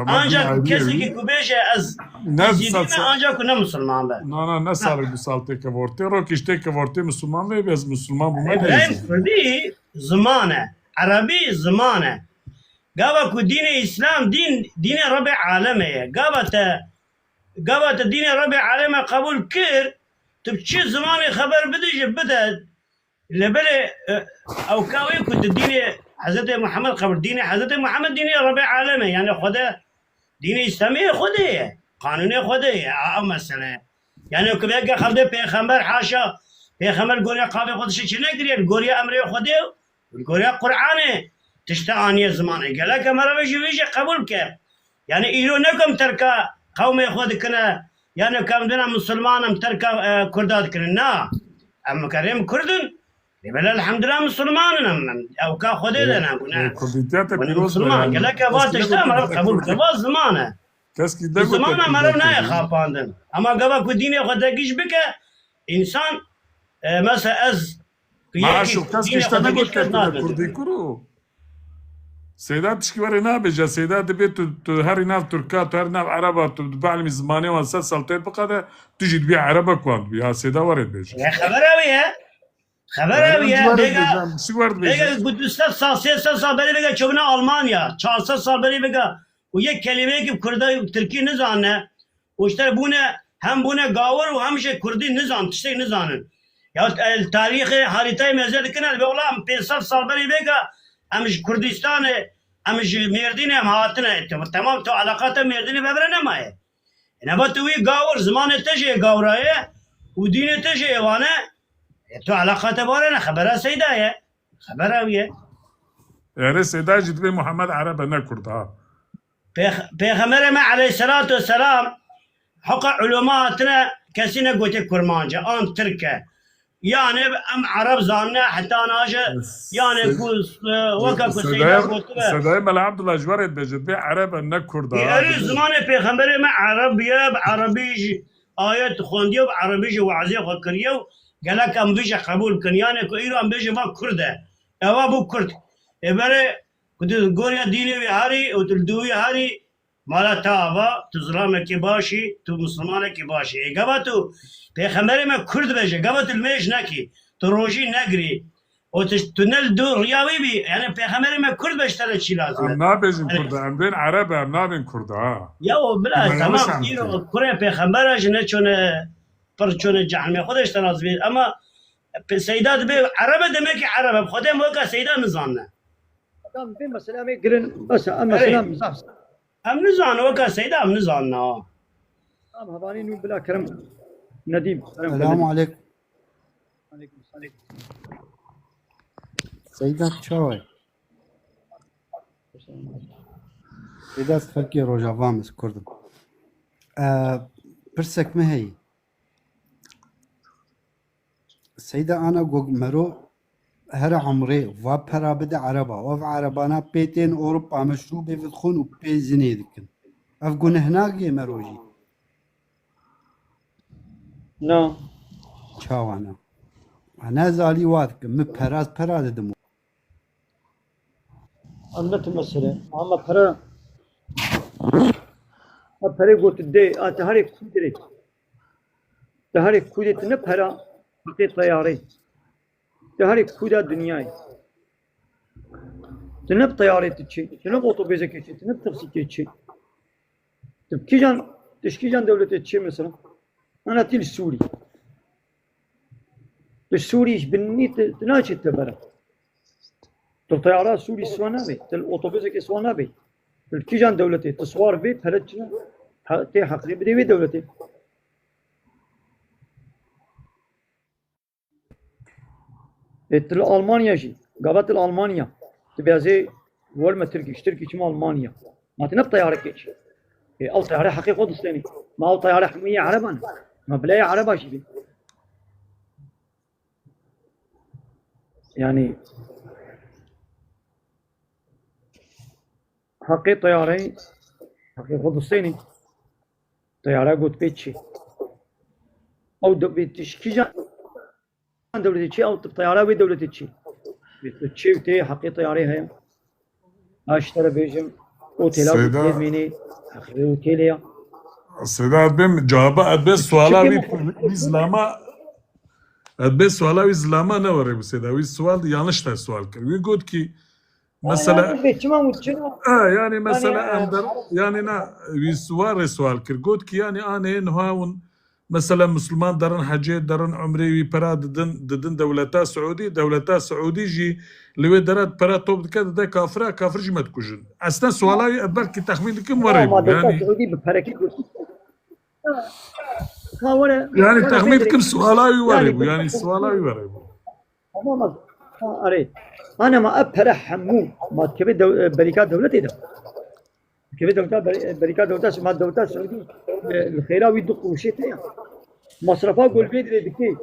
Speaker 17: ancak kesi ki kubeşe az izlediğime ancak ne Müslüman be.
Speaker 7: Ne sarı bu salte kevorte ro kişte kevorte Müslüman ve bez Müslüman bu ne?
Speaker 17: İbrahim kurdi zamane Arabi zamane gava ku dini İslam dini Rabbi aleme gava te dini Rabbi aleme kabul kir tübçi zamanı haber bide lebele avkavi ku dini حضرت محمد خبر دين حضرت محمد دين رب العالمين يعني خدا دين اسلامي خدا قانوني خدا او مساله يعني كبير خدا پیغمبر حاشا پیغمبر گوریا قابل خودش چی نگیرید گوریا امر خدا گوریا قرآن تشتغانی زمان گله که مرا ویژه قبول کرد يعني ایرو نکم ترکا قوم خود کنه يعني کم دنا مسلمانم ترکا کردات کنه نه اما کریم کردن بل الحمد لله مسلماننا او كا خدينا مسلمان قال لك وقت اشتمر قبول كباز زمانه زمانه مرنا يخافاندن اما قبل كديني خدكيش بك انسان مثلا از
Speaker 7: ما شو كاسكي اشتمر كردي كرو سيدات تشكي نه بجا سيدات بيت هاري ناف تركات هاري ناف عربة بعلم زمانه وانسات سلطات بقى تجي تبيع عربة كوان يا سيدا ورد بيجا
Speaker 17: يا خبراوي خبره بیه دیگه بود 200 سال 300 سال بری بگه چونه آلمانیا 400 سال بری بگه و یک کلمه که کرده ترکی نزانه و اشتر بونه هم بونه گاور و همشه کردی نزان تشتی نزانن یا تاریخ حاریتای مزید کنه به اولام 500 سال بری بگه همش کردستان همش مردین هم هاتنه تمام تو علاقات مردین ببره نمایه نبا توی گاور زمان تشه گاورایه و دین تشه وانه تو علاقات بارنا خبرها سيدايا خبرها ويا
Speaker 7: يعني سيدا جدبي محمد عرب انا كردها
Speaker 17: پیغمبر ما عليه الصلاة والسلام حق علماءاتنا كسينا قوتي كرمانجا ان تركه يعني ام عرب زاننا حتى ناجا يعني كل وكا كل سيدا قلت
Speaker 7: سيدا ما عبد الله جبرت بجد عرب انك كرد
Speaker 17: يقري زمان پیغمبر ما عربيه بعربيج آيات خونديو بعربيج وعزيه وكريو قالك ام بيجي قبول كن يعني كو ايرو ام بيجي ما كرده اوا بو كرد ابره كنت غوريا ديني هاري وتلدوي هاري مالا تابا تزرامه کی باشی تو مسلمانه کی باشی گبا تو پیغمبر ما کرد بشه گبا تو المیش نکی تو روشی نگری و تو نل دو ریاوی بی یعنی پیغمبر ما کرد بشتره چی لازمه
Speaker 7: ام نابجیم کرده ام بین عربه ام نابین کرده
Speaker 17: یا بلا تمام اینو کره پیغمبرش نه چونه پر چونه جهنم خودش تنازبید اما سیدات به عربه دمه که عربه خودم وقت سیدا نزانه
Speaker 16: تمام في مسألة ما يقولن بس أما سلام صح
Speaker 17: هم نزان وكا سيدا هم نزان نا
Speaker 16: تمام هباني نو بلا كرم نديم
Speaker 20: السلام عليكم
Speaker 16: عليكم السلام
Speaker 20: سيدات شوي سيدات فرقي روجا فامس كردم برسك ما هي سيدة أنا قوق مرو هر عمري وابرا بدا عربا وف عربانا بيتين أوروبا مشروبي في الخون وبيزني ذكن أفقون هناك مروجي
Speaker 16: نعم
Speaker 20: شاوانا أنا زالي وادك مبراز براز دمو
Speaker 16: أنا تمثله أما برا برا قلت دي أتهاري كودري تهاري كودي تنبهرا بقي طياري تهاري كودا دنياي تنب طياري تشي تنب أوتوبيزة كشي تنب تاكسي كشي تبكي جان تشكي جان دولة تشي مثلا أنا تيل سوري السوري إيش بني تناشي تبرا الطيارات سوري سوانا بي الأوتوبيزة كسوانا بي تبكي جان دولة تصوار بيت هرجنا تي حقري بدي بي دولة تل ألمانيا شيء قابت الألمانيا تبي زي وول ما تركي اشتركي كم ألمانيا ما تنب طيارة كيش أو طيارة حقيقة قدسيني ما هو طيارة حمية عربان ما بلاي عربا شيء يعني حقيقة طيارة حقيقة قدسيني طيارة قد بيتشي أو بتشكي جان دولة تشي أو طيارة وي دولة تشي تشي وتي حقي طيارة هي أشتري بيجم أوتيلا وتيميني أخذ أوتيليا
Speaker 7: سيدا بهم جوابا أدبس سوالا وي زلاما أدبس سوالا وي زلاما نوري بسيدا وي سوال يانش تا سوال كر وي قد كي مثلا يعني مثلا أندر يعني نا وي سوال كر قد كي يعني أنا نهاون مثلا مسلمان درن حجي درن عمري وي برا ددن دولتا سعودي جي لوي درات برا توب كذا ده كافر جي ما تكوجن اصلا سوالاي ابالك تخمين كم وريب يعني
Speaker 16: سعودي ببركي
Speaker 7: يعني تخمين كم سوالاي وريب يعني سوالاي وريب
Speaker 16: تمام اري انا ما ابرح حمو ما كبد بركات دولتي ده كبد بركات دولتي ما دولتي سعودي الخيراوي دق وشيتها مصرفها قول بيد دكتي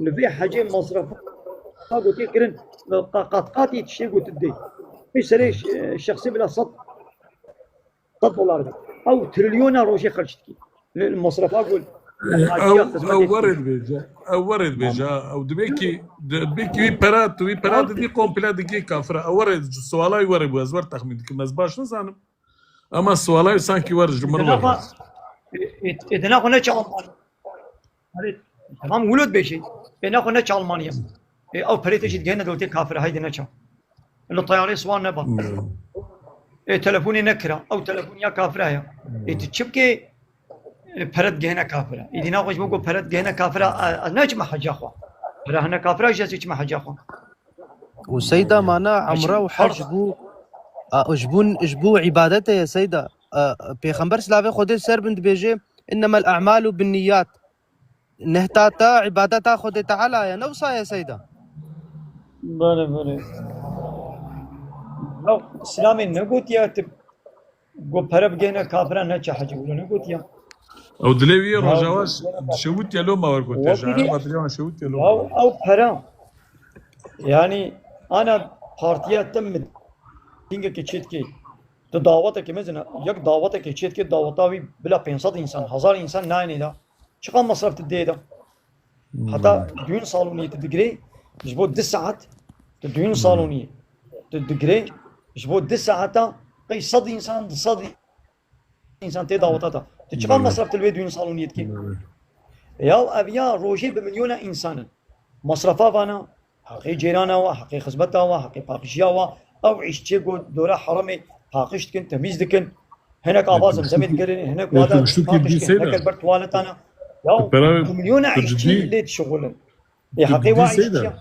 Speaker 16: اللي حاجه مصرفها قلت كرن قطقاتي تشي قلت دي ايش سريش الشخصي بلا صد $1 او تريليون روشي خرجتكي المصرفها قول
Speaker 7: او ورد بيجا او دبيكي وي برات دي كومبلا دي كافره او ورد سوالاي ورد وازور تخمين كما زباش نزانم اما سوالاي سانكي ورج مره
Speaker 16: إذا ناخذ نتش ألمانيا تمام ولد بشيء ناخذ نتش ألمانيا أو بريتش تجينا دولتي كافرة هاي نتشا الطيارة سوان نبا تلفوني نكرة أو تلفوني كافرة هي تشبكي برد جهنا كافرة إذا ناخذ بقول برد جهنا كافرة ناج ما حاجة أخوة رهنا كافرة جالس ما حاجة أخوة
Speaker 19: وسيدة معنا عمره وحج بو اجبو عبادته يا سيدة پیغمبر سلاوه خود سر بند بيجي انما الاعمال بالنيات نهتاتا عبادتا خود تعالى يا نوصا يا سيدة
Speaker 16: بله لو اسلامي نقول يا تب قو پرب گينا كافرا نچ حج بولو نقول يا
Speaker 7: او دلوي
Speaker 16: يا
Speaker 7: روجاواش شوت يا لوما ورقو تجا ما بليون شوت يا لوما
Speaker 16: أو برا يعني أنا بارتيا تم دينجا كتشيت كي دعوتك مثلا يك دعوتك كتشيت كي دعوتاوي بلا 500 إنسان 1000 إنسان نايني دا شقا مصرف تدي دا حتى ديون صالونية تدقري جبو 10 ساعات ديون صالونية تدقري جبو 10 ساعات قي صد إنسان صد إنسان تي دعوتاتا تشقا مصرف تلوي ديون صالونية كي يا أبيا روجي بمليون إنسان مصرفا فانا حقي جيرانا وحقي خزبتا وحقي باقشيا أو عيشتي دورة حرمي باقشت كن تميز دكن هناك آبازم زمين قرن هناك وادا باقشت كن هناك البرت والتانا يا مليون عيشتي ليت شغلن يا حقي وعيشتي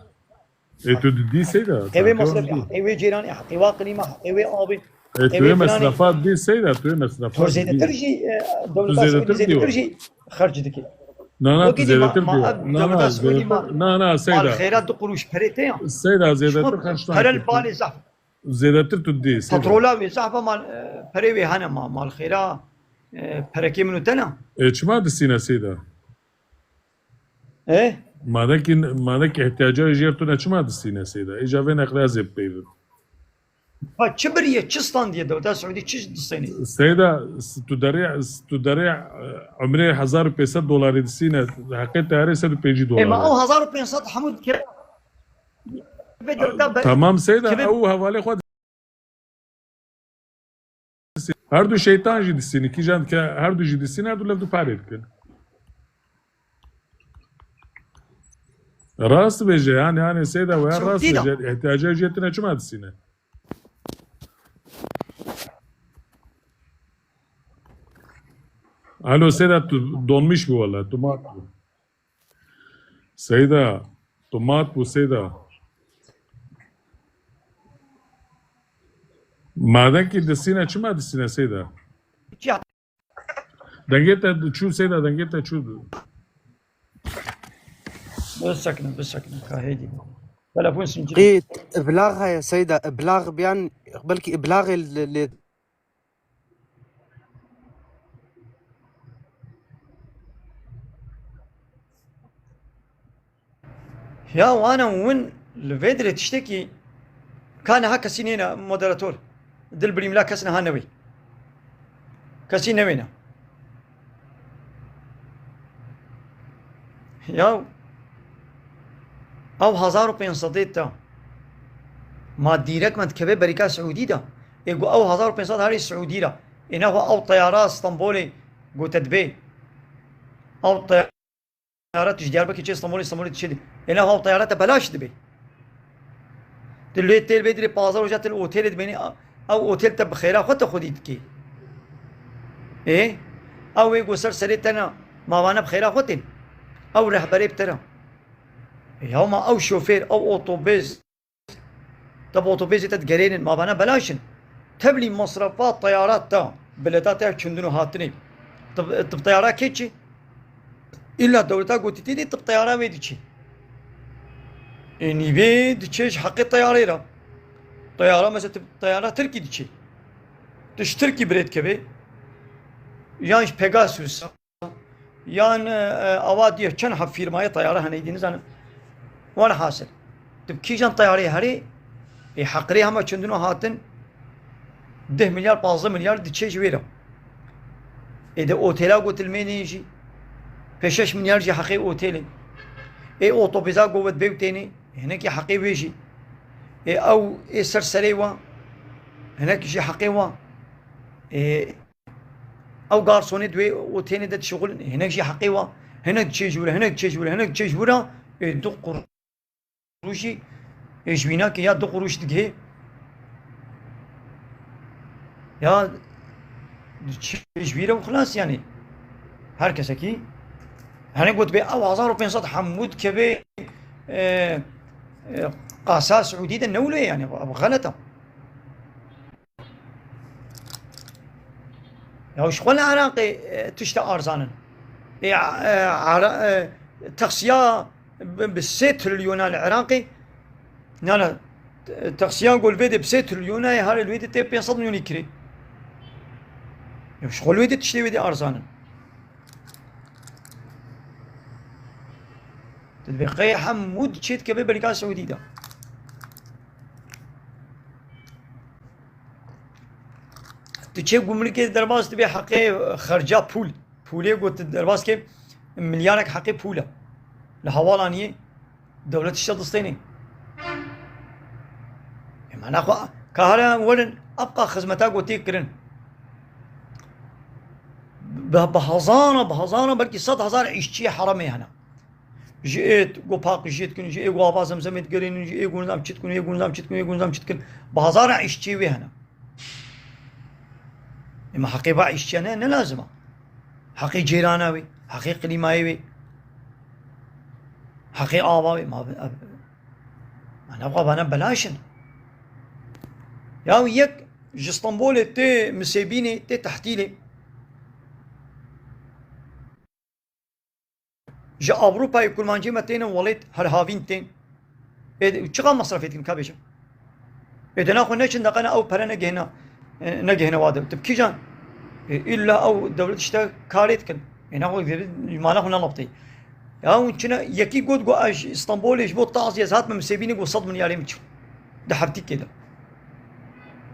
Speaker 7: تدي سيدا
Speaker 16: حقي مصرف حقي جيراني حقي واقليما حقي آبي
Speaker 7: توي مصرفات دي سيدا توي مصرفات
Speaker 16: زيادة ترجي دولة السعودية زيادة ترجي خرج دكي
Speaker 7: لا زيادة ترجي لا سيدا
Speaker 16: الخيرات دو قروش بريتين
Speaker 7: سيدا زيادة ترجي
Speaker 16: هر البالي زحف
Speaker 7: زيادة تدي
Speaker 16: بترولا زحفة مال بريوي هنا مال خيرا بركي منو تنا
Speaker 7: ايش ما دسينا سيدا
Speaker 16: ايه
Speaker 7: ما ذاك احتياجات جيرتنا ايش ما دسينا سيدا اجا فين اخلاص بيبل
Speaker 16: فكبرية تشستان دي دولة السعودية تشش دسيني
Speaker 7: سيدا تدريع عمري $1500 دسينا حقيقة هاري $150
Speaker 16: ايه ما او 1500 حمود كيف
Speaker 7: تمام سيدا او هوالي خود هر دو şeytan jî distînî ki jan ke her du jî distînî her du lev du parê dikin. Rast bêje yani sêda we rast bêje ihtiyaca jetine çima distîne. Alo sêda tu donmuş bu valla tomat bu. Sêda tomat bu sêda. Maden ki distîne çima distîne sêda. دنگتا چو سيدا دنگتا چو
Speaker 16: بالسكنة كاهيدي تلفون سنجري
Speaker 19: قيت ابلاغها يا سيدة ابلاغ بيان بلكي ابلاغ اللي
Speaker 16: يا وانا وين الفيدري تشتكي كان هكا سنين مودراتور دل بريملا كسنا هانوي كسينا وينا يا او 1500 تا ما ديرك ما تكبي بريكا سعودي دا يقول او 1500 هاري سعودي دا انه او طيارات اسطنبولي قو تدبي او طيارات تجديار بكي اسطنبولي تشدي انه او طيارات بلاش دبي دلوقتي تيل بيدري بازار وجات الاوتيل دبيني او اوتيل تب خيرا خد خديتكي ايه او يقول سرسريتنا ما وانا بخيرا خدين او رهبري بترى يوم او شوفير او اوتوبيس طب اوتوبيس تتقرين ما بنا بلاشن تبلي مصرفات طيارات تا بلدات كندنو هاتني طب طيارات كيتشي الا دولتا قلت تيدي طب طياره ويدشي اني بيد تشيش حق الطياره طياره مثلا طياره تركي دشي تشتركي بريد كبي يانش بيغاسوس يان اواديه كان حب فيرماي طياره هنيدين زان وانا حاصل تبكي جان طياري هري يحقريها ما كندنو هاتن 10 مليار 15 مليار دتشي ويرا اذا اوتيلا قلت الميني يجي 5 مليار جي حقي اوتيلي اي اوتوبيزا قوت بيوتيني هناك حقي ويجي اي او اي سرسريوا هناك شي حقيوا اي او غارسوني دوي اوتيني دت شغل هناك شي حقيوا هناك تشي جوره هناك تشي جوره هناك تشي جوره دو قروشي اجبيناك يا دو قروش دقي يا تشي جويره وخلاص يعني هركس كي هناك قلت بي او 1500 حمود كبي قاسا سعودي دا نولي يعني غلطه يا شغل العراقي تشتى ارزانا تغسيا بالسيت تريليون العراقي نانا تغسيا نقول فيدي بسيت تريليون هاي الفيدي تي 500 مليون يكري يا شغل فيدي تشتري فيدي ارزانا تدبقي حمود تشيت كبي بريكا سعودي دا تشي گمرکی درباز تبي حقي خرجا پولی قلت درباز كي مليارك حقي پولا لحوالانية دولة الشدستيني معناه خو كهرا ولن ابقى خدمتها قلت كرن بهزانة بلكي 100,000 اشتي حرامي هنا جيت قو باق جيت كن جي قو ابا زمزمت قرين جي قو نظام تشت كن يقول نظام تشت كن يقول نظام تشت كن بهزانة اشتي وي هنا اما حقي با اشتي انا لازمه حقي جيراناوي حقي قليمايوي حقي آباوي ما انا ابغى انا بلاشن يا يك جسطنبول تي مسيبيني تي تحتيلي جا اوروبا يكون مانجي متين وليت هر هافين تين چقدر مصرف يتكم كابيشا اذا ناخذ نشن دقنا او برنا جهنا نجهنا وادم تبكي جان الا او دولة اشتا كاريت كن هنا هو ما ناخذ نلبطي يا وشنا يكي قد قو اسطنبول يجبو طاز يزهات من مسيبيني قو صد من ياريم تشو ده حبتي كده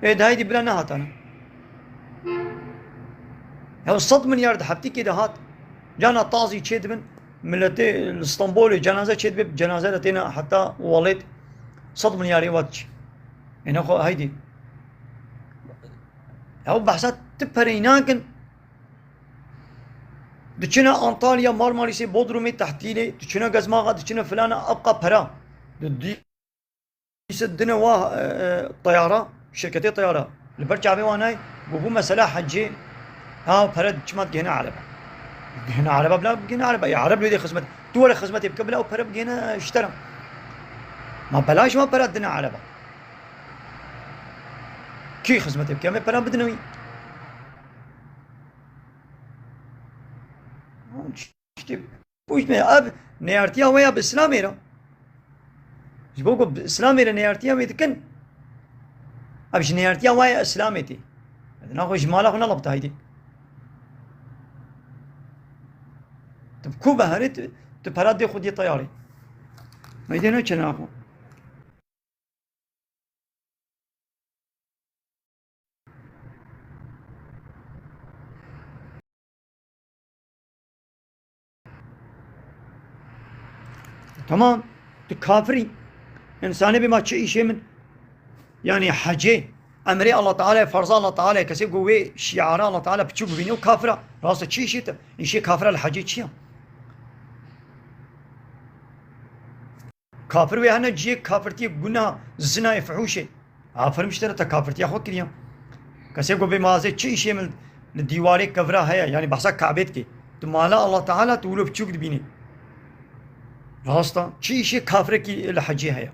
Speaker 16: ده هايدي بلا نهات انا يا صد من يار ده حبتي كده هات جانا طازي تشيد من ملتي الاسطنبولي جنازه تشيد بجنازه لتينا حتى وليت صد من ياري واتش هنا خو هايدي او بحثات تبريناكن دچنا انطاليا مارماريسي بودرومي تحتيلي دچنا غزماغا دچنا فلانا ابقى برا دي يسدنا واه طياره شركتي طياره البرجع بيواناي بوبو مساله حجي ها برد جمات هنا عربه هنا عربه بلا هنا عربه يا عرب لي خدمت دول خدمتي بقبل او برب هنا اشترى ما بلاش ما بردنا عربه كي خدمتي بكم برا بدنوي وش ما اب نيارتيا ويا باسلامي را جبوكو باسلامي را نيارتيا ويدكن ابش نيارتيا ويا اسلامي تي ناخذ جماله خنا لبطه هيدي طب كوبا هرت تبرد دي خدي طياري ما يدينو چناخو تمام كافري انساني بما شيء من يعني حجي امري الله تعالى فرض الله تعالى كسب قوي شعار الله تعالى بتشوف بينه كافره راسه شيء شيء كافره الحجي شيء كافر ويانا جي كافرتي گناه زنا فحوشه عافر مشترى كافرتي اخو كريم كسب قوي مازه شيء من الديواري كفره هي يعني بحث كعبت كي تمالا الله تعالى تقولوا بتشوف بيني راستا شيء كافر كي الحجي هي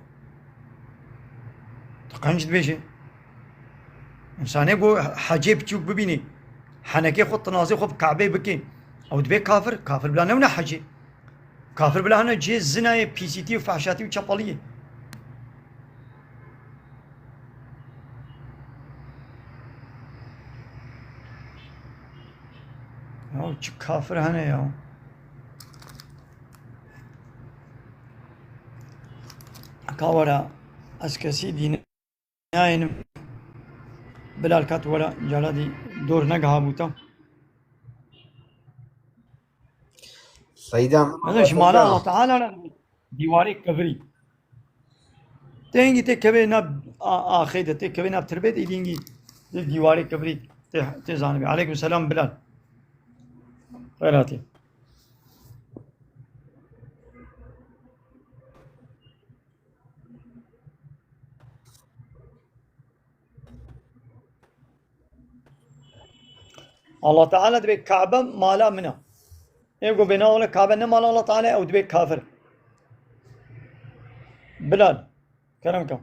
Speaker 16: تقنجد بيجي انسان يقول حجي بتشوف ببيني حنكي خط نازي خب كعبه بكي او دبي كافر بلا نمنا حجي كافر بلا هنا جي زنا بي سي تي وفحشاتي وشاباليه او كافر هنا يا كاورا اسكسي دين ناين بلال كات ولا جلادي دور نقها بوتا
Speaker 21: سيدا
Speaker 16: هذا شمال الله تعالى ديواري كفري تيجي تكبي نب آخيدة تكبي نب تربيت يدينجي ديواري كفري تزانبي عليكم السلام بلال خيراتي الله تعالى دبي كعبة مالا منها يقول بناء كعبة نمال الله تعالى أو دبي كافر بلال كرمكم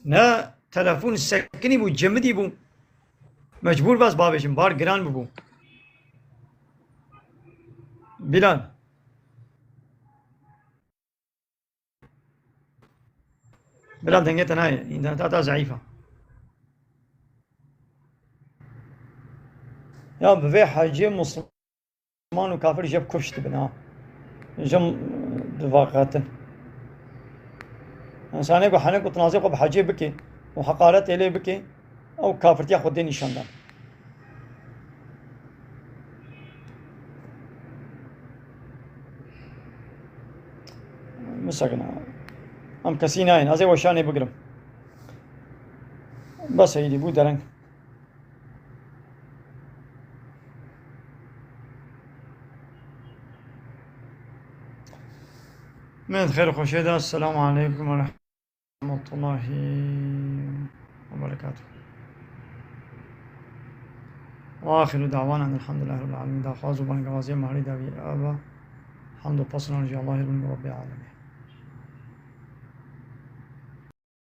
Speaker 16: نا تلفون السكني بو جمدي بو مجبور بس بابشم بار جران بو بلال بلال دنجتنا هاي إنها ضعيفة
Speaker 1: يا بفي حاجة مسلمان وكافر جاب كشت بنا جم دفاقاتن إنسان يقول حنك وتنازق بحاجة بكي وحقارات إليه بكي أو كافر تاخذ دين شندان مسكنا أم كسيناين أزي وشاني بقرم بس هيدي بو درنگ من خير خوشيدا السلام عليكم ورحمة الله وبركاته وآخر دعوانا أن الحمد لله رب العالمين دا خواز و بانگوازی مهاری داوی آبا حمد و پسنا رجی الله رب العالمين